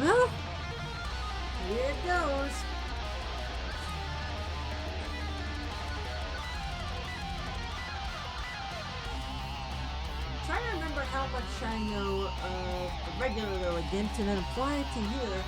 Well, here it goes. Trying to remember how much I know of the regular Lilligant and then apply it to here.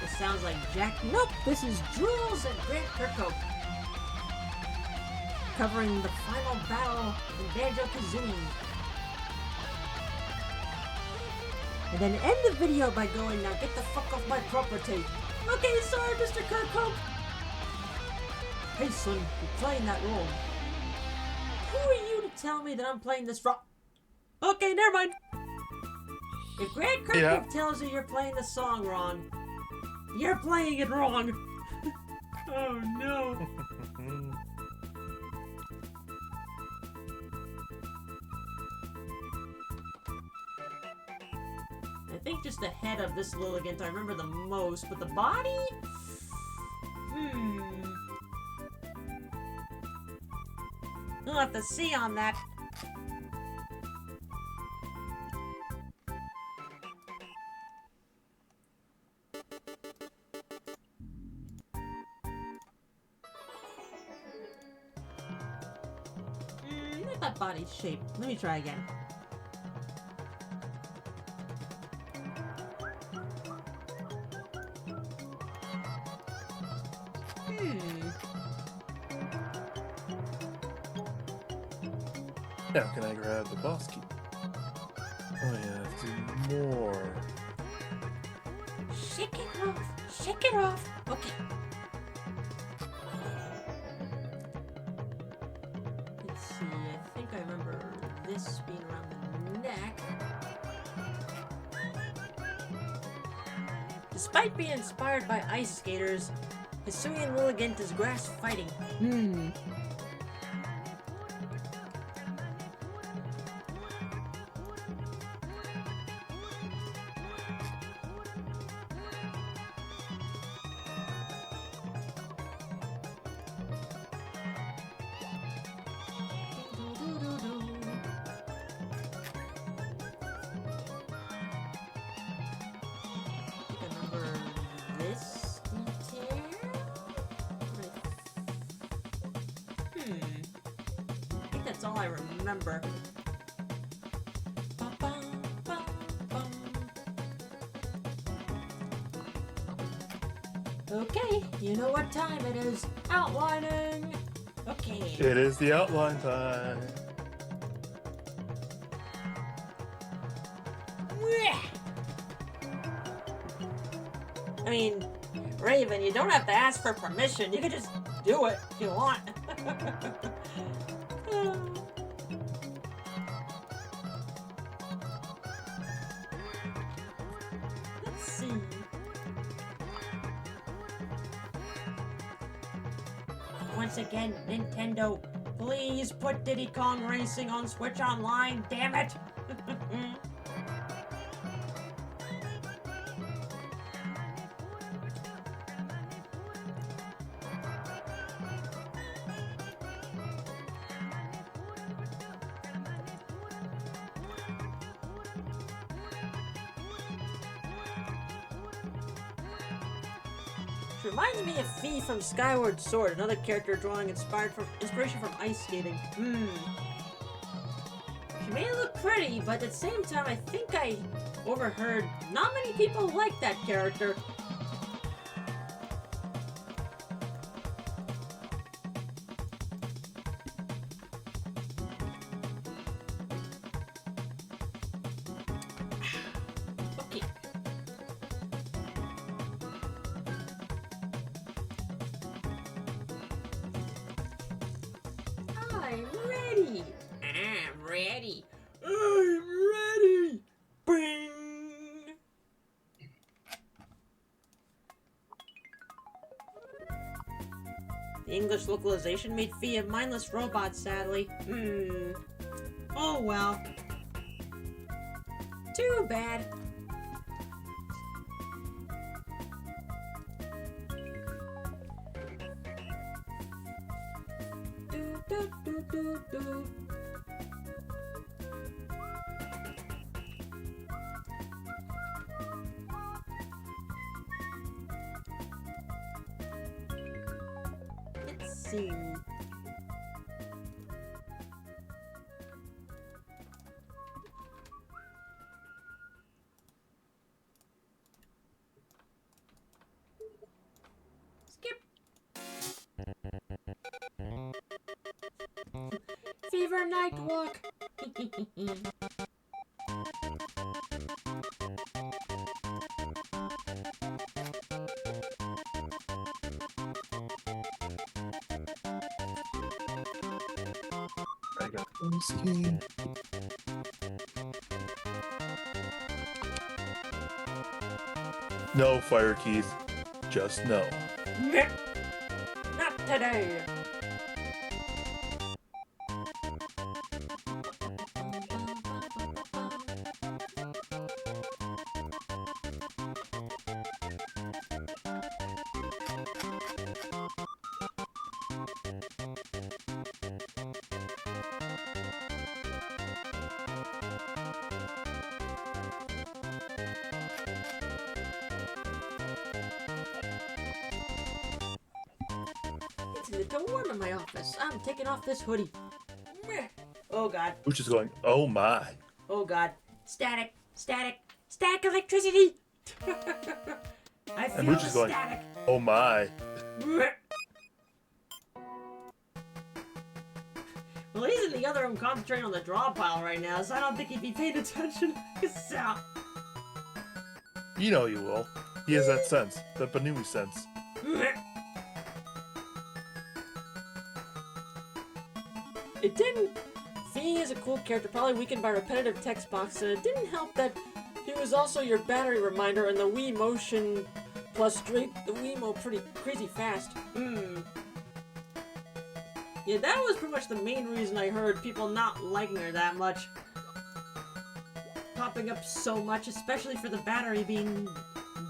This sounds like Jack. Nope, this is Jules and Grant Kirkhope covering the final battle in Banjo-Kazooie. And then end the video by going, now get the fuck off my property. Okay, sorry, Mr. Kirkhope. Hey, son, you're playing that wrong. Who are you to tell me that I'm playing this wrong? Okay, never mind. If Grant Kirkhope tells you you're playing the song wrong, you're playing it wrong. Oh, no. I think just the head of this Lilligant I remember the most, but the body? We'll have to see on that. Not that body's shape. Let me try again. Now can I grab the boss key? Oh yeah, do more. Shake it off. Shake it off. Okay. Let's see, I think I remember this being around the neck. Despite being inspired by ice skaters, Hisuian Lilligant is grass fighting. I think that's all I remember. Okay, you know what time it is. Outlining. Okay. It is the outline time. I mean, Raven, you don't have to ask for permission. You can just do it if you want. Let's see. Once again, Nintendo, please put Diddy Kong Racing on Switch Online, damn it! Reminds me of Fee from Skyward Sword, another character drawing inspiration from ice skating. She may look pretty, but at the same time, I think I overheard not many people like that character. Okay. I'm ready. I'm ready. I'm ready. Bing. The English localization made Fee a mindless robot, sadly. Oh well. Too bad. Do. Let's see. Skip. Fever Night Walk. I got whiskey. No, Fire Keith. Just no. Not today. It's a little warm in my office. I'm taking off this hoodie. Oh god. Which is going, oh my. Oh god. Static. Static. Static electricity. I feel And the Mooch is going, static. oh my. Well, he's in the other room concentrating on the draw pile right now, so I don't think he'd be paying attention. So. You know you will. He has that sense. That Banui sense. It didn't. Fee is a cool character, probably weakened by repetitive text box, and it didn't help that he was also your battery reminder and the Wii Motion plus straight the Wiimote pretty crazy fast. Yeah, that was pretty much the main reason I heard people not liking her that much. Popping up so much, especially for the battery being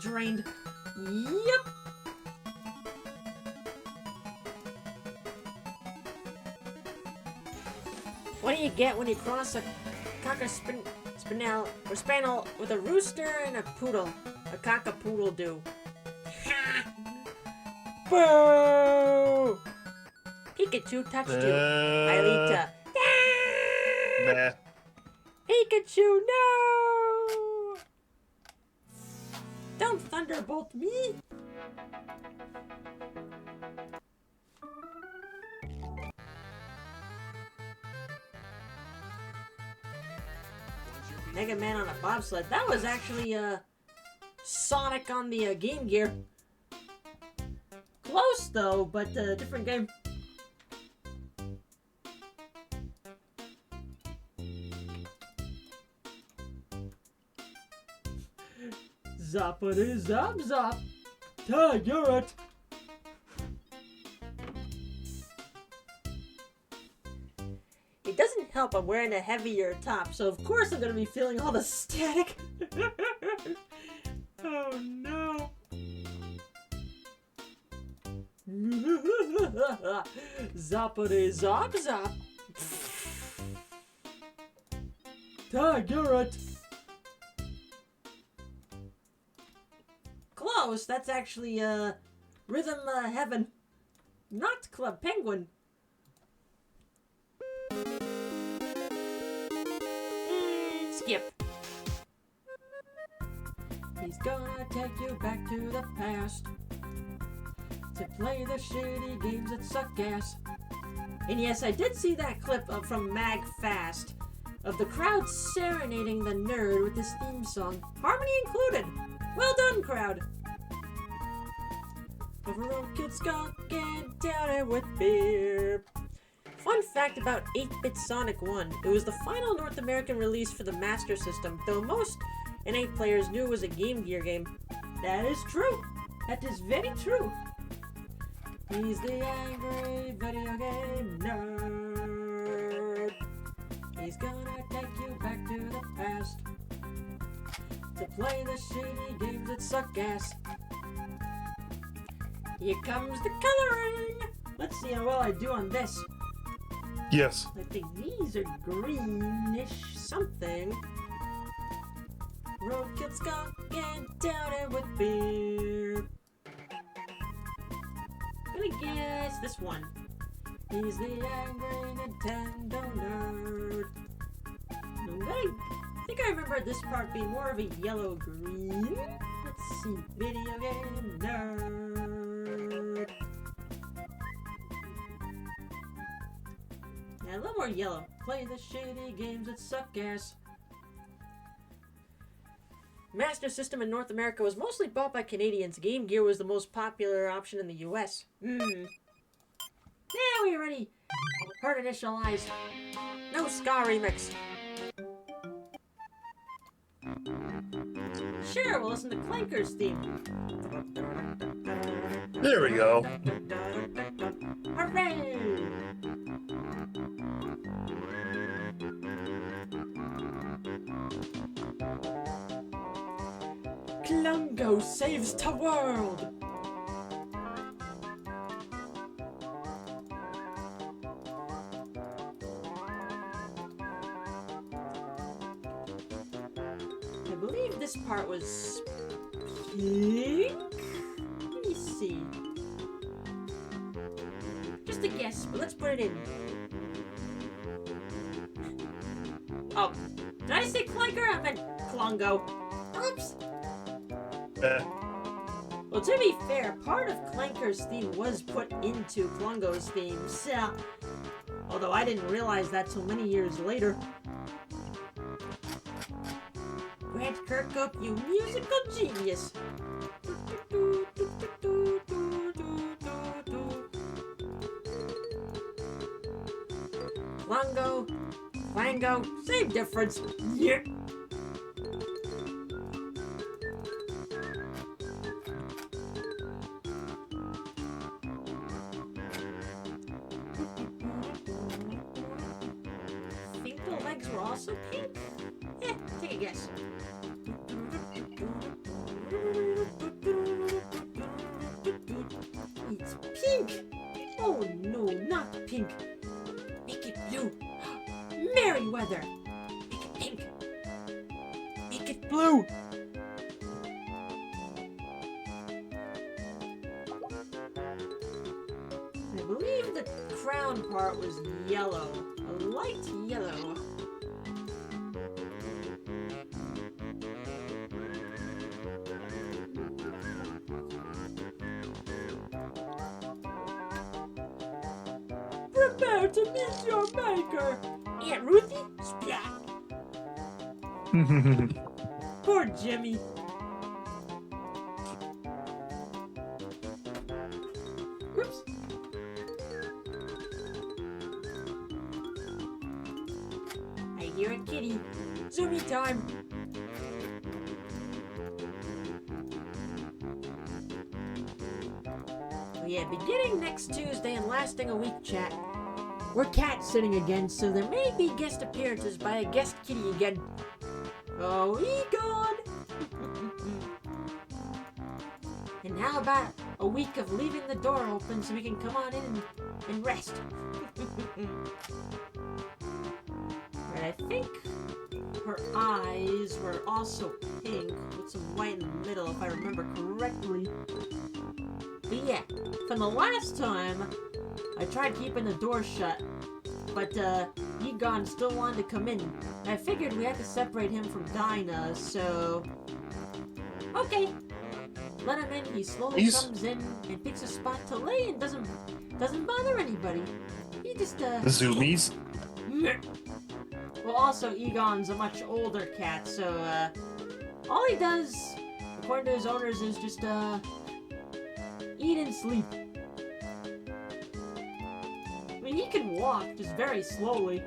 drained. Yep. What do you get when you cross a cocker spaniel with a rooster and a poodle? A cock-a-poodle do. Boo! Pikachu touched you. Aelita. Nah. Pikachu, no! Don't thunderbolt me! Mega Man on a bobsled. That was actually Sonic on the Game Gear. Close though, but different game. Zoppity zop zop. Tiger it. It doesn't help I'm wearing a heavier top, so of course I'm gonna be feeling all the static. Oh no. Zoppity zop zop. Tiger it. Close. That's actually Rhythm Heaven, not Club Penguin. Skip. He's gonna take you back to the past to play the shitty games that suck ass. And yes, I did see that clip from Mag Fast of the crowd serenading the nerd with this theme song, harmony included. Well done, crowd. Overall kids skunking down it with beer. Fun fact about 8-Bit Sonic 1, it was the final North American release for the Master System, though most NA players knew it was a Game Gear game. That is true. That is very true. He's the angry video game nerd. He's gonna take you back to the past to play the shitty games that suck ass. Here comes the coloring! Let's see how well I do on this. Yes. I think these are greenish something. Roadkill skunking down it with beer. Gonna guess this one. He's the angry Nintendo nerd. I think I remember this part being more of a yellow-green. Let's see, video game nerd. Yeah, a little more yellow. Play the shitty games that suck ass. Master System in North America was mostly bought by Canadians. Game Gear was the most popular option in the US. Yeah, we already heard initialized. No ska remix. Sure, we'll listen to Clanker's theme. There we go. Hooray! Klungo saves the world. I believe this part was pink? Let me see. Just a guess, but let's put it in. Oh, did I say Clanker? I meant Klungo. Oops. Well, to be fair, part of Clanker's theme was put into Klungo's theme, so... Although I didn't realize that till many years later. Grant Kirkhope, you musical genius! Klungo, Klango, same difference. Yeah. Think the legs were also pink? Take a guess. It's pink! Oh no, not pink. Make it blue. Merryweather! Make it pink. Make it blue! I believe the crown part was yellow. A light yellow. Prepare to meet your maker. Aunt Ruthie? Splat. Poor Jimmy. Oops. I hear a kitty. Zoomy time. Oh yeah, beginning next Tuesday and lasting a week, chat. We're cat sitting again, so there may be guest appearances by a guest kitty again. Oh, Egon. And how about a week of leaving the door open so we can come on in and rest? But I think her eyes were also pink with some white in the middle, if I remember correctly. But yeah, From the last time, I tried keeping the door shut, but Egon still wanted to come in. I figured we had to separate him from Dinah, so... Okay. Let him in, he slowly comes in and picks a spot to lay and doesn't bother anybody. He just, The zoomies. Well, also, Egon's a much older cat, so, all he does, according to his owners, is just, eat and sleep. I mean, he can walk, just very slowly.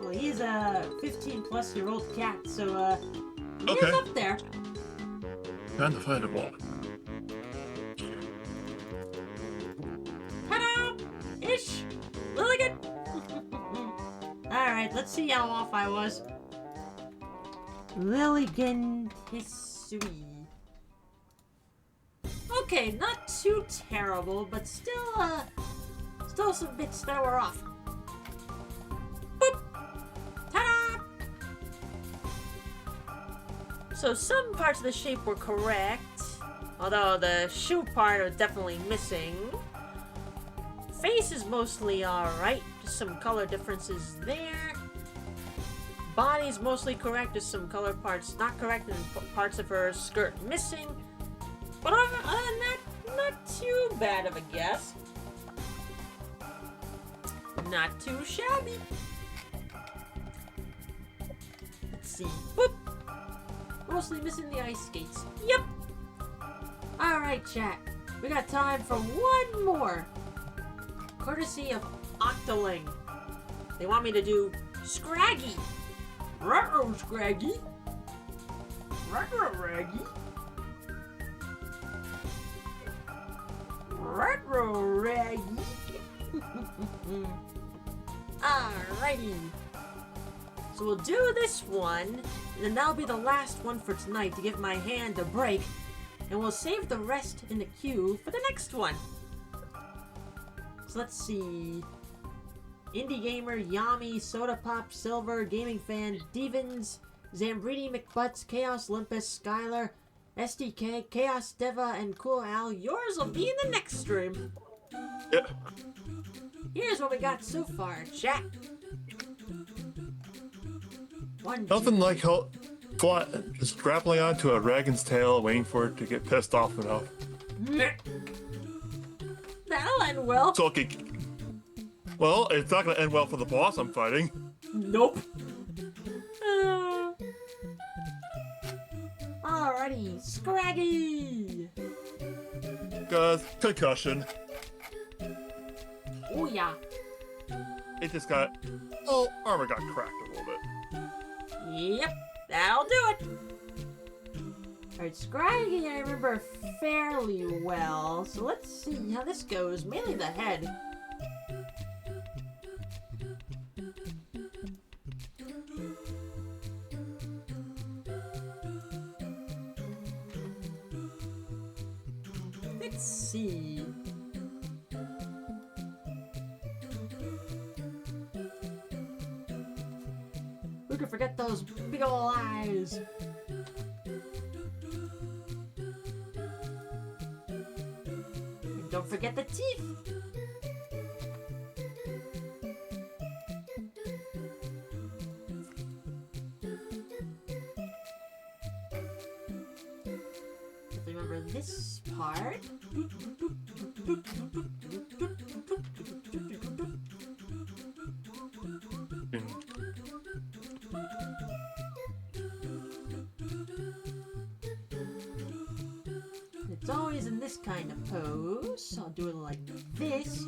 Well, he's a 15-plus-year-old cat, so, he's Okay. up there. Time to find a ball. Ta-da! Ish! Lilligan! Alright, let's see how off I was. Lilligan Hisui. Okay, not too terrible, but still some bits that were off. Boop! Ta-da! so some parts of the shape were correct, although the shoe part are definitely missing. Face is mostly alright, just some color differences there. Body's mostly correct, just some color parts not correct and parts of her skirt missing. But other than that, not too bad of a guess. Not too shabby. Let's see. Boop! Mostly missing the ice skates. Yep. Alright, chat. We got time for one more. Courtesy of Octoling. They want me to do Scraggy. Ruh-roh, Scraggy. Ruh-roh, Raggy. Ruh-roh, Raggy. Alrighty. So we'll do this one, and then that'll be the last one for tonight to give my hand a break, and we'll save the rest in the queue for the next one. So let's see. Indie Gamer, Yami, Soda Pop, Silver, Gaming Fan, Devins, Zambrini McButts, Chaos Olympus, Skylar, SDK, Chaos Deva, and Cool Al. Yours will be in the next stream. Yep. Here's what we got so far, chat. One, Nothing like just grappling onto a dragon's tail, waiting for it to get pissed off enough. That'll end well. So okay. Well, it's not gonna end well for the boss I'm fighting. Nope. Alrighty, Scraggy. Cause concussion. Oh yeah. It just got. Oh, armor got cracked a little bit. Yep, that'll do it. Alright, Scraggy I remember fairly well, so let's see how this goes. Mainly the head. Let's see. Who could forget those big ol' eyes? And don't forget the teeth. Remember for this part. It's always in this kind of pose, so I'll do it like this.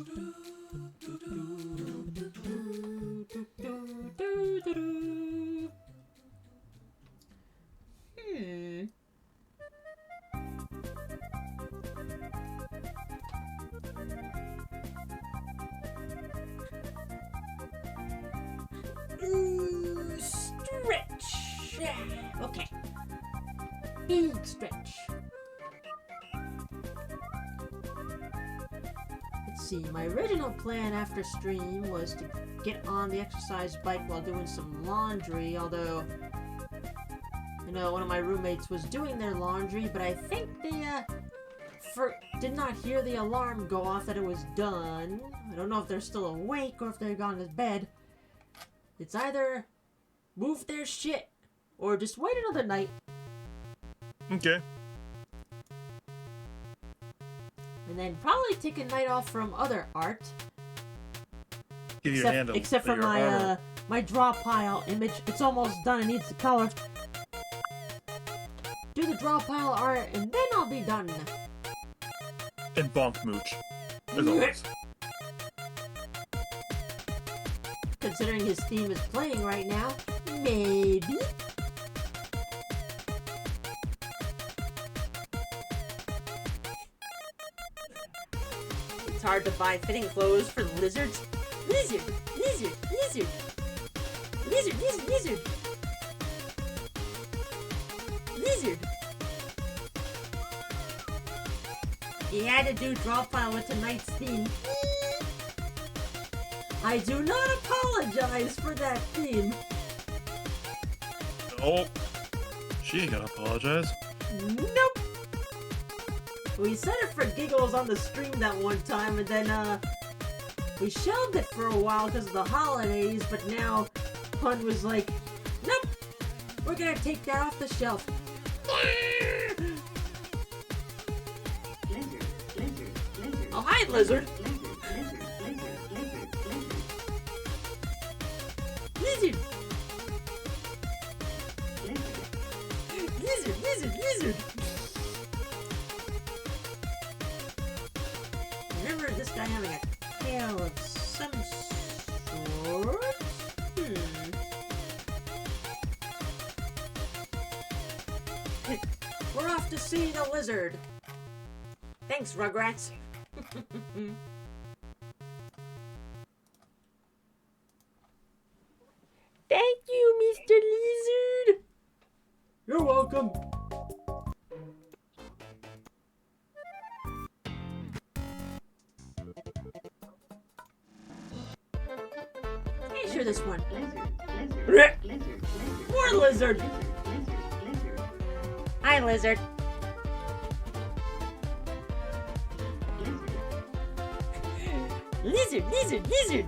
Ooh, stretch. Yeah, okay. Big stretch. Let's see, my original plan after stream was to get on the exercise bike while doing some laundry, although, you know, one of my roommates was doing their laundry, but I think they, did not hear the alarm go off that it was done. I don't know if they're still awake or if they've gone to bed. It's either move their shit or just wait another night. Okay. And then probably take a night off from other art. Give you a handle. Except for your my armor. my draw pile image. It's almost done. It needs the color. Do the draw pile art and then I'll be done. And bonk mooch. As always. Considering his theme is playing right now, maybe. It's hard to buy fitting clothes for lizards. Lizard, lizard, lizard. Lizard, lizard, lizard. Lizard. He had to do draw pile with tonight's theme. I do not apologize for that theme. Oh. She ain't gonna apologize. Nope. We said it for giggles on the stream that one time, and then, we shelved it for a while because of the holidays, but now Pun was like, nope, we're gonna take that off the shelf. Oh, hi, lizard. Lizard! Lizard, lizard, lizard. Remember this guy having a tail of some sort? We're off to see the lizard. Thanks, Rugrats. Thank you, Mr. Lizard. You're welcome. Hey, sure this one. More lizard. Hi, lizard. Lizard, lizard, lizard.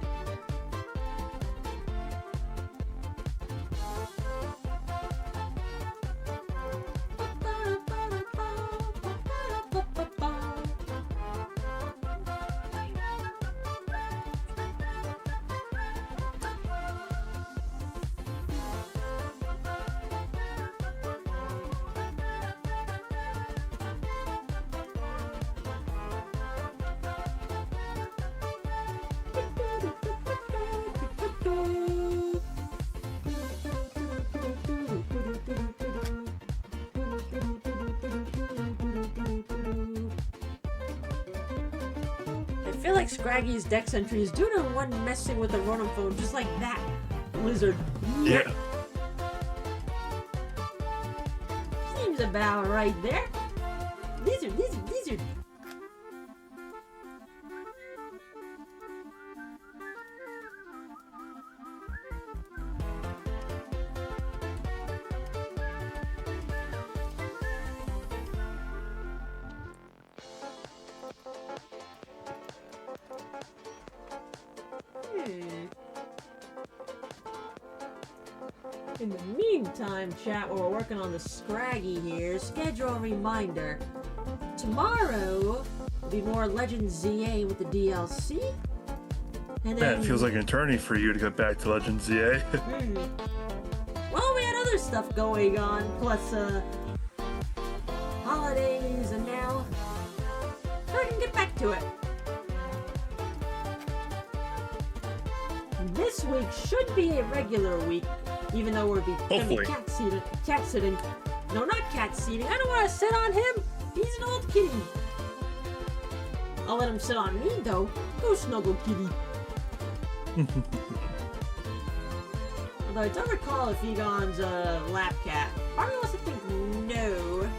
I feel like Scraggy's Dex entry is due to one messing with the Rotom phone just like that. Lizard. Yeah. Seems about right there. Lizard, lizard, lizard. In the meantime, chat, while we're working on the Scraggy here, schedule a reminder. tomorrow will be more Legend ZA with the DLC. And Man, then, it feels like an eternity for you to get back to Legend ZA. well, we had other stuff going on, plus holidays, and now I can get back to it. This week should be a regular week, even though we're gonna be Hopefully. cat sitting. No, not cat seating. I don't want to sit on him. He's an old kitty. I'll let him sit on me, though. Go snuggle, kitty. Although I don't recall if Egon's a lap cat. Probably wants to think no.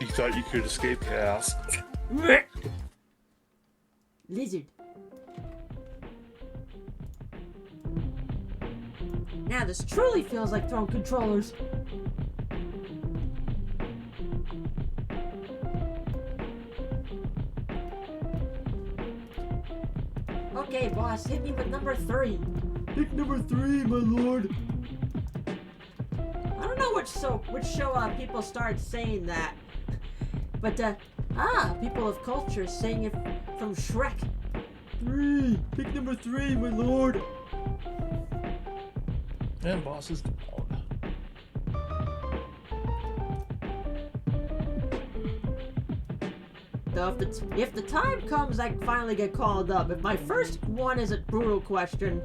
You thought you could escape chaos. Lizard. Now this truly feels like throwing controllers. Okay, boss, hit me with number 3. Pick number 3, my lord. I don't know which show people start saying that. But, people of culture saying it from Shrek. 3! Pick number 3, my lord! And boss is down. Though if the time comes, I can finally get called up. If my first one is a brutal question,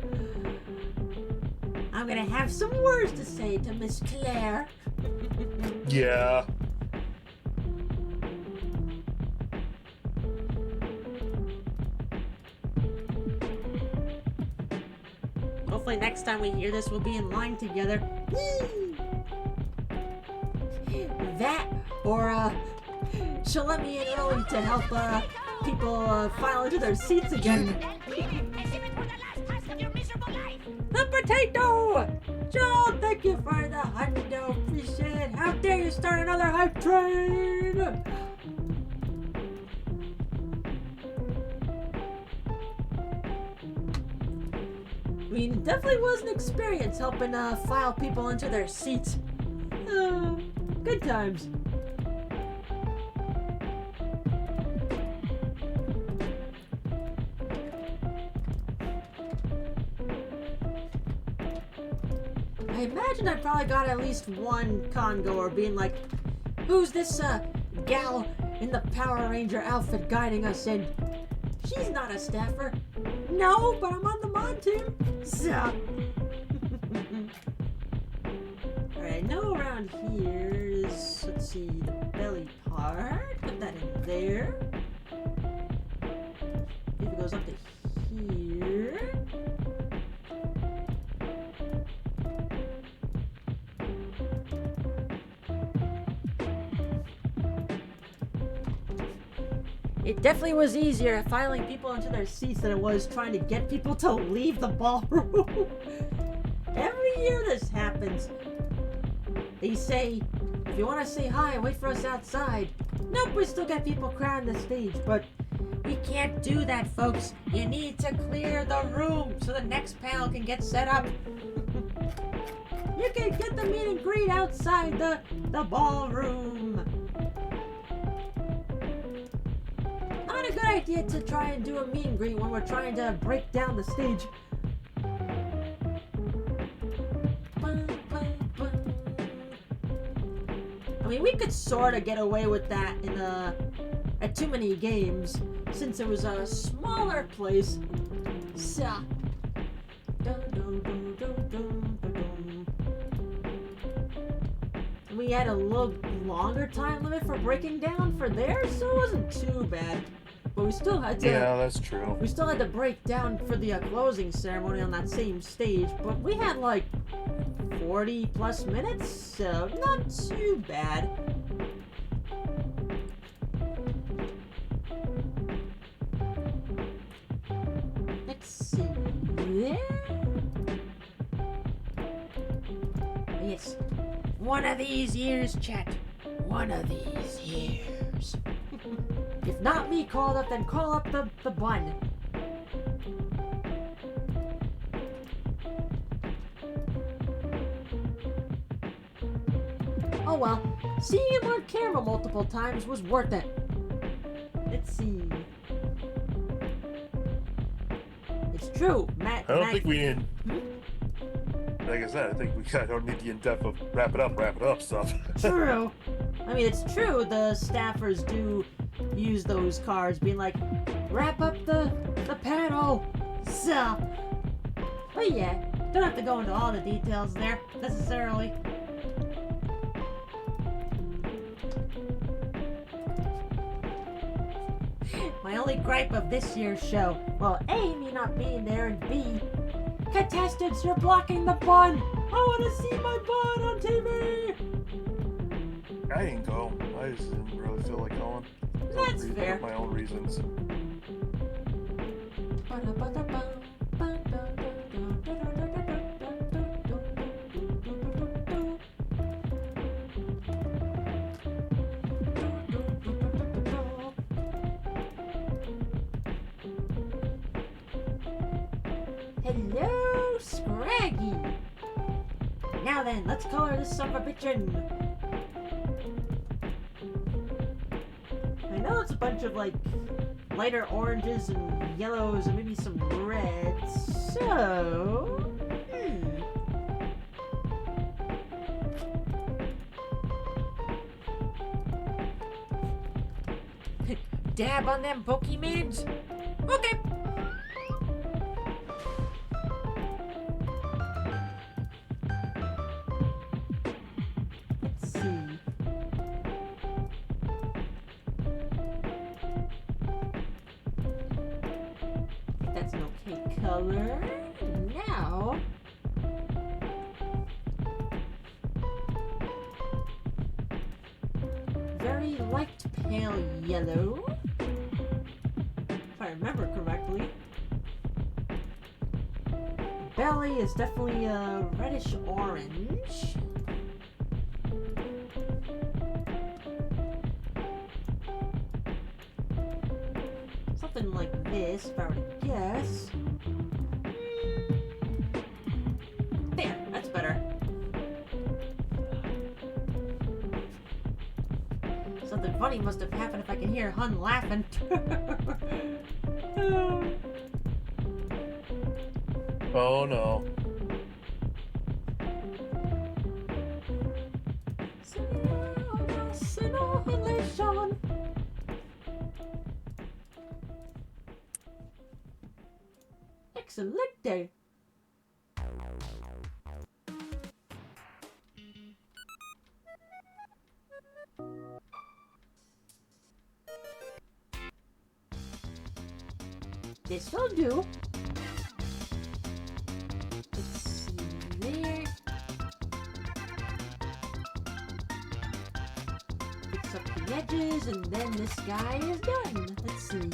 I'm gonna have some words to say to Miss Claire. Yeah. Hopefully next time we hear this, we'll be in line together. That, or she'll let me in early to help people file into their seats again. As if it were the last task of your miserable life. The potato! Joe, thank you for the hundo. Appreciate it. How dare you start another hype train? I mean, it definitely was an experience helping file people into their seats. Good times. I imagine I probably got at least one con-goer being like, who's this gal in the Power Ranger outfit guiding us in? She's not a staffer. No, but I'm on the mod team. So. Alright, I know around here is, let's see, the belly part. Put that in there. Maybe it goes up to here. It definitely was easier filing people into their seats than it was trying to get people to leave the ballroom. Every year this happens. They say, if you want to say hi, wait for us outside. Nope, we still got people crowding the stage, but we can't do that, folks. You need to clear the room so the next panel can get set up. You can get the meet and greet outside the ballroom. Not a good idea to try and do a meet and greet when we're trying to break down the stage. I mean, we could sort of get away with that in at too many games, since it was a smaller place. So, we had a little longer time limit for breaking down for theirs, so it wasn't too bad. But we still had to. Yeah, that's true. We still had to break down for the closing ceremony on that same stage, but we had like 40 plus minutes, so not too bad. Let's see. There. Yes. One of these years, chat. One of these years. If not me called up, then call up the bun. Oh well, seeing him on camera multiple times was worth it. Let's see. It's true, Matt. I don't think we need. Like I said, I think we don't need the in-depth of wrap it up stuff. True. I mean, it's true. The staffers do use those cards, being like, wrap up the panel. So, but yeah, don't have to go into all the details there necessarily. My only gripe of this year's show, well, A, me not being there, and B, contestants, you're blocking the bun. I want to see my bun on TV. I didn't go. I just didn't really feel like going. That's fair. For my own reasons. Hello, Scraggy. Now then, let's color this son of a bitch in. I know it's a bunch of like lighter oranges and yellows and maybe some reds. So, dab on them Pokemons? Okay. Let's see. I think that's an okay color. Now, very light pale yellow. If I remember correctly. Belly is definitely a reddish orange. Something like this, if I were to guess. There, that's better. Something funny must have happened if I can hear Hun laughing. Oh no. Simulation. Excellent day. This'll do. Let's see there. Fix up the edges, and then this guy is done. Let's see.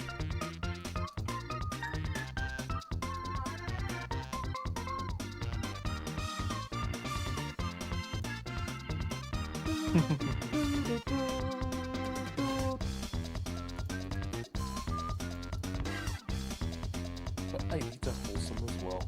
But I need to wholesome as well.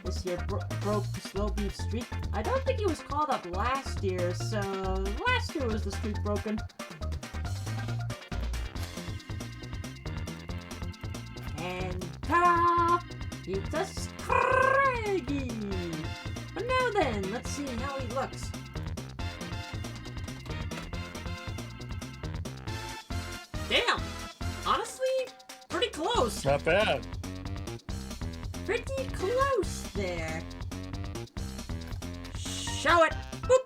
This year broke the slow beef streak. I don't think it was called up last year, so last year was the streak broken. And ta-da! It's a Scraggy! But now then, let's see how he looks. Damn! Honestly, pretty close. Not bad. Pretty close there. Show it. Boop.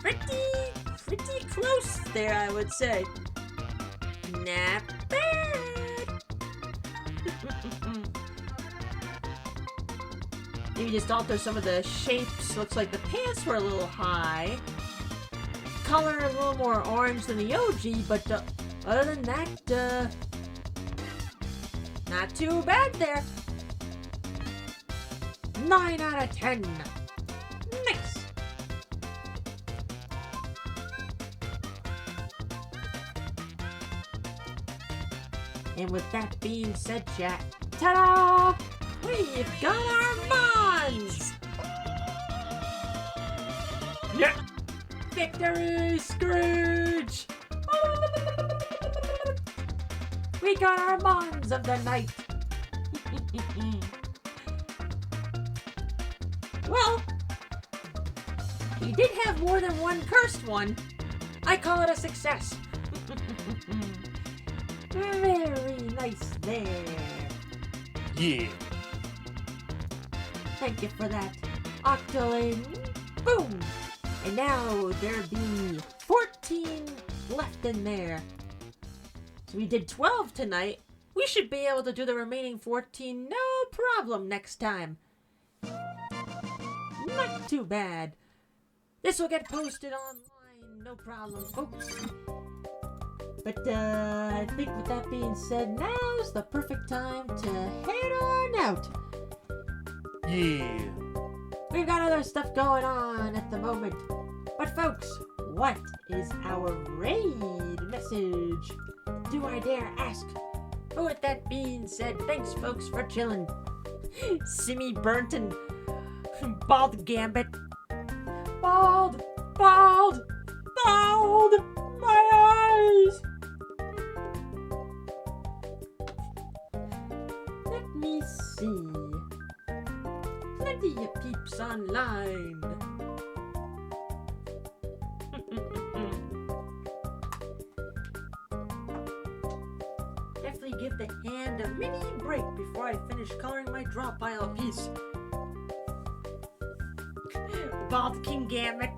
Pretty close there, I would say. Not bad. Maybe just alter some of the shapes. Looks like the pants were a little high. Color a little more orange than the OG, but other than that, not too bad there. 9 out of 10. Nice. And with that being said, chat, ta-da! We've got our Mons! Yeah! Victory, Scrooge! We got our Mons of the night! Well, we did have more than one cursed one. I call it a success. Very nice there. Yeah. Thank you for that, Octoling. Boom! And now there be 14 left in there. So we did 12 tonight. We should be able to do the remaining 14 no problem next time. Not too bad. This will get posted online, no problem, folks. But I think with that being said, now's the perfect time to head on out. Yeah. We've got other stuff going on at the moment. But folks, what is our raid message? Do I dare ask? But with that being said, thanks folks for chilling. Simmy Burnt and Bald Gambit. Bald! Bald! Bald! My eyes! Let me see. Plenty of peeps online. Definitely give the hand a mini break before I finish coloring my draw pile piece. Bald King Gambit.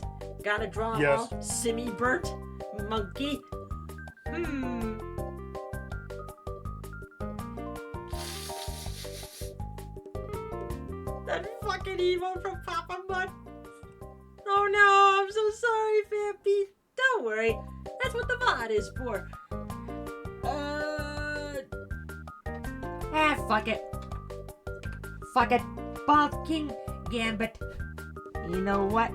Gotta draw Yes. all. Simmy Burnt. Monkey. That fucking emote from Papa Mutt. Oh no, I'm so sorry, Vampy. Don't worry. That's what the mod is for. Fuck it. Fuck it. Bald King Gambit. You know what?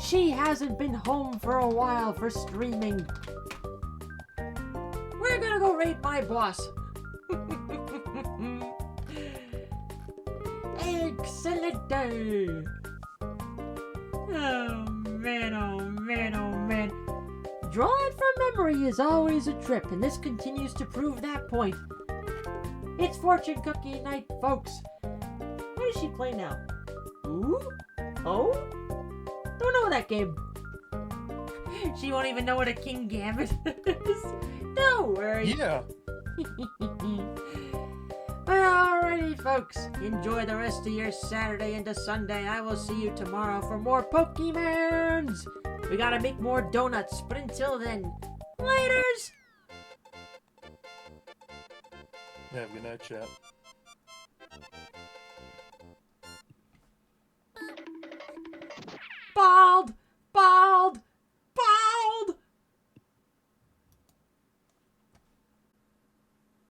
She hasn't been home for a while for streaming. We're gonna go raid my boss. Excellent day. Oh man, oh man, oh man. Drawing from memory is always a trip, and this continues to prove that point. It's fortune cookie night, folks. What does she play now? Ooh? Oh? Don't know that game. She won't even know what a King Gambit is. Don't worry. Yeah. Alrighty, folks. Enjoy the rest of your Saturday into Sunday. I will see you tomorrow for more Pokemons. We gotta make more donuts, but until then, laters! Yeah, good night, chat.